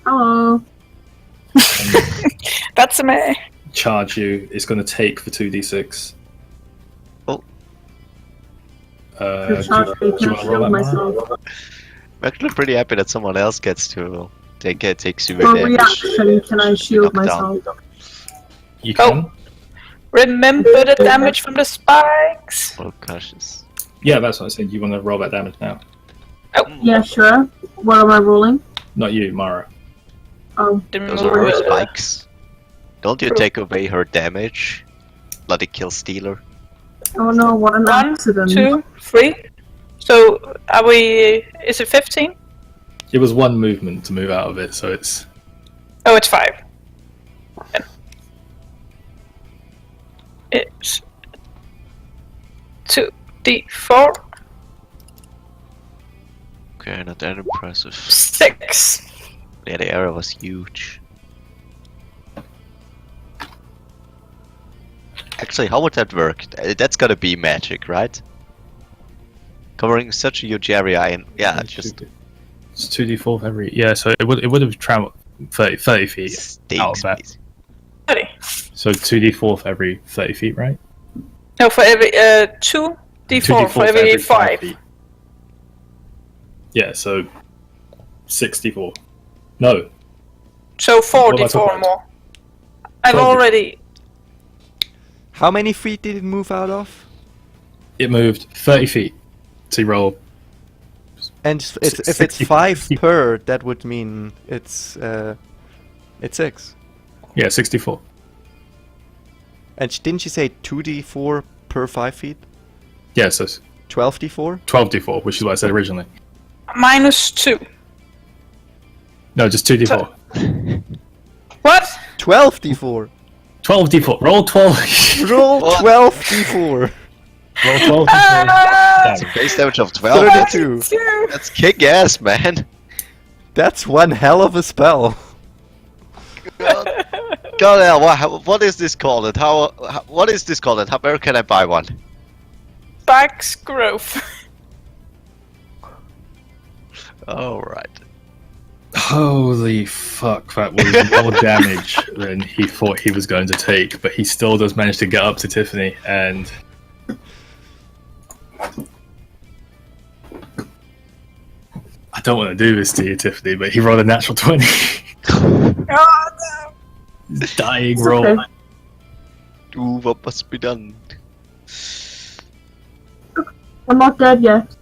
Hello. That's me. Charge you. It's going to take for 2d6. Oh. To charge me, do you can I want to roll shield that, Mara? myself? I'm actually pretty happy that someone else gets to take severe For damage. reaction, can I shield Knocked down. myself? You can. Remember the damage from the spikes. Oh, cautious. Yeah, that's what I said. You want to roll that damage now? Yeah, sure. What am I rolling? Not you, Mara. Oh, Didn't Those are remember. her spikes. Don't you take away her damage? Bloody kill stealer. oh no, what an 1, accident. 2, 3. So are we? Is it 15? It was one movement to move out of it, so it's Oh, it's 5. It's 2d4. Okay, not that impressive. 6. Yeah, the arrow was huge. Actually, how would that work? That's gotta be magic, right? Covering such a huge area and yeah, just it's 2d4 for every. Yeah, so it would have traveled 30 feet out of stakes. that. Please. 30. So 2d4 for every 30 feet, right? No, for every 2d4 for every 5. feet. Yeah, so 64. No, So What am I talking 4d4 about? more. I've 12. already. How many feet did it move out of? it moved 30 feet. So you roll. And if it's 60 5 per, that would mean it's 6. Yeah, 64. And didn't you say 2d4 per 5 feet? Yeah, so it's 12d4? 12d4, which is what I said originally. -2. No, just 2d4. What? 12d4! 12d4. Roll 12. Roll What? 12d4! Roll 12d4. Ah! It's a base damage of 12. 32! That's kick ass, man. That's one hell of a spell. God hell, what is this called? And what is this called? And where can I buy one? Back's growth. Alright. Holy fuck, that was more damage than he thought he was going to take, but he still does manage to get up to Tiffany, and I don't want to do this to you, Tiffany, but he rolled a natural 20. Oh no. His dying It's roll. okay. Ooh, what must be done? I'm not dead yet.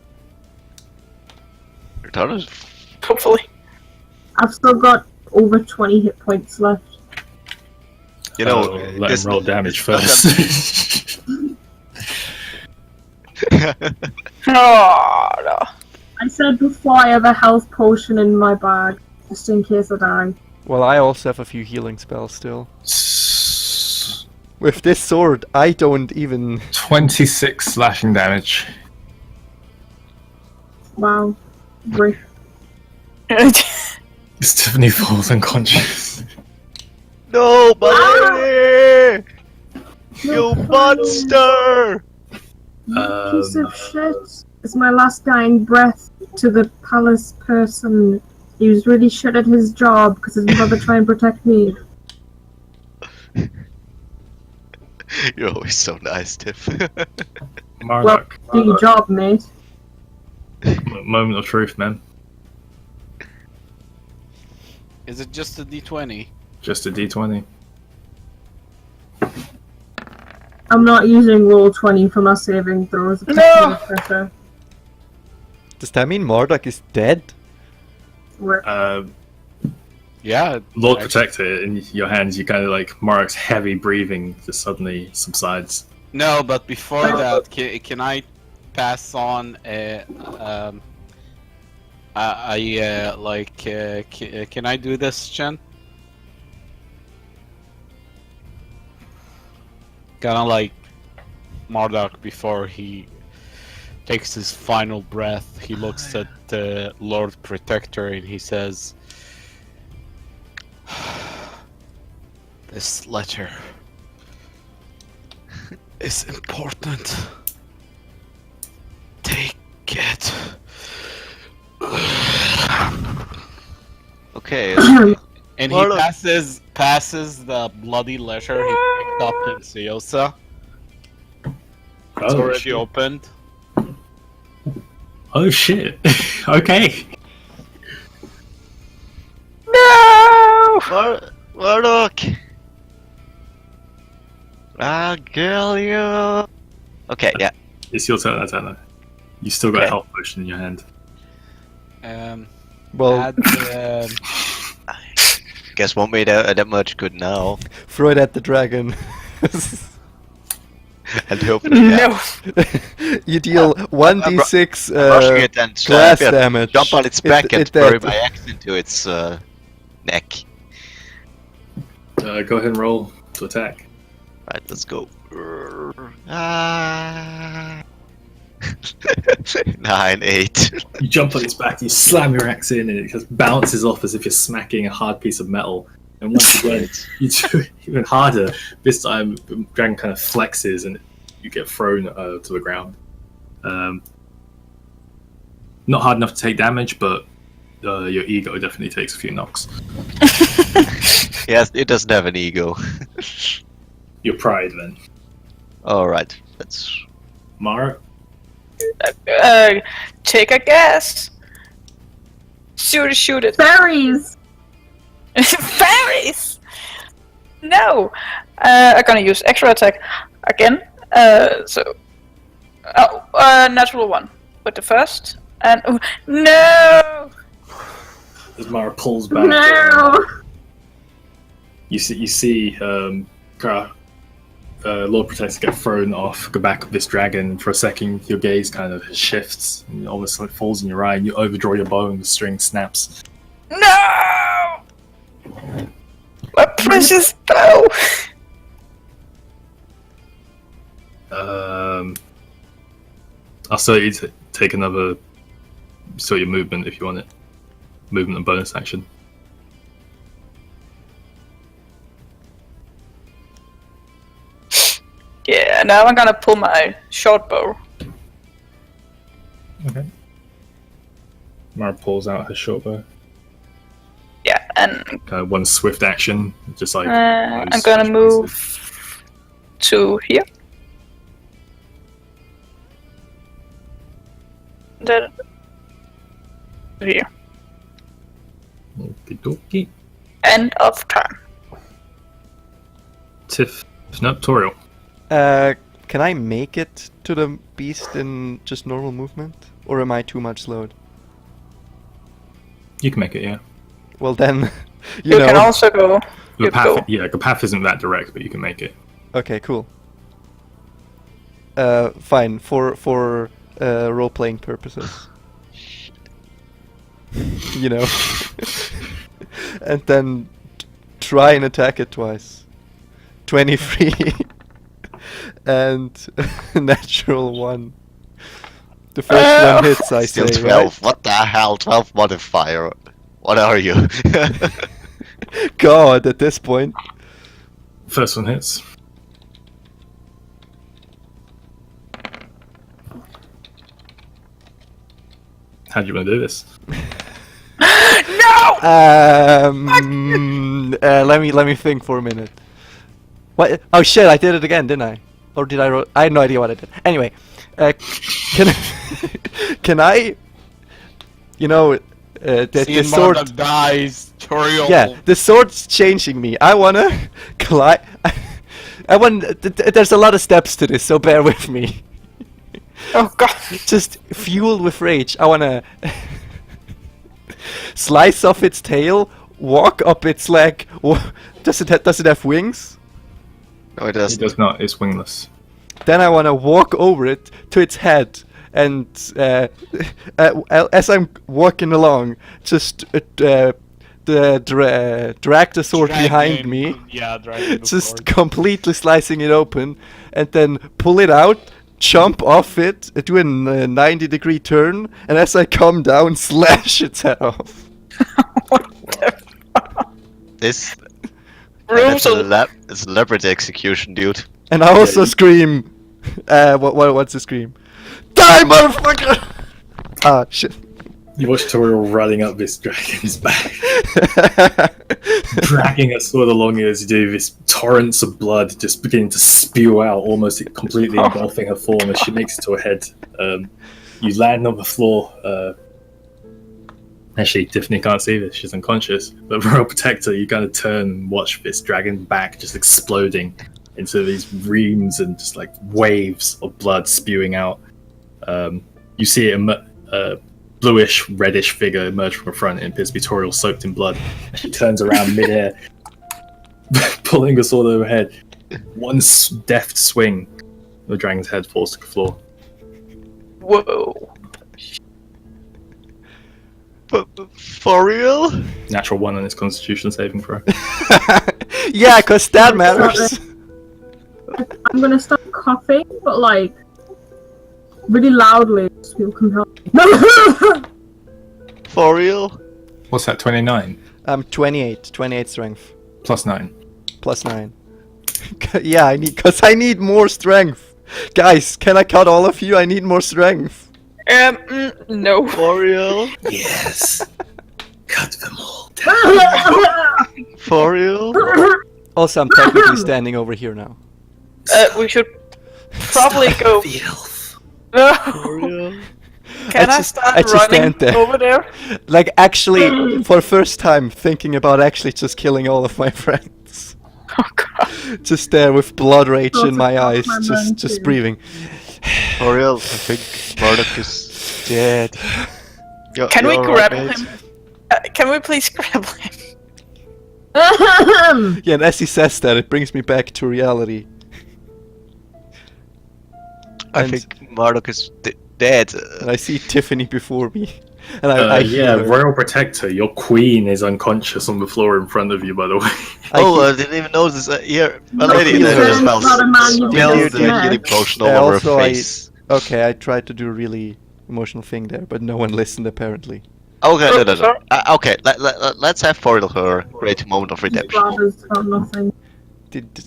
Your turn is Hopefully. I've still got over 20 hit points left. you know, Let this- him roll damage first. Oh no. I said before I have a health potion in my bag, just in case I die. Well, I also have a few healing spells still. With this sword, I don't even... 26 slashing damage. Wow. Great. Tiffany falls unconscious. No, buddy! You monster! Piece of shit. It's my last dying breath to the palace person. He was really shit at his job because his brother tried and protect me. You're always so nice, Tiff. Well, Marduk, do your job, mate. moment of truth, man. Is it just a d20? Just a d20. I'm not using roll 20 for my saving throws. No! Pressure. Does that mean Marduk is dead? Where- Yeah. Lord I- Protector, in your hands, you kind of like Mark's heavy breathing just suddenly subsides. No, but before that, can I pass on can I do this, Chen? Kinda like Marduk before he takes his final breath, he looks at the Lord Protector and he says, "This letter is important. Take it." Okay, And he Marduk. passes the bloody letter he picked up in Seosa. It's Oh, already shit. opened. Oh shit. Okay. No! Murdoch! I'll kill you! Okay, yeah. It's your turn, Atana. You still got a Okay. health potion in your hand. Well, Add, Guess won't be that much good now. throw it at the dragon. And hopefully, yeah. No! You deal 1d6 Rushing it and glass yeah, damage. jump on its back and it bury dead. my axe into its neck. Go ahead and roll to attack. Right, let's go. Ah. 9, 8. You jump on its back, you slam your axe in, and it just bounces off as if you're smacking a hard piece of metal. And once again, you do it even harder. This time, the dragon kind of flexes, and you get thrown to the ground. Not hard enough to take damage, but your ego definitely takes a few knocks. Yes, it doesn't have an ego. Your pride, then. Alright, that's. Mara? Take a guess. Shoot it. Berries! Fairies! No! I'm gonna use extra attack again. Natural 1 with the first. And no! As Mara pulls back, No! you see Lord Protector get thrown off the back of this dragon. For a second, your gaze kind of shifts, and it almost like falls in your eye, and you overdraw your bow, and the string snaps. No! My precious bow! I'll still let you take another. Still your movement if you want it. Movement and bonus action. Yeah, now I'm gonna pull my short bow. Okay. Mara pulls out her short bow. Yeah, and Kind of one swift action, just like. I'm those gonna pieces. move to here. Then here. Okie dokie. End of turn. Tiff. No, Toriel. Can I make it to the beast in just normal movement? Or am I too much slowed? You can make it, yeah. Well then, You can also go. The You path, go. yeah, the path isn't that direct, but you can make it. Okay, cool. Fine, for role-playing purposes. You know. And then try and attack it twice. 23 and natural 1. The first one hits, I Still say, 12. right? What the hell? 12 modifier. What are you? God, at this point. First one hits. How do you want to do this? No! Let me think for a minute. What? Oh shit! I did it again, didn't I? Or did I? I had no idea what I did. Anyway, can can I? You know, the sword. dies. Toriel. Yeah, the sword's changing me. I wanna climb. I want. There's a lot of steps to this, so bear with me. Oh god. Just fueled with rage, I wanna slice off its tail, walk up its leg. Does it have wings? No, it It doesn't. does not. It's wingless. Then I wanna walk over it to its head, and as I'm walking along, just drag the sword behind me, Yeah, dragging the just sword. completely slicing it open, and then pull it out. Jump off it, do a 90-degree turn, and as I come down, slash its head off. This. Rules of It's a celebrity execution, dude. And I also scream. What's the scream? Die, motherfucker! Ah, shit. You watch Toriel running up this dragon's back, dragging her sword along as you do. This torrents of blood just beginning to spew out, almost completely engulfing her form as she makes it to her head. You land on the floor. Actually, Tiffany can't see this; she's unconscious. But Royal Protector, you kind of turn and watch this dragon back just exploding into these reams and just like waves of blood spewing out. You see a bluish, reddish figure emerge from the front and appears to be Toriel, soaked in blood. She turns around midair, pulling the sword over her head. One deft swing, the dragon's head falls to the floor. Whoa. But for real? Natural 1 on his Constitution saving throw. Yeah, cause that matters. I'm gonna start coughing, but like really loudly so people can help me. For real? What's that? 29 28 strength plus 9. plus 9. Yeah, I need more strength. Guys, can I cut all of you? I need more strength. No. For real? Yes. Cut them all. For real? Also, I'm technically standing over here now. We should probably go. For No. real? Can I just start stand running there. over there? Like, actually, for the first time, thinking about actually just killing all of my friends. Oh god. Just there with blood rage Thoughts in my across eyes, my mind just too. breathing. For real? I think Murdoch is dead. Can we You're grab alright, him? Can we please grab him? Yeah, and as he says that, it brings me back to reality. I And- think Murdoch is dead. And I see Tiffany before me. And I Yeah, heal her. Royal Protector, your queen is unconscious on the floor in front of you, by the way. I didn't even notice. Here, my lady heal there her. as well. Not a man you've Spill just the met. healing potion Yeah, over her also face. Okay, I tried to do a really emotional thing there, but no one listened apparently. Okay, no. sorry. Okay, let's have Foil her great moment of redemption. Brothers got nothing.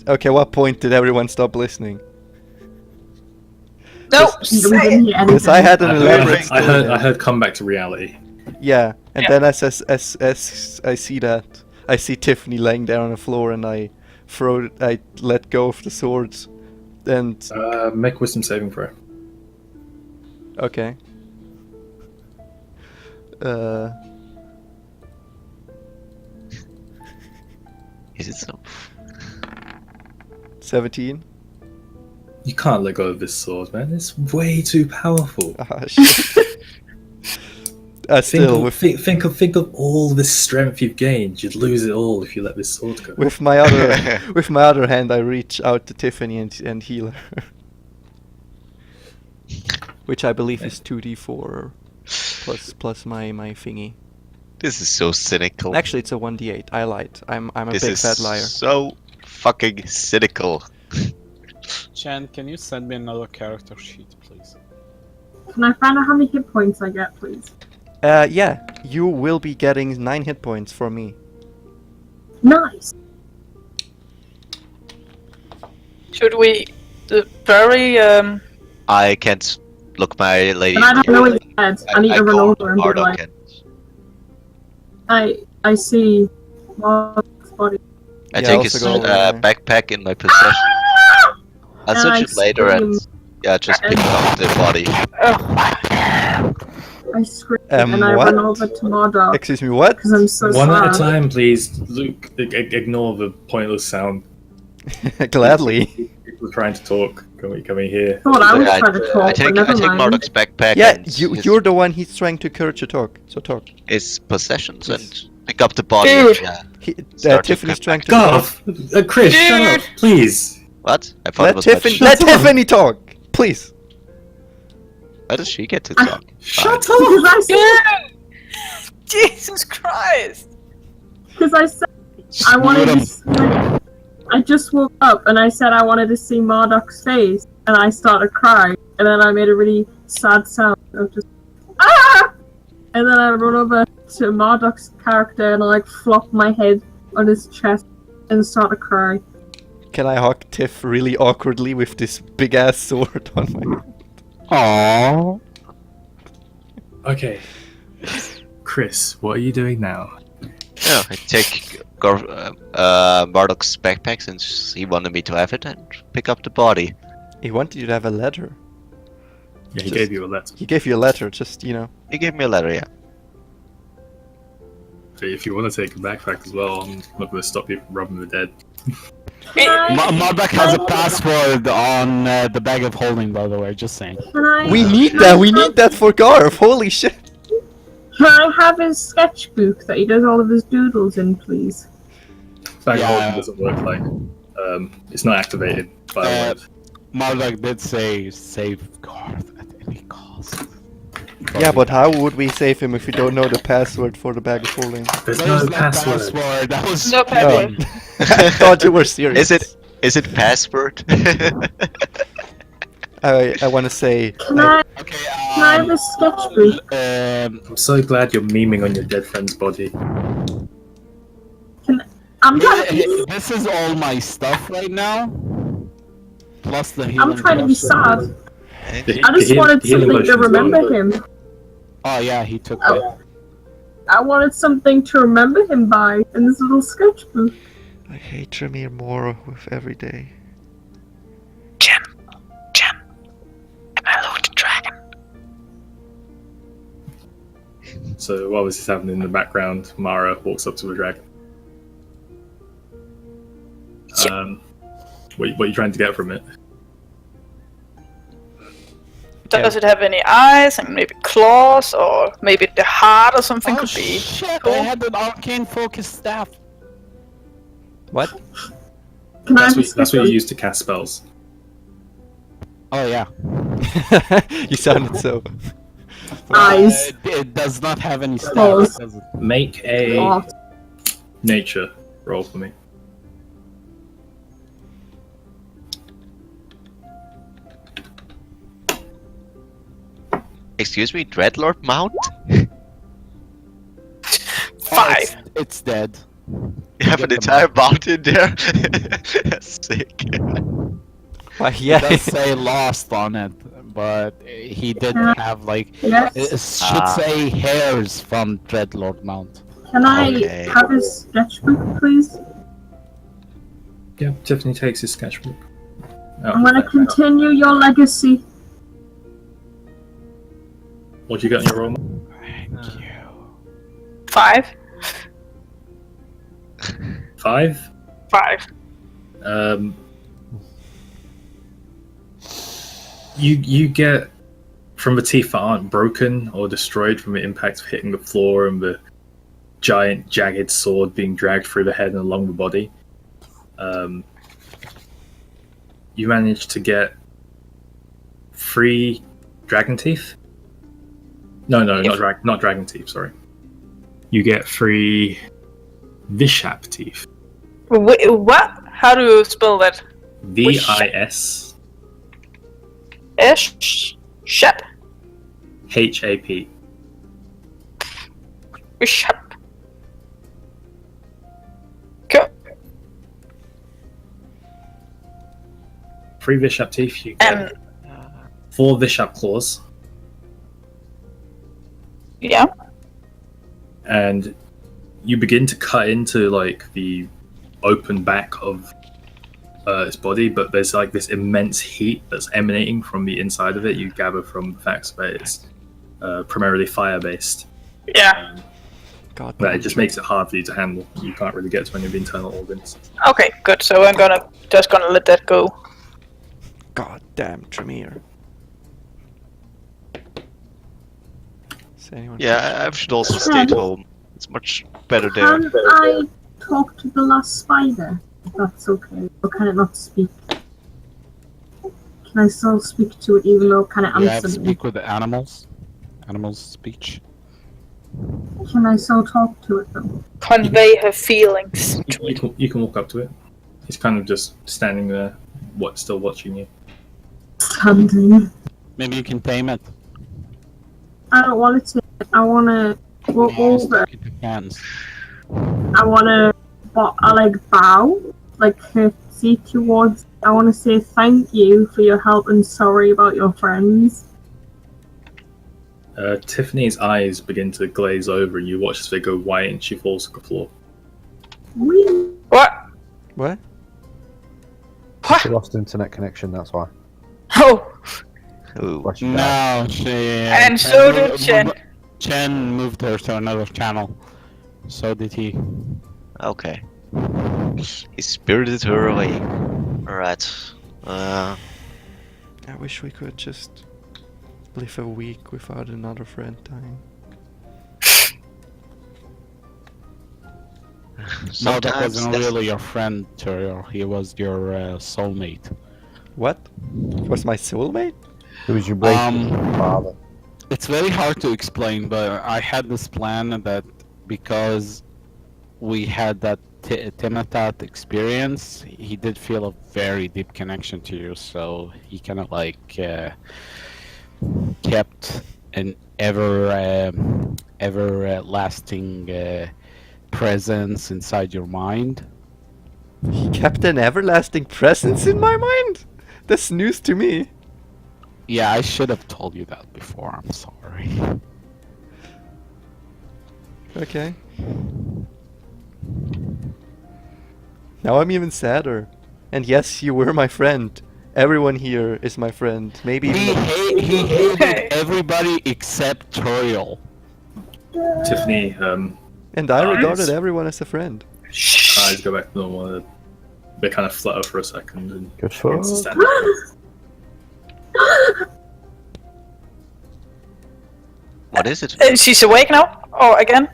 Okay, what point did everyone stop listening? No. We Say didn't it. hear Because I anything. had an elaborate I story. heard come back to reality. Yeah, and Yeah. then as I see that, I see Tiffany laying there on the floor, and I let go of the swords, and Make wisdom saving throw. okay. Is it so? 17. You can't let go of this sword, man. It's way too powerful. Ah, shit. Still, Think of all this strength you've gained. You'd lose it all if you let this sword go. with my other hand, I reach out to Tiffany and heal her, which I believe is 2d4 plus my thingy. This is so cynical. Actually, it's a 1d8. I lied. I'm a This big is fat liar. so fucking cynical. Chan, can you send me another character sheet, please? Can I find out how many hit points I get, please? Yeah, you will be getting 9 hit points from me. Nice. Should we bury I can't look my lady. But I don't in know the his eye. head. I need to run can't. over and be Murdoch like, can't. I see Mark's body. I Yeah, take also his go over there. backpack in my possession. I'll And search I it later and scream. just pick up the body. I scream and I what? run over to Marduk Excuse me, what? because I'm so One sad. at a time, please. Luke, ignore the pointless sound. Gladly. People are trying to talk. Can we hear? Thought I was I- trying to talk, I take but never mind. Murdoch's backpack Yeah, and you're the one he's trying to encourage to talk. So talk. his possessions and pick up the body. Dude. Yeah. Tiffany's Start to pick trying to God, talk. Chris, shut up, please. What? I thought it Let was Tiffany talk, please. Why does she get to talk? Shut up. Because I said, Jesus Christ! because I said I wanted to see, like, I just woke up and I said I wanted to see Marduk's face and I started crying and then I made a really sad sound of just ah, and then I run over to Marduk's character and I like flop my head on his chest and start to cry. Can I hug Tiff really awkwardly with this big ass sword on my? Aww. Okay. Chris, what are you doing now? Yeah, I take Murdoch's backpack since he wanted me to have it and pick up the body. He wanted you to have a letter. Yeah, he Just- gave you a letter. He gave you a letter, just, you know. He gave me a letter, yeah. So if you want to take a backpack as well, I'm not going to stop you from robbing the dead. Marduk has a password on the bag of holding, by the way, just saying. Can I? We need that! We need that for Garth! Holy shit! Can I have his sketchbook that he does all of his doodles in, please? Bag of Yeah. holding doesn't work like it's not activated by a word. Marduk did say safeguard at any cost. Yeah, but how would we save him if we don't know the password for the bag of holding? There's There's no password. That was No password. I thought you were serious. Is it password? I want to say... Can I? Okay, Can I have his sketchbook? I'm so glad you're memeing on your dead friend's body. I'm trying to. this is all my stuff right now. Plus the healing. I'm trying to be sad. The I just heal- wanted healing something to potion's remember gone. him. Oh yeah, he took it. Oh. I wanted something to remember him by in this little sketchbook. I hate Trymir more with every day. Jen, am I allowed to dragon? So while this is happening in the background, Mara walks up to the dragon. What are you trying to get from it? Does it have any eyes and maybe claws or maybe the heart or something could be? Shit! cool. I had an arcane focus staff. What? Can I That's have his what you sketchbook? use to cast spells. Oh yeah. You sounded so... Eyes. It does not have any Claws. staff. Does it? Make a Oh, nature roll for me. Excuse me, Dreadlord Mount? Oh, 5. it's dead. You have an Get entire mountain there? Sick. Why, It yeah. does say lost on it, but he did have like yes. it should say hairs from Dreadlord Mount. Can I Okay. have his sketchbook, please? Yeah, Tiffany takes his sketchbook. I'm gonna continue your legacy. What do you got in your roll? Thank you. 5. 5. 5. You get from the teeth that aren't broken or destroyed from the impact of hitting the floor and the giant jagged sword being dragged through the head and along the body. You manage to get 3 dragon teeth. No, not dragon teeth. Sorry. You get 3 Vishap teeth. Wait, what? How do you spell that? VIS Shap. HAP. Shap. Cool. 3 Vishap teeth. You get And 4 Vishap claws. yeah. And you begin to cut into like the open back of its body, but there's like this immense heat that's emanating from the inside of it. You gather from the facts that it's primarily fire based. Yeah. God But it damn. just makes it hard for you to handle. You can't really get to any of the internal organs. Okay, good. So I'm just gonna let that go. God damn Trymir. Is anyone... Yeah, I should also stay at home. It's much better there. Can I talk to the last spider? If that's okay. Or can it not speak? Can I still speak to it even though can it You have to answer me? speak with the animals. Animals speech. Can I still talk to it though? Convey her feelings. You can walk up to it. It's kind of just standing there, still watching you. Standing. Maybe you can tame it. I don't want it to. I want to walk over. Stick it to hands. I want to, I like bow, like curtsy towards. I want to say thank you for your help and sorry about your friends. Tiffany's eyes begin to glaze over, and you watch as they go white, and she falls to the floor. Whee! What? What? She lost internet connection, that's why. Oh. Ooh. Watch it out. No, she. And so did Chen. Chen moved her to another channel. So did he. Okay. He spirited her away. Alright. I wish we could just live a week without another friend dying. No, that Sometimes wasn't that's- really your friend, Tyrion. He was your soulmate. What? Was my soulmate? It was your break Um, father. It's very hard to explain, but I had this plan that because we had that Timothée experience, he did feel a very deep connection to you, so he kind of like kept an ever lasting presence inside your mind. He kept an everlasting presence in my mind? That's news to me. Yeah, I should have told you that before. I'm sorry. Okay. Now I'm even sadder. And yes, you were my friend. Everyone here is my friend. Maybe even He hated everybody except Toriel. Tiffany, and I Eyes. regarded everyone as a friend. eyes go back to normal. They kind of flutter for a second and Good begins to fuck. stand up. What is it? She's awake now? Or again? I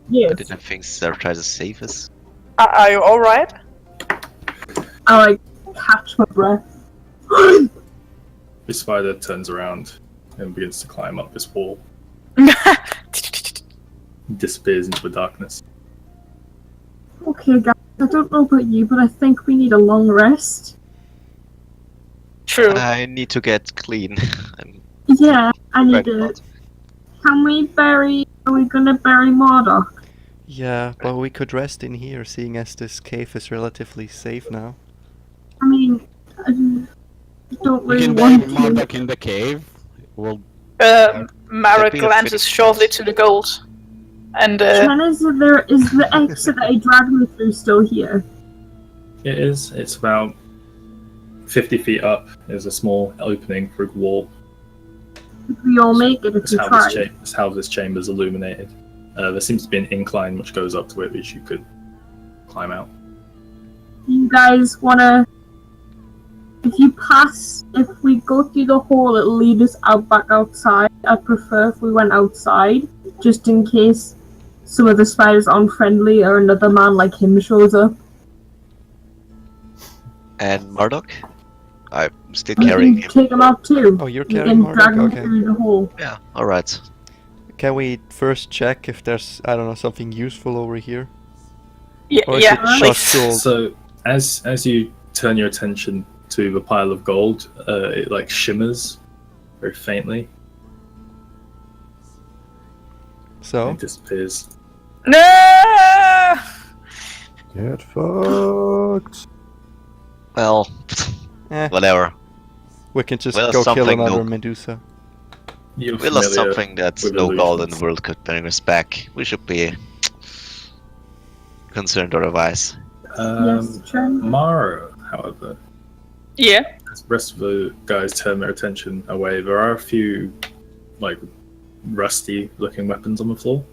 Yes. didn't think they're trying to save us. Are you alright? I like catch my breath. The spider turns around and begins to climb up this wall. Disappears into the darkness. Okay, guys. I don't know about you, but I think we need a long rest. True. I need to get clean. I'm Yeah, I need right to. about. Can we bury? Are we gonna bury Marduk? Yeah, but we could rest in here, seeing as this cave is relatively safe now. I mean, I don't We really can want bury to. Marduk in the cave. We'll Mara be a glances fitting shortly place. to the gold. And Chen, is the exit that I dragged me through still here? It is. It's about 50 feet up. There's a small opening through the wall. Could we all make it if That's we how, try? that's how this chamber's illuminated. There seems to be an incline which goes up to it, which you could climb out. You guys wanna? If we go through the hole, it'll lead us out back outside. I'd prefer if we went outside, just in case some of the spiders aren't friendly or another man like him shows up. And Murdoch? I'm still You carrying can him. take him out too. Oh, you're You carrying can drag Marduk? him Okay. through the hole. Yeah, alright. Can we first check if there's, I don't know, something useful over here? yeah, Or is yeah, it please. just gold? So as you turn your attention to the pile of gold, it like shimmers very faintly So? and disappears. No! Get fucked. Well, Eh, whatever. we can just Well, go kill something another no- Medusa. You're We lost familiar something that with no gold in illusions. the world could bring us back. We should be concerned otherwise. Yes, Chen. Mara, however, Yeah. as the rest of the guys turn their attention away, there are a few like rusty looking weapons on the floor.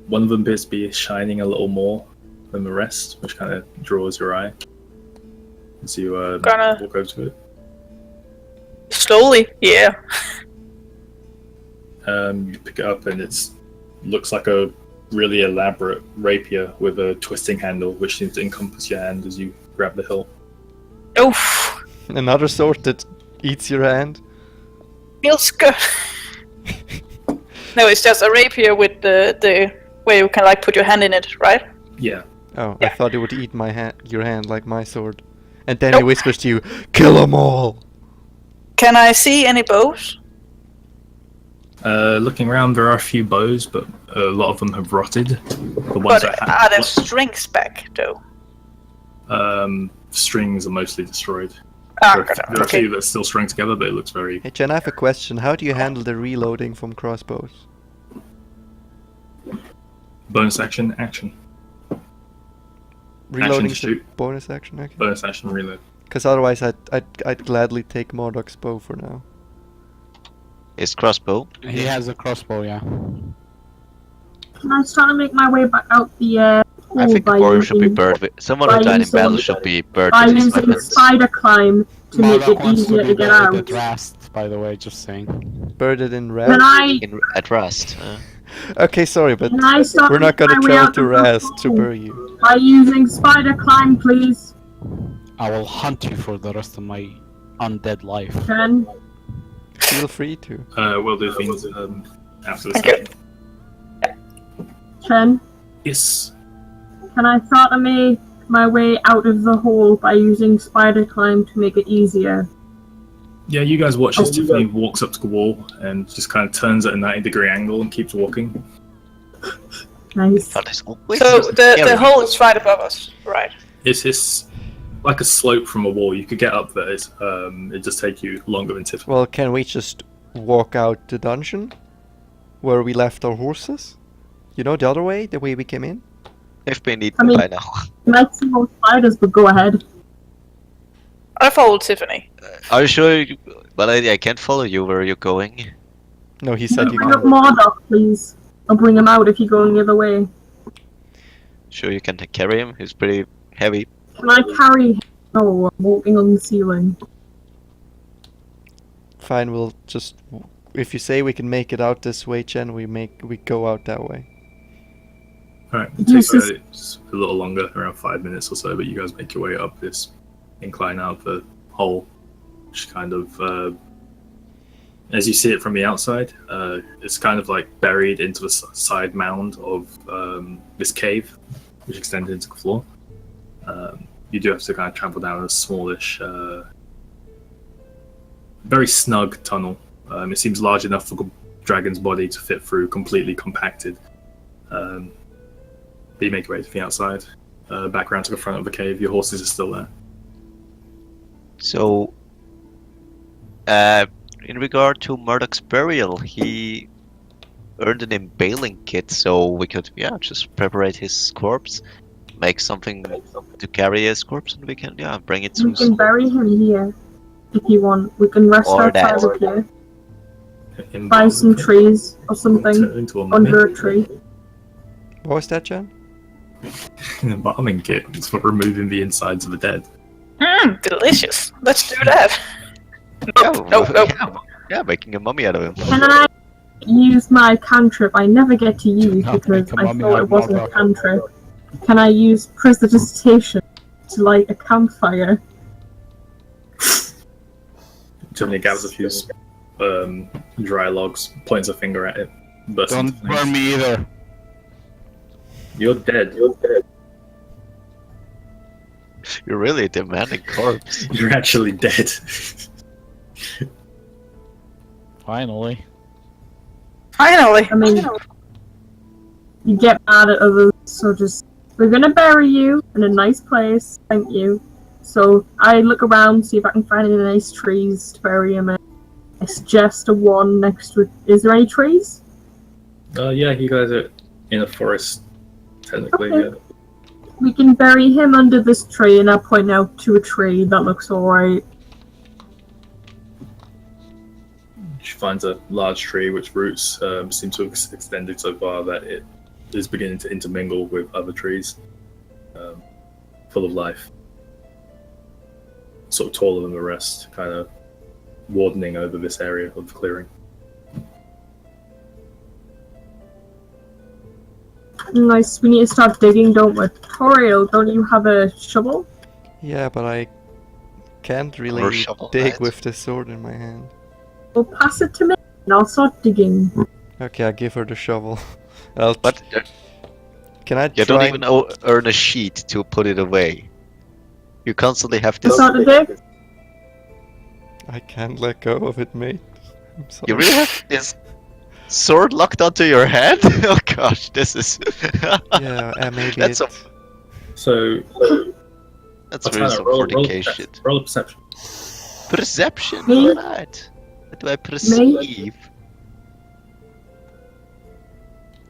One of them appears to be shining a little more than the rest, which kind of draws your eye as you Gonna- walk over to it. Slowly, yeah. You pick it up and it looks like a really elaborate rapier with a twisting handle, which seems to encompass your hand as you grab the hilt. Oof. Another sword that eats your hand? Feels good. No, it's just a rapier with the where you can like put your hand in it, right? Yeah. Oh, I Yeah. thought it would eat your hand like my sword. And then he Nope. whispers to you, kill them all! Can I see any bows? Looking around, there are a few bows, but a lot of them have rotted. The ones But that are there strings back though? strings are mostly destroyed. Ah, There are, got it. there are a Okay. few that are still strung together, but it looks very. Hey Jen, I have a question. How do you handle the reloading from crossbows? Bonus action. Reloading to shoot. bonus action, okay. Bonus action reload. Because otherwise I'd gladly take Mordok's bow for now. His crossbow. He has a crossbow, yeah. Can I start to make my way back out the I hole think the by warrior should be using, burned with. Someone by who died in using- battle should be burned by with his using weapons. spider climb to make Mordok it wants easier to to be get buried out? at Rast, by the way, just saying. Buried in Can Rast? I At Rust. Okay, sorry, but can I start we're to not make gonna my way travel out to of the Rast to hole bury you. by using spider climb, please? I will hunt you for the rest of my undead life. Chen, Feel free to. We'll do things after this. Okay. Chen, Yes. can I start to make my way out of the hole by using spider climb to make it easier? Yeah, you guys watch as Tiffany walks up to the wall and just kind of turns at a 90-degree angle and keeps walking. Nice. That is always So the scary. hole is right above us, right? It's like a slope from a wall. You could get up there. It'd just take you longer than Tiffany. Well, can we just walk out the dungeon? Where we left our horses? You know, the other way? The way we came in? They've been eaten I mean- by now. Let's see more spiders, but go ahead. I followed Tiffany. Are you sure? Well, I can't follow you where you're going. No, he said you Bring up can. Mordok, please. I'll bring him out if you're going the other way. Sure, you can carry him. He's pretty heavy. Can I carry him? No, I'm walking on the ceiling. Fine, we'll just... If you say we can make it out this way, Chen, we go out that way. Alright, it Yes, takes yes. just a little longer, around 5 minutes or so, but you guys make your way up this incline out the hole, which kind of, as you see it from the outside, it's kind of like buried into the side mound of this cave, which extended into the floor. You do have to kind of trample down a smallish, very snug tunnel. It seems large enough for the dragon's body to fit through, completely compacted. But you make your way to the outside, back around to the front of the cave. Your horses are still there. So, in regard to Murdoch's burial, he earned an impaling kit, so we could, just preparate his corpse, make something to carry his corpse, and we can, bring it We to. can bury him here if you want. We can rest Or outside that. of here. In Buy some trees or something into a mummy. under a tree. What was that, Chen? Embalming kit. It's for removing the insides of the dead. Delicious. Let's do that. Yeah, No. yeah, making a mummy out of him. Can I use my cantrip I never get to use Not because make a I mummy thought out it of wasn't a Mordok. cantrip? Can I use prestidigitation to light a campfire? Germany gathers a few dry logs, points a finger at it. bursts Don't into flames. burn me either. You're dead. You're really a demanding corpse. You're actually dead. Finally. Finally. I mean, you get mad at others, so just, we're gonna bury you in a nice place, thank you. So I look around, see if I can find any nice trees to bury him in. I suggest a one next to it. Is there any trees? Yeah, you guys are in a forest, technically. Okay. Yeah. We can bury him under this tree, and I'll point out to a tree that looks alright. She finds a large tree which roots seem to have extended so far that it is beginning to intermingle with other trees, full of life. Sort of taller than the rest, kind of wardening over this area of the clearing. Nice, we need to start digging, don't we? Toriel, don't you have a shovel? Yeah, but I can't Or really shovel dig that. with the sword in my hand. Well, pass it to me, and I'll start digging. Okay, I'll give her the shovel. I'll But can I you try? don't even earn a sheet to put it away. You constantly have To to. start to dig? I can't let go of it, mate. I'm sorry. You really have this sword locked onto your head? Oh gosh, this is. Yeah, maybe That's it... So, That's I'll really try some to roll 40k shit. roll a perception. Perception, Me? alright. What do I perceive?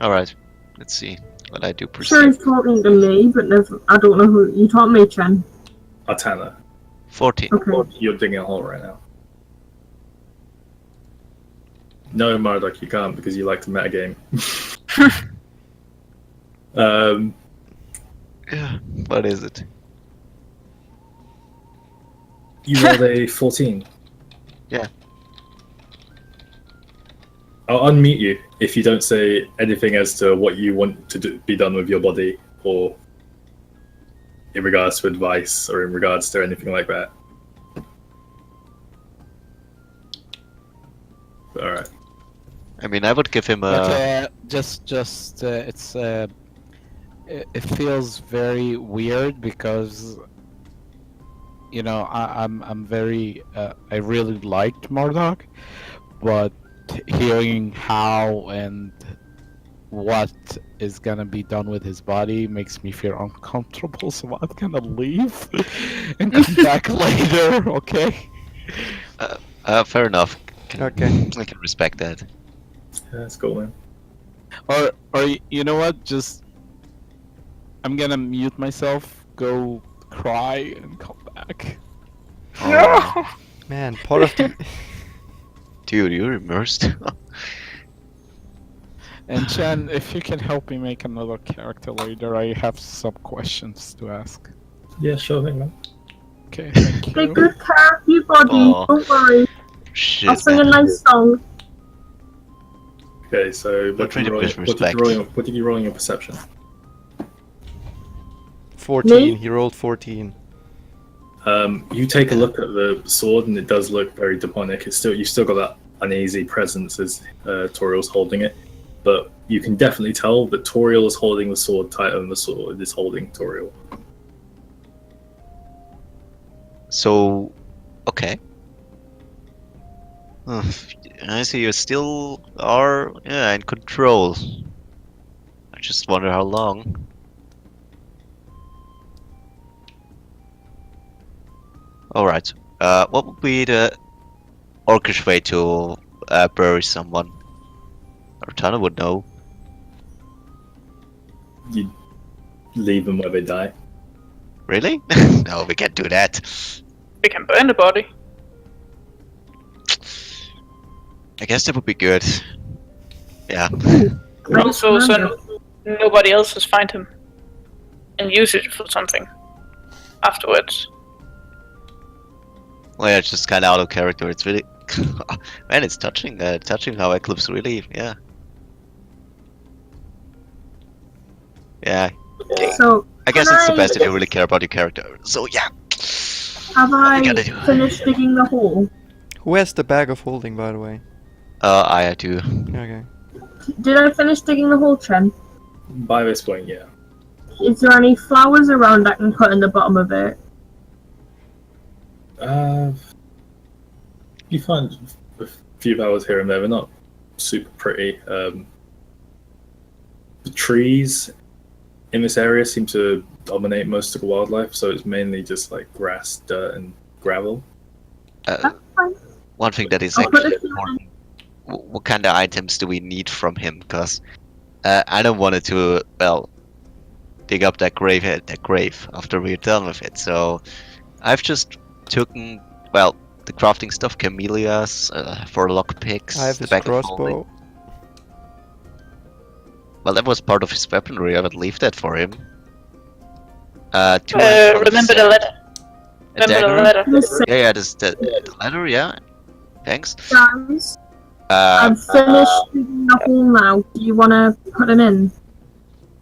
Alright, let's see what I do Sure, he's perceive. talking to me, but never, I don't know who. You taught me, Chen. Artana. 14. Okay. You're digging a hole right now. No, Marduk, you can't because you like to metagame. Yeah. What is it? You rolled a 14. Yeah. I'll unmute you if you don't say anything as to what you want to be done with your body, or in regards to advice, or in regards to anything like that. All right. I mean, I would give him a. But it feels very weird because I'm very I really liked Murdoch, but hearing how and what is gonna be done with his body makes me feel uncomfortable, so I'm gonna leave and come back later, okay? Fair enough. Okay. I can respect that. Yeah, that's cool, man. Or you know what? Just I'm gonna mute myself, go cry, and come back. No! Man, part of the Dude, you're immersed. And Chen, if you can help me make another character later, I have some questions to ask. Yeah, sure thing, man. Okay, thank Take you. good care of your body. Aw. Don't worry. Shit, I'll sing a man. nice song. Okay, so what treat did, him you with roll, what, did respect. you roll, what did you roll in your perception? 14. Me? He rolled 14. You take a look at the sword, and it does look very demonic. You've still got that uneasy presence as Toriel's holding it, but you can definitely tell that Toriel is holding the sword tighter than the sword is holding Toriel. So, okay. I see you still are, in control. I just wonder how long. Alright. What would be the orcish way to bury someone? Artana would know. You leave them where they die. Really? No, we can't do that. We can burn the body. I guess that would be good. Yeah. Also, so nobody else has find him and use it for something afterwards. Well, yeah, it's just kind of out of character. It's really, man, it's touching. Touching how Eclipse really, yeah. So, I guess can it's the best if you really care about your character. So yeah. have I gotta do. finished digging the hole? Who has the bag of holding, by the way? I do. Okay. Did I finish digging the hole, Chen? By this point, yeah. Is there any flowers around I can put in the bottom of it? You find a few flowers here and there. They're not super pretty. The trees in this area seem to dominate most of the wildlife, so it's mainly just like grass, dirt, and gravel. That's fine. One thing that is I'll put actually it in. important. What kind of items do we need from him? Because I don't want it to, dig up that grave after we're done with it. So I've just taken, the crafting stuff, camellias, for lockpicks, I have the his bag of holding. crossbow. Well, that was part of his weaponry. I would leave that for him. Two Remember the letter. A Remember dagger? the letter. Listen, Yeah, the letter, yeah. Thanks. guys, Uh, I've finished digging the hole now. Do you want to put them in?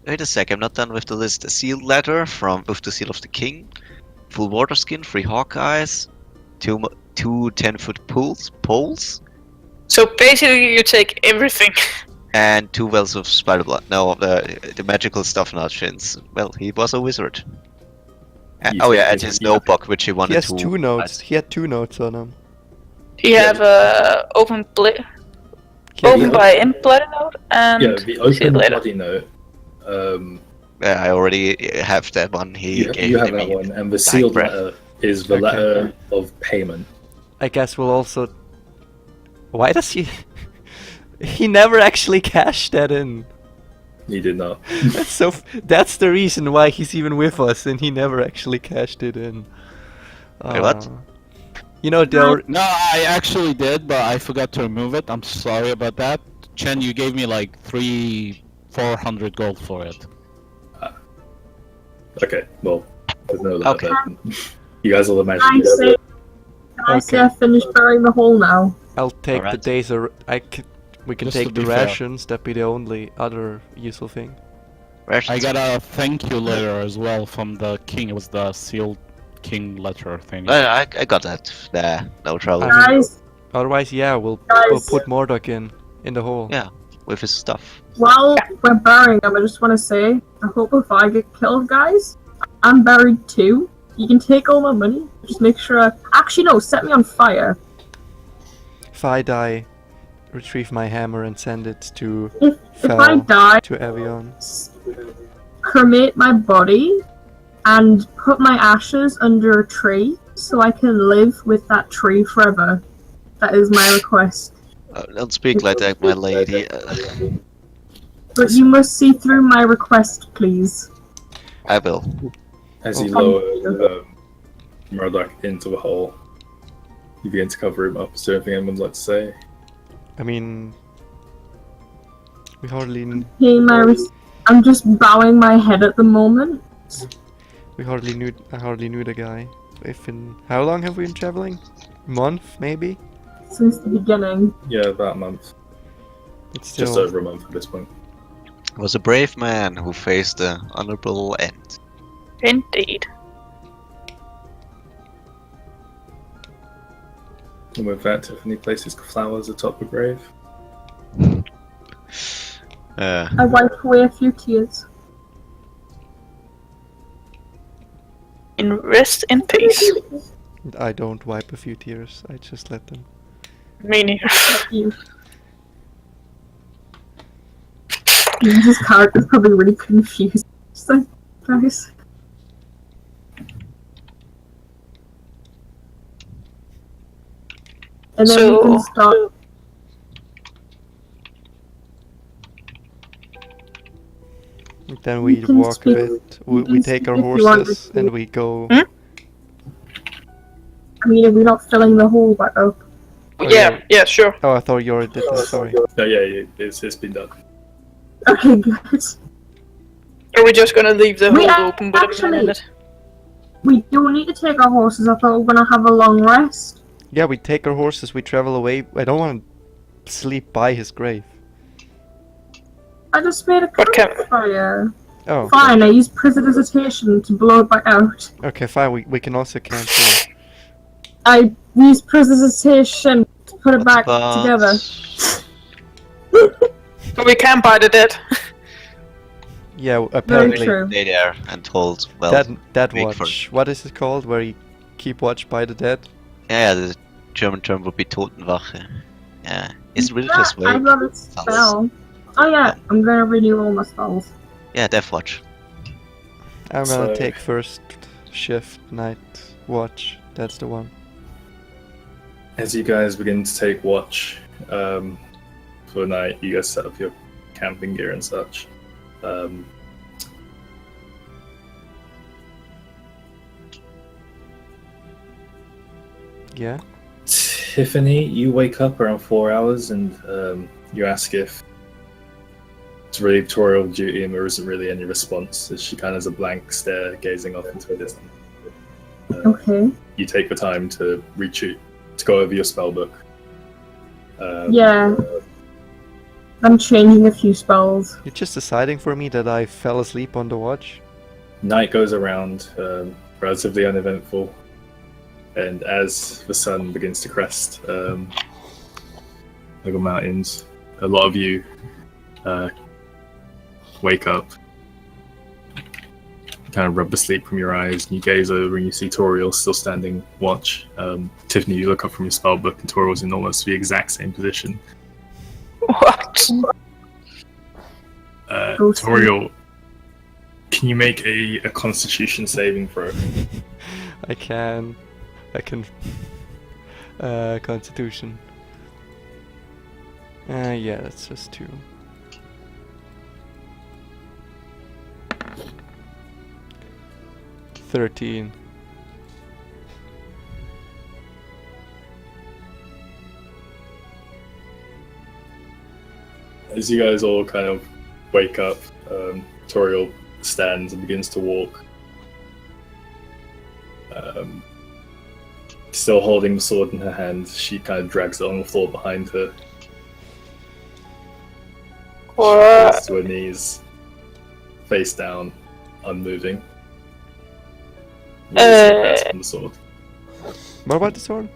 Wait a sec, I'm not done with the list. A sealed letter with the seal of the king, full water skin, 3 hawkeyes, two 10-foot poles, So basically, you take everything. and 2 wells of spider blood. No, the magical stuff not since. Well, he was a wizard. You Oh yeah, think and he's- his notebook, which he wanted He has to. 2 notes. He had 2 notes on him. You have open He had Yeah. by imp bloody note and Yeah, the sealed open letter. body note. Yeah, I already have that one. He gave You it have to that me. one, and the Dying sealed breath. letter is the Okay. letter of payment. I guess we'll also... Why does he... He never actually cashed that in. He did not. That's so... That's the reason why he's even with us, and he never actually cashed it in. Wait, what? You know, there. No, I actually did, but I forgot to remove it. I'm sorry about that. Chen, you gave me like 400 gold for it. Okay, well, there's no that. Okay. But you guys will imagine. I say, I say I finished burying the hole now. I'll take the Alright. days. We can Just to take the be fair. rations. That'd be the only other useful thing. Rations. I got a thank you letter as well from the king. It was the sealed king letter thing. I got that. Nah, no trouble. Guys, Otherwise, yeah, we'll Guys. put Mordok in the hole. Yeah, with his stuff. while we're burying him, I just want to say, I hope if I get killed, guys, I'm buried too. You can take all my money. Just make sure. Actually, no, set me on fire. If I die, retrieve my hammer and send it to If I Fel, die, to Evian. cremate my body and put my ashes under a tree so I can live with that tree forever. That is my request. Don't speak like that, my lady. But you must see through my request, please. I will. As you lower Murdoch into the hole, you begin to cover him up. Is there anything anyone would like to say? I mean, we hardly Hey, I'm just bowing my head at the moment. I hardly knew the guy. How long have we been traveling? Month, maybe? Since the beginning. Yeah, about a month. It's still. Just over a month at this point. Was a brave man who faced the honorable end. Indeed. And with that, Tiffany places flowers atop the grave. I wiped away a few tears. And rest in peace. I don't wipe a few tears. I just let them. Me neither. You. This character's probably really confused. So, guys. And then we can start. Then we can walk a speak- bit. We can take our speak if you want horses to. and we go. Hmm? I mean, if we're not filling the hole back up. Yeah, yeah, sure. Oh, I thought you already did that. Sorry. No, yeah, it's been done. Okay, good. Are we just gonna leave the We hole are open with everything in actually- it? We do need to take our horses. I thought we were gonna have a long rest. Yeah, we take our horses. We travel away. I don't want to sleep by his grave. I just made a What can- campfire. Oh. Fine, I used prestidigitation to blow it back out. Okay, fine. We can also cancel. I used prestidigitation to put it back But- together. But we can't buy the dead. Yeah, Very apparently true. Stay there and hold. Well, that wait for watch. What is it called? Where you keep watch by the dead? yeah, the German term would be Totenwache. Yeah, it's really Yeah, this way. I love it spell. Oh yeah, I'm gonna renew all my spells. Yeah, Death Watch. I'm gonna So- take first shift night watch. That's the one. As you guys begin to take watch for the night, you guys set up your camping gear and such. Yeah. Tiffany, you wake up around 4 hours and you ask if to relieve tutorial duty, and there isn't really any response. As she kind of has a blank stare, gazing off into the distance. Okay. You take the time to to go over your spell book. Yeah. I'm changing a few spells. You're just deciding for me that I fell asleep on the watch. Night goes around, relatively uneventful, and as the sun begins to crest over mountains, a lot of you wake up, kind of rub the sleep from your eyes, and you gaze over and you see Toriel still standing watch. Tiffany, you look up from your spellbook, and Toriel's in almost the exact same position. What? Ghost. Toriel, can you make a Constitution saving throw? I can. Constitution. Yeah, that's just 2. As you guys all kind of wake up, Toriel stands and begins to walk. Still holding the sword in her hand, she kind of drags it on the floor behind her. She falls to her knees, face down, unmoving. Release your grasp on the sword. What about the sword?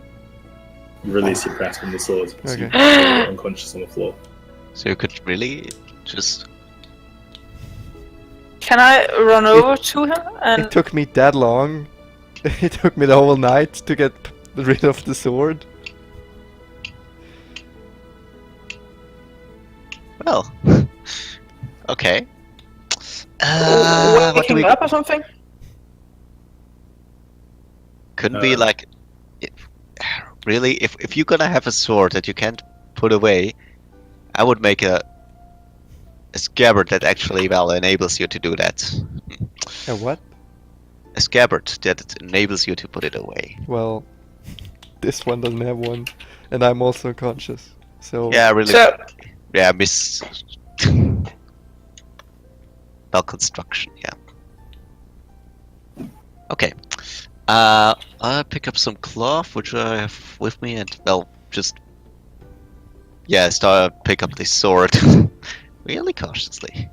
You release your grasp on the sword, so Okay. you fall unconscious on the floor. So you could really just. Can I run over to her and It took me that long. It took me the whole night to get rid of the sword. Well. Okay. wake What do him we? up or something? Couldn't be like. Really, if you're gonna have a sword that you can't put away, I would make a scabbard that actually enables you to do that. A what? A scabbard that enables you to put it away. Well, this one doesn't have one, and I'm also unconscious. So Yeah, really. So, Yeah, miss. Malconstruction. Yeah. Okay. I'll pick up some cloth, which I have with me, and just pick up this sword, really cautiously,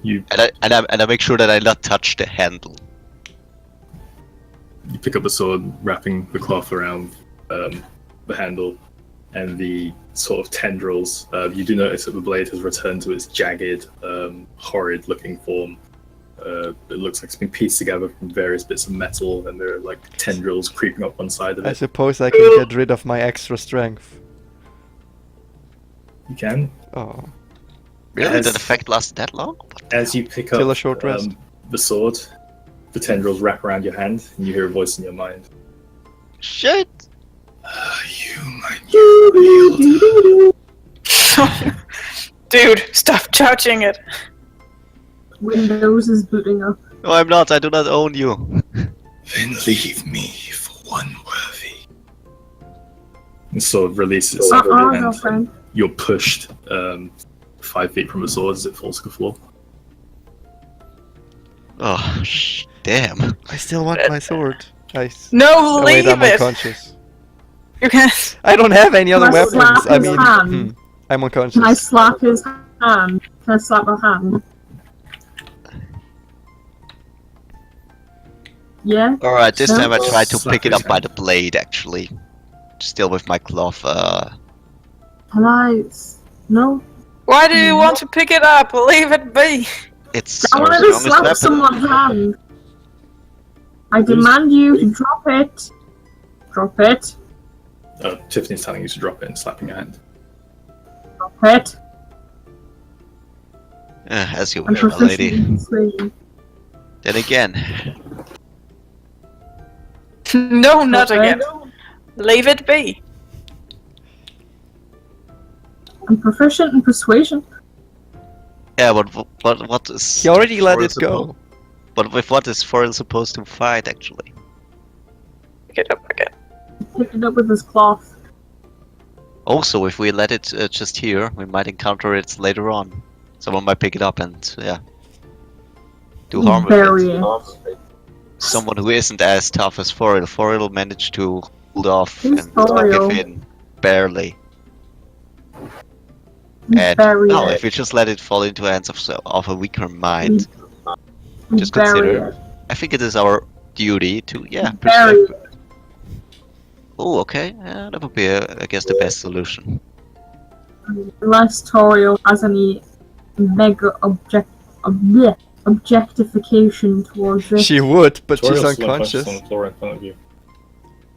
You and I make sure that I not touch the handle. You pick up the sword, wrapping the cloth around the handle, and the sort of tendrils. You do notice that the blade has returned to its jagged, horrid-looking form. It looks like it's been pieced together from various bits of metal, and there are like tendrils creeping up one side of I it. suppose I can get rid of my extra strength. You can. Oh, Really, As- that effect lasts that long? As you pick Till up a short rest. the sword, the tendrils wrap around your hand, and you hear a voice in your mind. Shit! You might yield. dude, stop charging it. Windows is booting up. No, I'm not. I do not own you. Then leave me for one worthy. The sword releases its Uh-uh, grip of your hand. girlfriend. You're pushed 5 feet from the sword as it falls to the floor. Oh, damn. I still want my sword. No, Oh, wait, leave I'm it. unconscious. You can. I don't have any other Can I weapons. slap I his mean, hand? I'm Can I unconscious. slap his hand? Can I slap her hand? Yeah? Alright, this So- time I tried to Slap pick it his up by hand. the blade, actually. Still with my cloth. Can I? No? Why do you want to pick it up? Leave it be. It's I our wanted to strongest slap weapon. someone's hand. I demand you to drop it. Drop it. Tiffany's telling you to drop it and slapping your hand. Drop it. As you I'm wish, my lady. proficient in persuasion. Then again, No, not Drop again. it. Leave it be. I'm proficient in persuasion. yeah, but what is? He already let Foil it go. But with what is Foil supposed to fight, actually? Pick it up again. Pick it up with his cloth. Also, if we let it just here, we might encounter it later on. Someone might pick it up and, do harm with Bury it. it. Someone who isn't as tough as Foil. Foil managed to hold off Who's and not Foil? give in. Barely. You And bury no, it. if we just let it fall into hands of a weaker mind, You just bury consider. it. I think it is our duty to, Bury preserve. it. Oh, okay. Yeah, that would be, I guess, the best solution. Unless Toriel has any mega objectification towards it. She would, but she's Toriel's still unconscious. on the floor in front of you.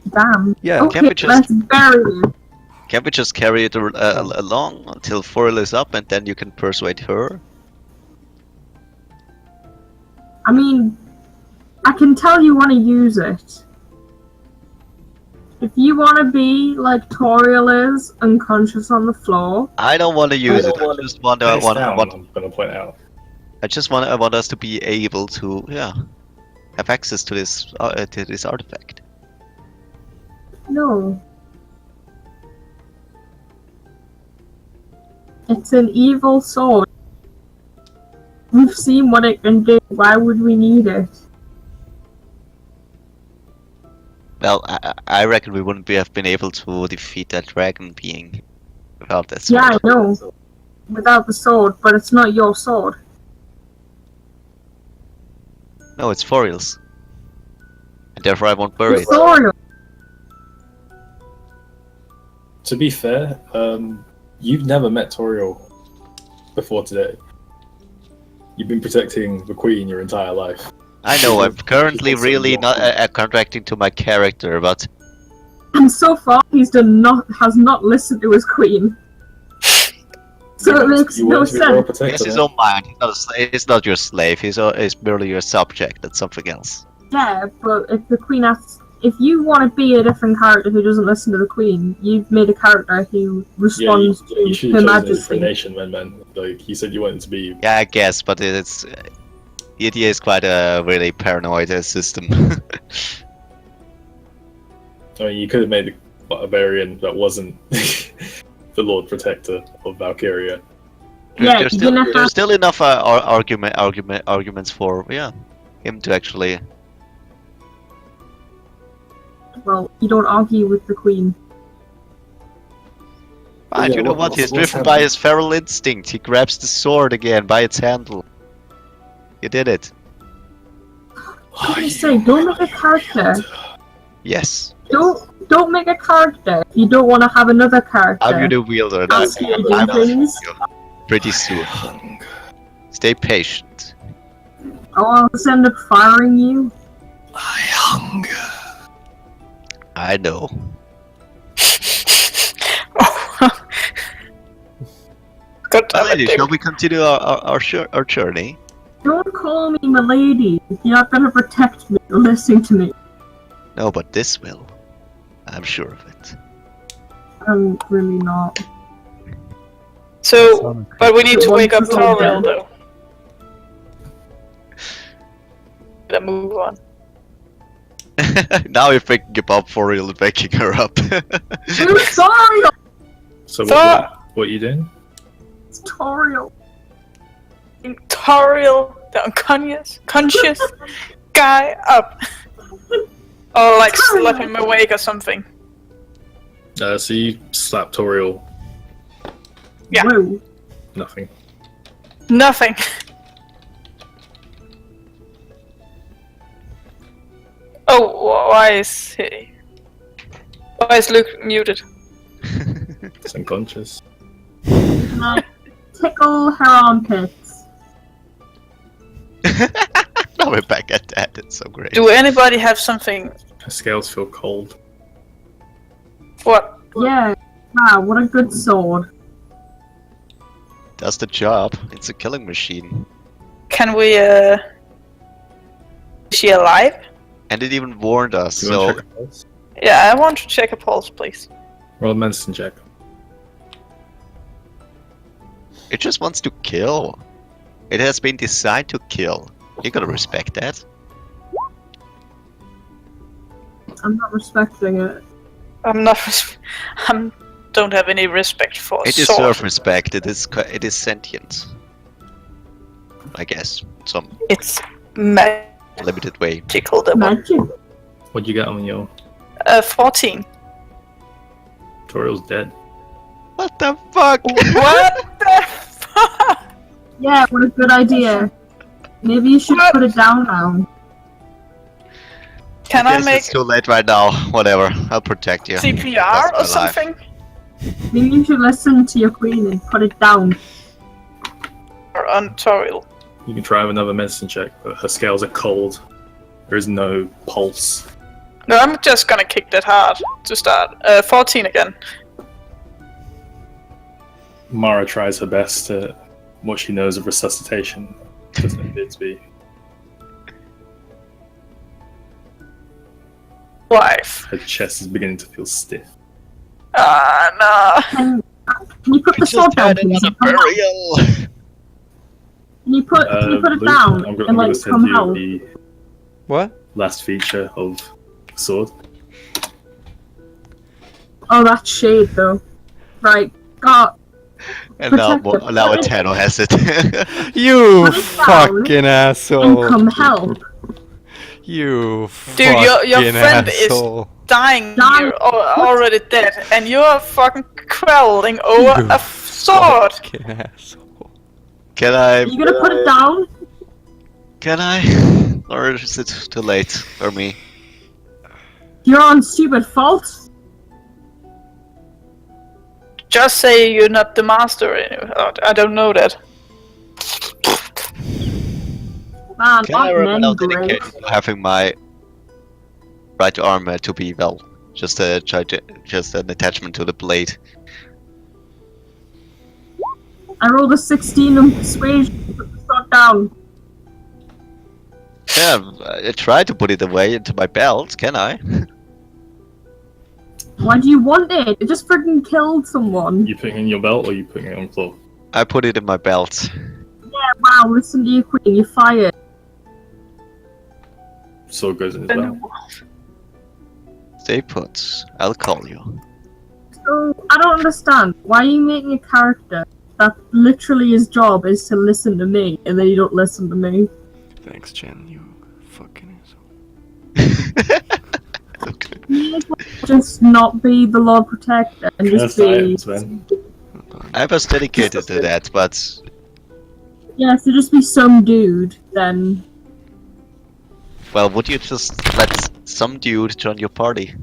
Damn. Yeah. Okay, Can't we just- let's bury it. Can't we just carry it along until Foil is up and then you can persuade her? I mean, I can tell you want to use it. If you want to be like Toriel is, unconscious on the floor, I don't want to use it. I just want Face down, I I'm going to point out. want us to be able to, have access to this artifact. no. It's an evil sword. We've seen what it can do. Why would we need it? Well, I reckon we wouldn't have been able to defeat that dragon being without that Yeah, sword. I know. Without the sword, but it's not your sword. No, it's Foriel's. And therefore I won't bury It's it. Thoriel. To be fair, you've never met Toriel before today. You've been protecting the Queen your entire life. I know, I'm currently really not contracting to my character, but And so far, has not listened to his queen. So it makes You no want to be royal sense. protector, he's his man. own mind. He's not your slave. He's merely your subject. That's something else. Yeah, but if the queen asks, if you want to be a different character who doesn't listen to the queen, you've made a character who Yeah, responds you to should Her have chosen a different Majesty. nation, man. Like, you said you wanted to be... Yeah, I guess, but it's the idea is quite a really paranoid system. I mean, you could have made a barbarian that wasn't the Lord Protector of Valkyria. Yeah, there's, you're still, gonna have- there's still enough arguments for him to actually. Well, you don't argue with the queen. Fine, Yeah, you know what? what's He's driven happening? by his feral instinct. He grabs the sword again by its handle. You did it. What did I say? Don't make a character. Yes. Don't make a character if you don't want to have another character. I'm your wielder. and Ask you to do I will things. see you pretty soon. Stay patient. Oh, I'll end up firing you. I hunger. I know. God damn it, Lady, Dick. shall we continue our journey? Don't call me milady. You're not gonna protect me or listen to me. No, but this will. I'm sure of it. I'm really not. So, but we need to wake up Once it's all Toriel done. though. Then move on. Now you're thinking about Foriel and waking her up. I'm sorry, So Thor- what are you doing? it's Toriel. Toriel, the conscious guy up. Or like slap him awake or something. So you slap Toriel. Yeah. Whoa. Nothing. Nothing. Oh, why is Luke muted? It's unconscious. Can I tickle her armpits? Now we're back at that. It's so great. Do anybody have something? Her scales feel cold. What? Yeah. Wow, what a good sword. Does the job. It's a killing machine. Can we? Is she alive? And it even warned us, Do you want so to check a pulse? Yeah, I want to check a pulse, please. Roll a medicine check. it just wants to kill. It has been designed to kill. You gotta respect that. I'm not respecting it. I'm not. Don't have any respect for It sword. deserves respect. It is sentient. I guess, some It's magical. limited way. The one. Magic. What'd you get on your 14. Toriel's dead? What the fuck? What the fuck? Yeah, what a good idea. Maybe you should What? put it down now. Can I I guess make it's too late right now. Whatever. I'll protect you. CPR That's or my life. something? Maybe you should listen to your queen and put it down. Or on Toriel? You can try with another medicine check, but her scales are cold. There is no pulse. No, I'm just gonna kick that hard to start. 14 again. Mara tries her best to what she knows of resuscitation. Doesn't appear to be. Life. Her chest is beginning to feel stiff. Ah, Can you put the sword down, please? and come out? burial. Can you put it Luke, down I'm and gonna like send come you out? the What? last feature of the sword. Oh, that's shade though. Right. God. And now, Protect it. now Etano has it. You Put it down fucking and asshole. come help. You Dude, your fucking friend asshole. is dying Dying. here, already dead, and you're fucking crawling over You a sword. Fucking asshole. Can Are you gonna put it down? Can I? Or is it too late for me? You're on stupid fault. Just say you're not the master. I don't know that. Man, Can I I'm remain men great. dedicated to having my right arm to be just an attachment to the blade? I rolled a 16 on persuasion. Put the sword down. Yeah, I tried to put it away into my belt. Can I? Why do you want it? It just freaking killed someone. You putting it in your belt or you putting it on claw? I put it in my belt. Yeah, wow, listen to your queen, you're fired. Sword goes in his belt. Stay put. I'll call you. So, I don't understand. Why are you making a character that literally his job is to listen to me, and then you don't listen to me? Thanks, Jen, you fucking asshole. Okay. You just not be the Lord Protector and just be... I was dedicated to that, but Yeah, so just be some dude, then... well, would you just let some dude join your party?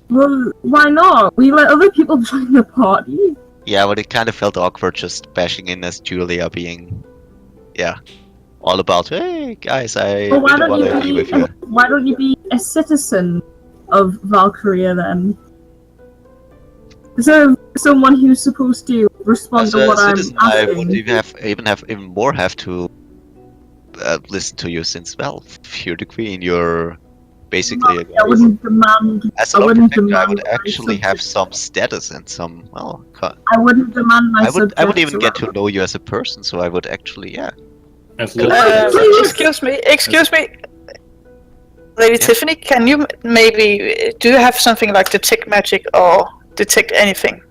Well, why not? We let other people join the party. Yeah, but it kind of felt awkward just bashing in as Julia being, all about, hey guys, I Well, really want to be with you. why don't you be a citizen of Valkyria then? So someone who's supposed to respond As to a what citizen, I'm I asking. would even more have to listen to you since, well, if you're the queen, you're basically I wouldn't demand. as I a Lord wouldn't Protector, I demand would my actually have subjects. some status and some, well, I wouldn't demand my I would subjects even get to around. know you as a person, so I would actually, As Good. Excuse me. Lady Yeah. Tiffany, can you maybe... do you have something like detect magic or detect anything?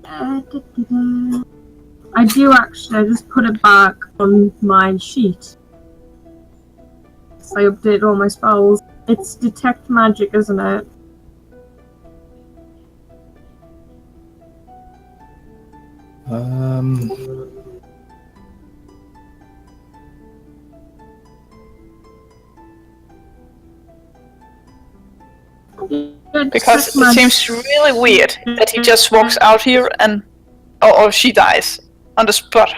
I do actually. I just put it back on my sheet. So I update all my spells. It's detect magic, isn't it? Because it seems really weird that he just walks out here and... or she dies on the spot.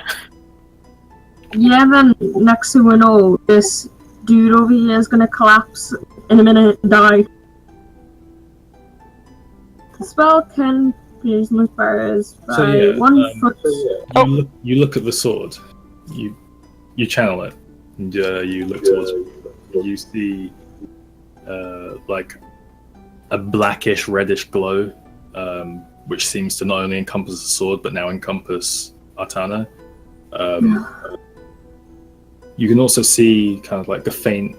Yeah, then next thing we know, this dude over here is gonna collapse in a minute and die. The spell can be used by by So yeah, 1 foot. you look at the sword, you channel it, and you look towards it. You see like a blackish reddish glow, which seems to not only encompass the sword but now encompass Artana. You can also see kind of like a faint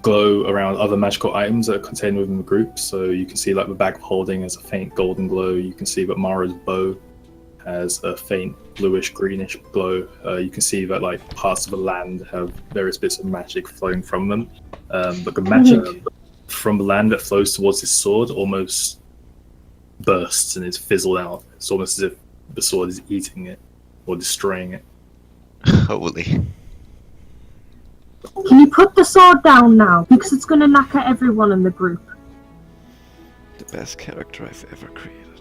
glow around other magical items that are contained within the group. So you can see like the bag of holding has a faint golden glow. You can see that Mara's bow has a faint bluish greenish glow. You can see that like parts of the land have various bits of magic flowing from them. But the magic from the land that flows towards his sword almost bursts and is fizzled out. It's almost as if the sword is eating it or destroying it. Holy. Can you put the sword down now? Because it's gonna knock out everyone in the group. The best character I've ever created.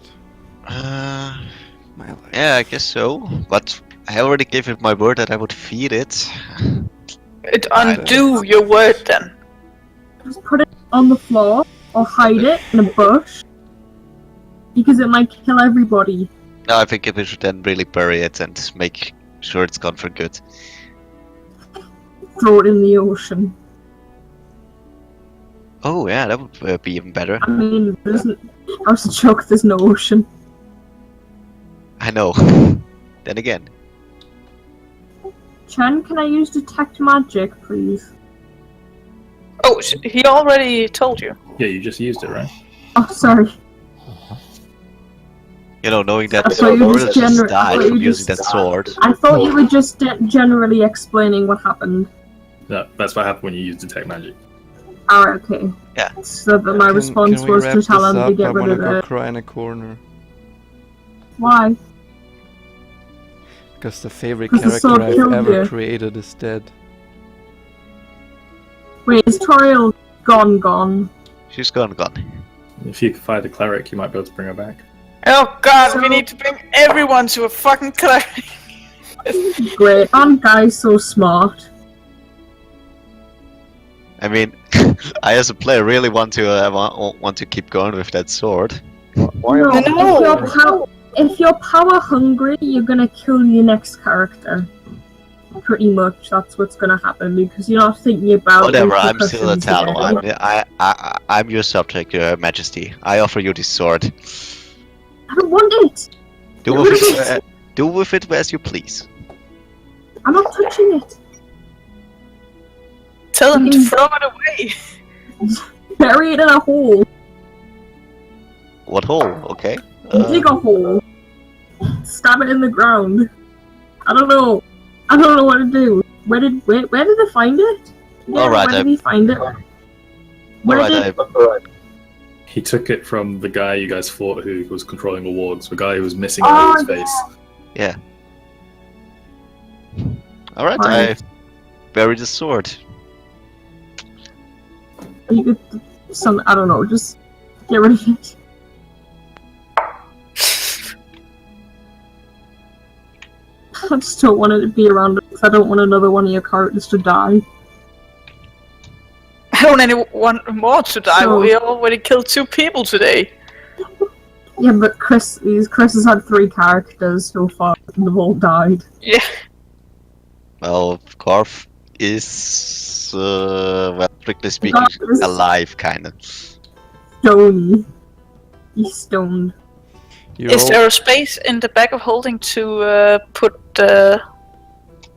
My life. Yeah, I guess so. But I already gave it my word that I would feed it. It undo your word then. Just put it on the floor or hide it in a bush. Because it might kill everybody. No, I think we should then really bury it and make sure it's gone for good. Throw it in the ocean. Oh yeah, that would be even better. I mean, I was a joke, there's no ocean. I know. Then again. Chen, can I use detect magic, please? Oh, he already told you. Yeah, you just used it, right? Oh, sorry. You know, knowing that I thought you Toriel just just gener- I died thought from you using just- that sword. I thought you were just generally explaining what happened. That's what happened when you use detect magic. Alright, okay. Yeah. So but my response can we was wrap to tell this him up? to get I rid wanna of go it. cry in a corner. Why? Because the favorite Because the character sword I've killed ever you. created is dead. Wait, is Toriel gone? She's gone. If you could find a cleric, you might be able to bring her back. Oh god, we So- need to bring everyone to a fucking cleric. Great, aren't guys so smart? I mean, I as a player really want to keep going with that sword. Why No, am if you're power hungry, you're gonna kill your next character. Pretty much, that's what's gonna happen because you're not thinking about Whatever, I'm still a repercussions Talon. here. I'm your subject, Your Majesty. I offer you this sword. I don't want it. Do Get with rid of it, do with it as you please. I'm not touching it. Tell him to throw it away. Bury it in a hole. What hole? Okay. Dig a hole. Stab it in the ground. I don't know. I don't know what to do. Where did they find it? Yeah, Alright, where did he find it? Where Alright, did... He took it from the guy you guys fought who was controlling the wargs, the guy who was missing Oh, out of his face. yeah. Alright, Right. I buried the sword. You could I don't know, just get rid of it. I just don't want it to be around because I don't want another one of your characters to die. I don't want more to die. So- We already killed 2 people today. Yeah, but Chris has had 3 characters so far and they've all died. Yeah. Well, Corf is, well, strictly speaking, Corf is- alive, kinda. Stony. He's stoned. You're Is all- there a space in the bag of holding to put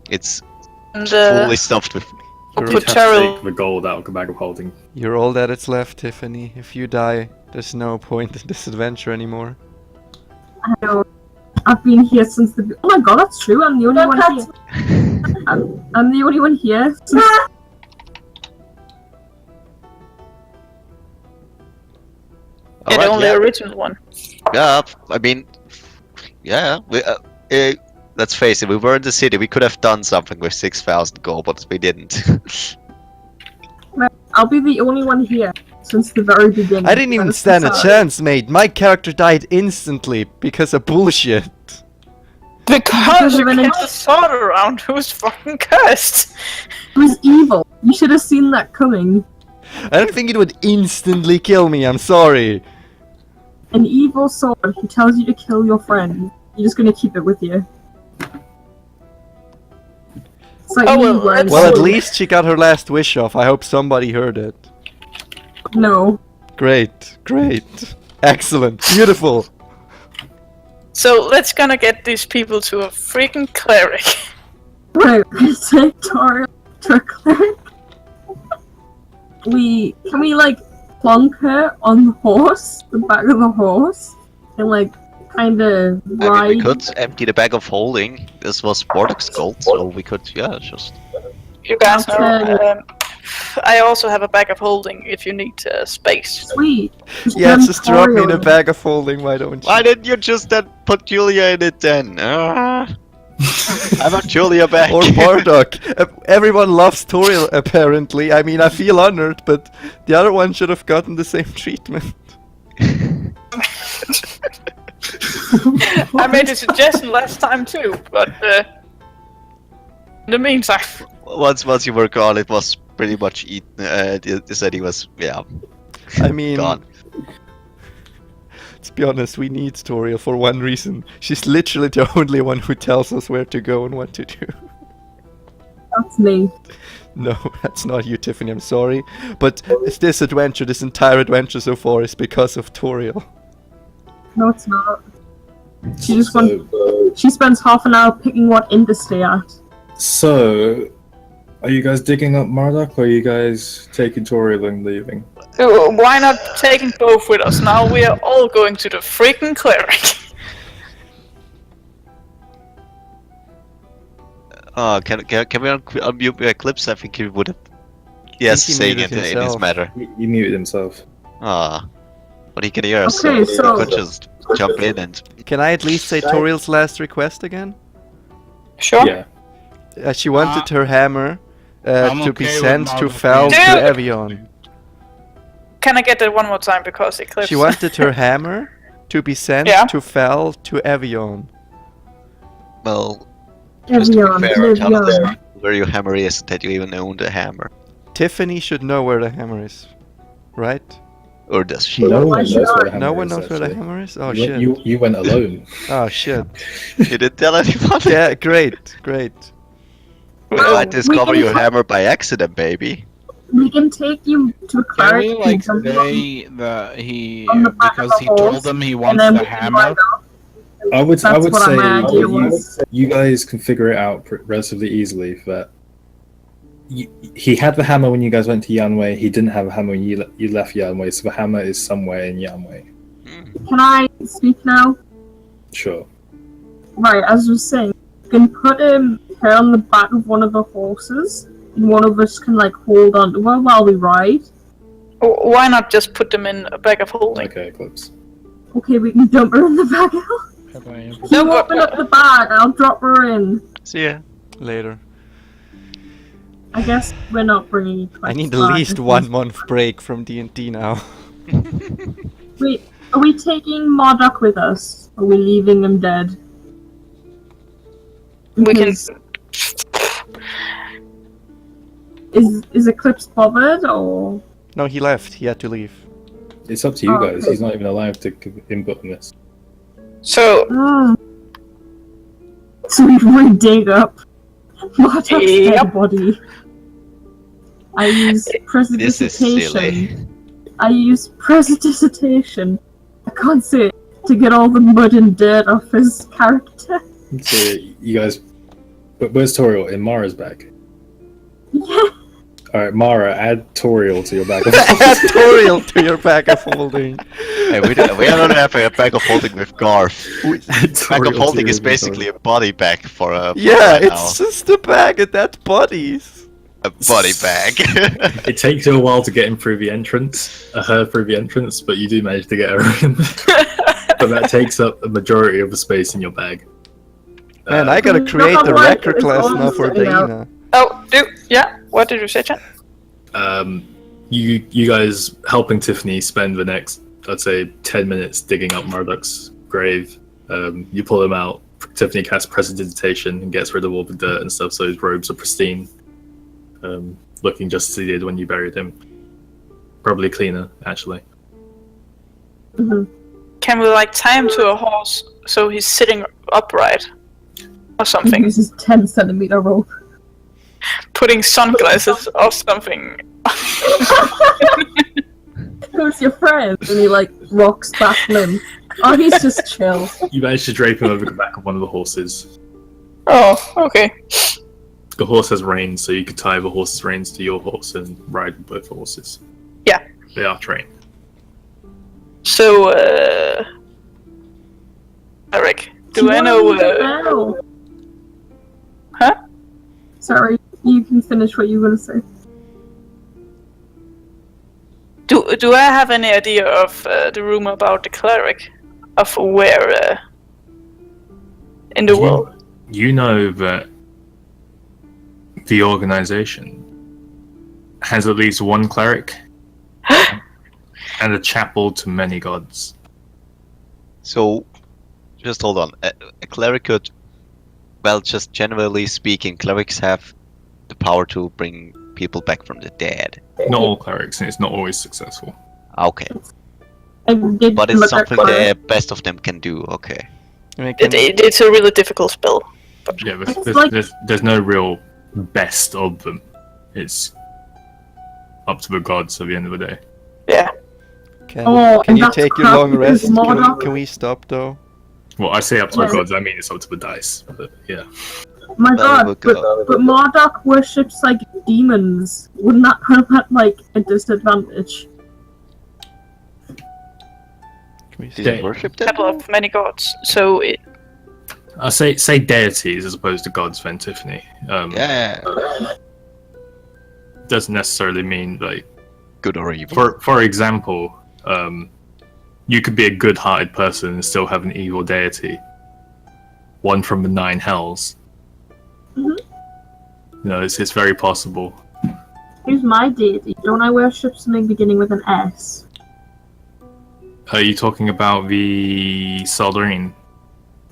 It's the fully stuffed with. You're, put You'd have to Cheryl- take the gold out of the bag of holding. you're all that is left, Tiffany. If you die, there's no point in this adventure anymore. I know. I've been here since the. Oh my god, that's true. I'm the only one here. I'm the only one here. Since... Yeah, the Alright, only yeah. original one. Yeah, I mean, yeah. Let's face it. We were in the city. We could have done something with 6,000 gold, but we didn't. I'll be the only one here since the very beginning. I didn't even That's stand a sad. chance, mate. My character died instantly because of bullshit. Because you Because of an kept the sword around, who's fucking cursed? It was evil. You should have seen that coming. I don't think it would instantly kill me, I'm sorry. An evil sword who tells you to kill your friend. You're just gonna keep it with you. It's like Oh, me well, wearing Well, at sword. least she got her last wish off. I hope somebody heard it. No. Great, great. Excellent, beautiful. So let's gonna get these people to a freaking cleric. Right, we take Toriel to a cleric. Can we like plonk her on the horse, the back of the horse, and like kind of I mean, ride? we could empty the bag of holding. This was Sportix gold, so we could, yeah, just. You guys know. Okay. I also have a bag of holding if you need space. Sweet. Yeah, turn just drop me in a Toriel. bag of holding, why don't you? Why didn't you just put Julia in it then? I want Julia back. Or Bardock. Everyone loves Toriel, apparently. I mean, I feel honored, but the other one should have gotten the same treatment. I made a suggestion last time too, but in the meantime, once you were gone, it was pretty much eaten. They said he was, yeah, I mean, gone. let's be honest, we need Toriel for one reason. She's literally the only one who tells us where to go and what to do. That's me. No, that's not you, Tiffany, I'm sorry. But this adventure, this entire adventure so far is because of Toriel. No, it's not. She just she spends half an hour picking what inn to stay at. So, are you guys digging up Marduk, or are you guys taking Toriel and leaving? why not taking both with us? Now we are all going to the freaking cleric. Can we unmute Eclipse? I think he would have. Yes, he saying muted it in his himself. matter. He muted himself. But he can hear us, Okay, so so- he could just jump in and. Can I at least say Toriel's last request again? Sure. Yeah. She wanted her hammer I'm to be okay with sent to Marvel Fel to Dude! Evian. Can I get that one more time because Eclipse? She wanted her hammer to be sent Yeah. to Fel to Evian. Well, just to Evian, be fair, tell us Evian. where your hammer is that you even own the hammer. Tiffany should know where the hammer is, right? Or does she? No Why one should knows where I? the hammer No one is, knows where the actually. hammer is? Oh you, shit. you went alone. Oh shit. You didn't tell anyone? Yeah, great, great. You Well, might discover we can your try- hammer by accident, baby. We can take you to a Can cleric we who like doesn't say that he on the back because of a he told horse, them he and wants then the we can hammer? ride off. I would That's what say my idea was. you guys can figure it out relatively easily. That he had the hammer when you guys went to Yanwei. He didn't have a hammer when you left Yanwei. So the hammer is somewhere in Yanwei. Can I speak now? Sure. Right, as I was saying, you can put her on the back of one of the horses, and one of us can like hold on to her while we ride. Why not just put them in a bag of holding? Okay, Eclipse. Okay, we can dump her in the bag. No, You open up the bag, I'll drop her in. See ya. Later. I guess we're not bringing you I need back, at least I 1 think. month break from D&D now. Wait, are we taking Marduk with us? Or are we leaving him dead? We can. Because Is Eclipse bothered, or...? No, he left. He had to leave. It's up to you Oh, guys. okay. He's not even allowed to give input on this. So So we dig up Marduk's Yep. dead body. I use This is prestidigitation. silly. I use prestidigitation. I can't say it, to get all the mud and dirt off his character. So you guys, but where's Toriel? In Mara's bag. Yeah. All right, Mara, add Toriel to your bag. Add Toriel to your bag of holding. Hey, we don't have a bag of holding with Garth. Bag of holding is basically a body bag for a. Yeah, right it's just a bag and that bodies. now. A body bag. It takes you a while to get him through the entrance, her through the entrance, but you do manage to get her in. But that takes up the majority of the space in your bag. Man, I gotta You know create how the like record it's class all now for sitting out? Dana. Oh, yeah. What did you say, Chan? You guys helping Tiffany spend the next, I'd say, 10 minutes digging up Marduk's grave. You pull him out. Tiffany casts prestidigitation and gets rid of all the dirt and stuff, so his robes are pristine, looking just as he did when you buried him. Probably cleaner, actually. Can we like tie him to a horse so he's sitting upright, or something? This is 10-centimeter rope. Putting sunglasses or something. Who's your friend? And he like rocks back limb. Oh, he's just chill. You managed to drape him over the back of one of the horses. Oh, okay. The horse has reins, so you could tie the horse's reins to your horse and ride both horses. Yeah. They are trained. So, Eric, do I know? Ow. Huh? Sorry, you can finish what you were gonna say. Do I have any idea of the rumor about the cleric, of where in the world? You know that the organization has at least one cleric and a chapel to many gods. So, just hold on. A cleric could, well, just generally speaking, clerics have the power to bring people back from the dead. Not all clerics, and it's not always successful. Okay, I did but it's look at something Clara. the best of them can do. Okay. I mean, can- It's a really difficult spell. Yeah, It's like- there's no real best of them. It's up to the gods at the end of the day. Yeah. Can, Oh, can and you that's take your crap long because rest? Can Marduk- can we stop though? Well, I say up to the Yeah. gods, I mean it's up to the dice. But yeah. My Well, god, we'll but Marduk worships like demons. Wouldn't that put him at like a disadvantage? Can we Did Yeah. you worship them? Couple of many gods. So it, I say deities as opposed to gods, then Tiffany. Yeah. Doesn't necessarily mean like Good or evil. for example, you could be a good-hearted person and still have an evil deity. One from the 9 hells. Mhm. It's very possible. Who's my deity? Don't I worship something beginning with an S? Are you talking about the Saldarine?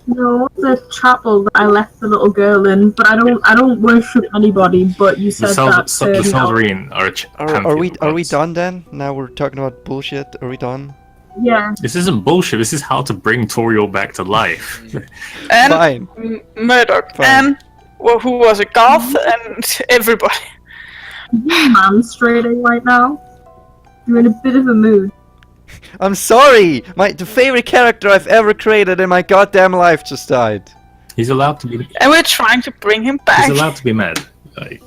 No, the chapel that I left the little girl in, but I don't worship anybody. But you said The that. Saldarine are a Are we pantheon of done then? Now we're talking about bullshit. Are we done? Yeah. This isn't bullshit. This is how to bring Toriel back to life. And Fine. Murdoch. Fine. And who was a goth and everybody. You manstrating right now? You're in a bit of a mood. I'm sorry! The favorite character I've ever created in my goddamn life just died. He's allowed to be. And we're trying to bring him back. He's allowed to be mad. Like,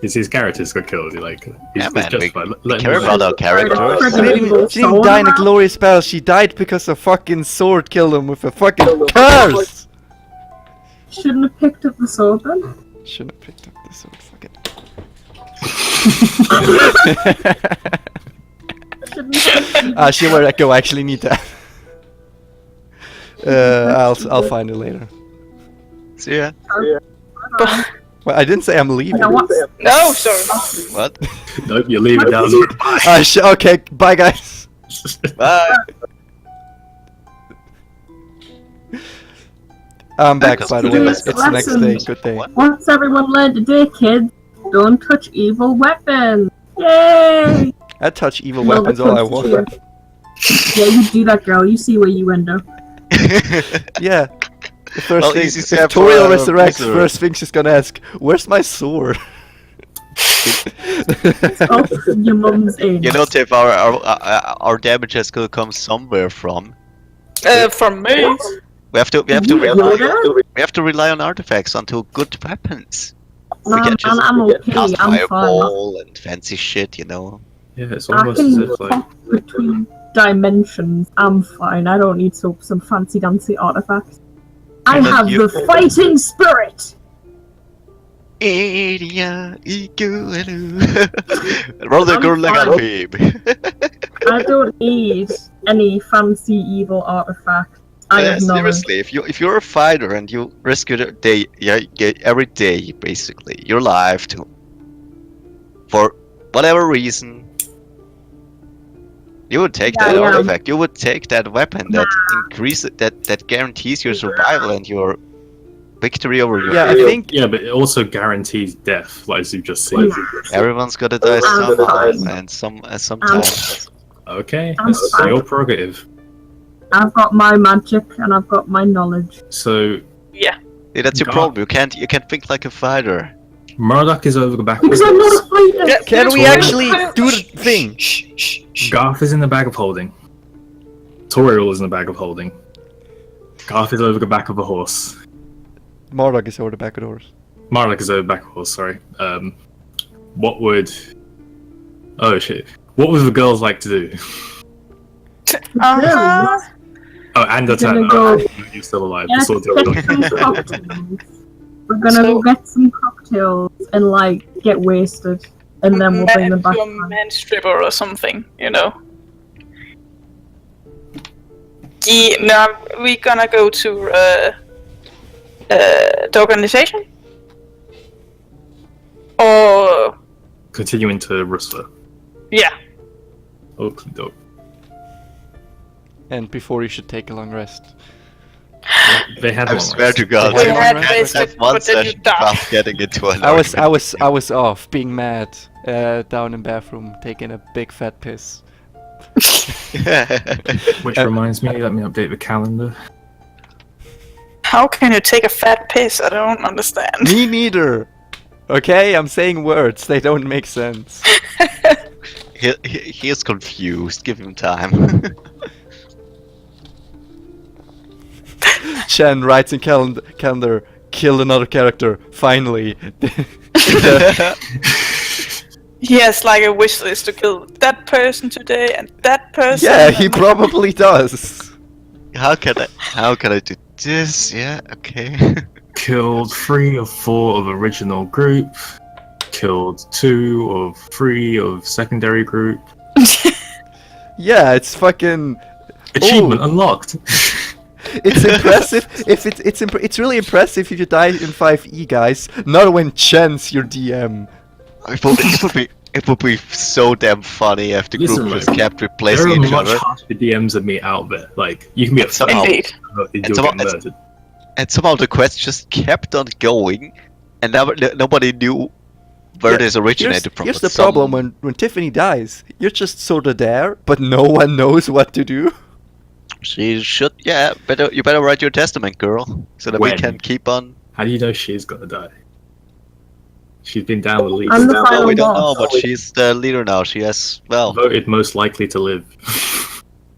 his characters got killed. Yeah, man, we Let care him about live. our characters. She didn't die in a glorious battle, she died because a fucking sword killed him with a fucking curse! Shouldn't have picked up the sword then. Shouldn't have picked up the sword, fuck it. She will go, I actually need that. I'll find it later. See ya. Well, I didn't say I'm leaving. No, sorry. What? Nope, you're leaving down. Okay, bye guys. Bye. I'm back, by the way. It's It's the next day. Good day. What's everyone learned today, kids? Don't touch evil weapons. Yay! I touch evil Well, weapons that all I comes to want. you. Yeah, you do that, girl. You see where you end up. Yeah. The first Well, thing, easy if step for, Toriel resurrects, Blizzard. first thing she's gonna ask, where's my sword? Oh, your mum's in. You know, Tiff, our damages could come somewhere from. From me. We have to rely on artifacts onto good weapons. We No, can just I'm okay. cast I'm fine. fireball and fancy shit, you know. Yeah, it's I almost as can if like hop between dimensions. I'm fine. I don't need some fancy dancy artifacts. I And then have you- the fighting spirit. Roll the I'm girl like a fine. babe. I don't need any fancy evil artifact. I have knowledge. Seriously, if you're a fighter and you risk your day, every day basically your life to, for whatever reason, you would take that Yeah. artifact. You would take that weapon that increases that guarantees your survival and your victory over your. Yeah, I think yeah, but it also guarantees death, like as you've just seen. Everyone's gotta die I'm sometime, fine. and sometimes. Okay, I'm that's fine. your prerogative. I've got my magic and I've got my knowledge. So Yeah. Yeah, that's your God. problem. You can't think like a fighter. Murdoch is over the back of Because I'm not a holding. fighter. Yeah, can we Toriel- actually do the thing? Garth is in the bag of holding. Toriel is in the bag of holding. Garth is over the back of a horse. Marduk is over the back of the horse. Murdoch is over the back of a horse, sorry. What would... Oh shit. What would the girls like to do? Uh-huh. Oh, and We're Atana. gonna go- You're still alive. Get The sword's still alive. some cocktails. We're gonna go get some cocktails and like get wasted, and then we'll bring them back. To a man stripper or something, you know. Yeah, now we're gonna go to the organization, or Continuing to Rustler. yeah, Okie doke. And before you should take a long rest. They had I one swear rest. to God, We you had can't wasted, have one but then you session die. without getting into an I was off being mad, down in bathroom taking a big fat piss. Which reminds me, let me update the calendar. how can you take a fat piss? I don't understand. Me neither. Okay, I'm saying words, they don't make sense. he is confused. Give him time. Chen writes in calendar, kill another character, finally. He has like a wish list to kill that person today and that person. Yeah, he probably does. How can I this. Yeah, okay. Killed 3 of 4 of original group. Killed 2 of 3 of secondary group. Yeah, it's fucking. Achievement unlocked. It's impressive. If it's really impressive if you die in 5e, guys. Not when Chen's your DM. It would be so damn funny if the Listen, group just like, kept There replacing are each much other. harsher DMs than me out there. Like, you can be a Somehow- Indeed. you'll somehow- get murdered. And somehow the quest just kept on going, and nobody knew where Yeah, this originated from. Here's but the problem some- when Tiffany dies. You're just sort of there, but no one knows what to do. She should, yeah. You better write your testament, girl, so that we When? can keep on. How do you know she's gonna die? She's been down with least. I'm the Well, final we don't know, boss. but she's the leader now. She has, well, Voted most likely to live.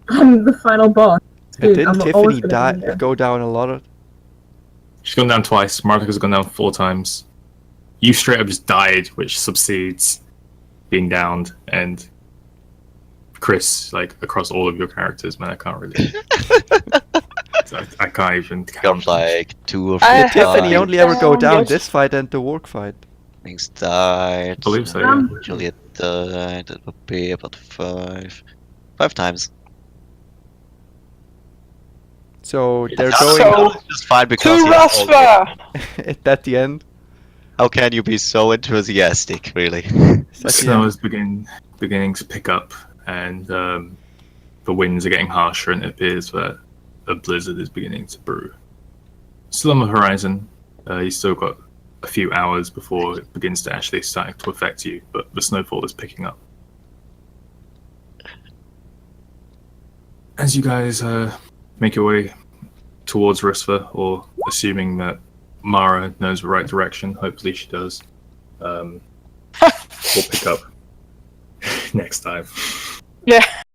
I'm the final boss. And Dude, didn't I'm always Tiffany gonna be die there. go down a lot of? She's gone down twice. Martha's gone down 4 times. You straight up just died, which subsides being downed, and Chris, like, across all of your characters, man, I can't really. I can't even got count. like 2 or 3 I Did have Tiffany died. only ever go down Yes. this fight and the work fight? things died. I believe so, yeah. Juliet died. That would be about 5 times. So they're So- going It's just fine because To he has all the- Raspa! at the end. How can you be so enthusiastic, really? The At the snow end. is beginning to pick up, and the winds are getting harsher, and it appears that a blizzard is beginning to brew. Still on the horizon, you still got a few hours before it begins to actually start to affect you, but the snowfall is picking up. As you guys make your way towards Risva, or assuming that Mara knows the right direction, hopefully she does, we'll pick up next time. Yeah.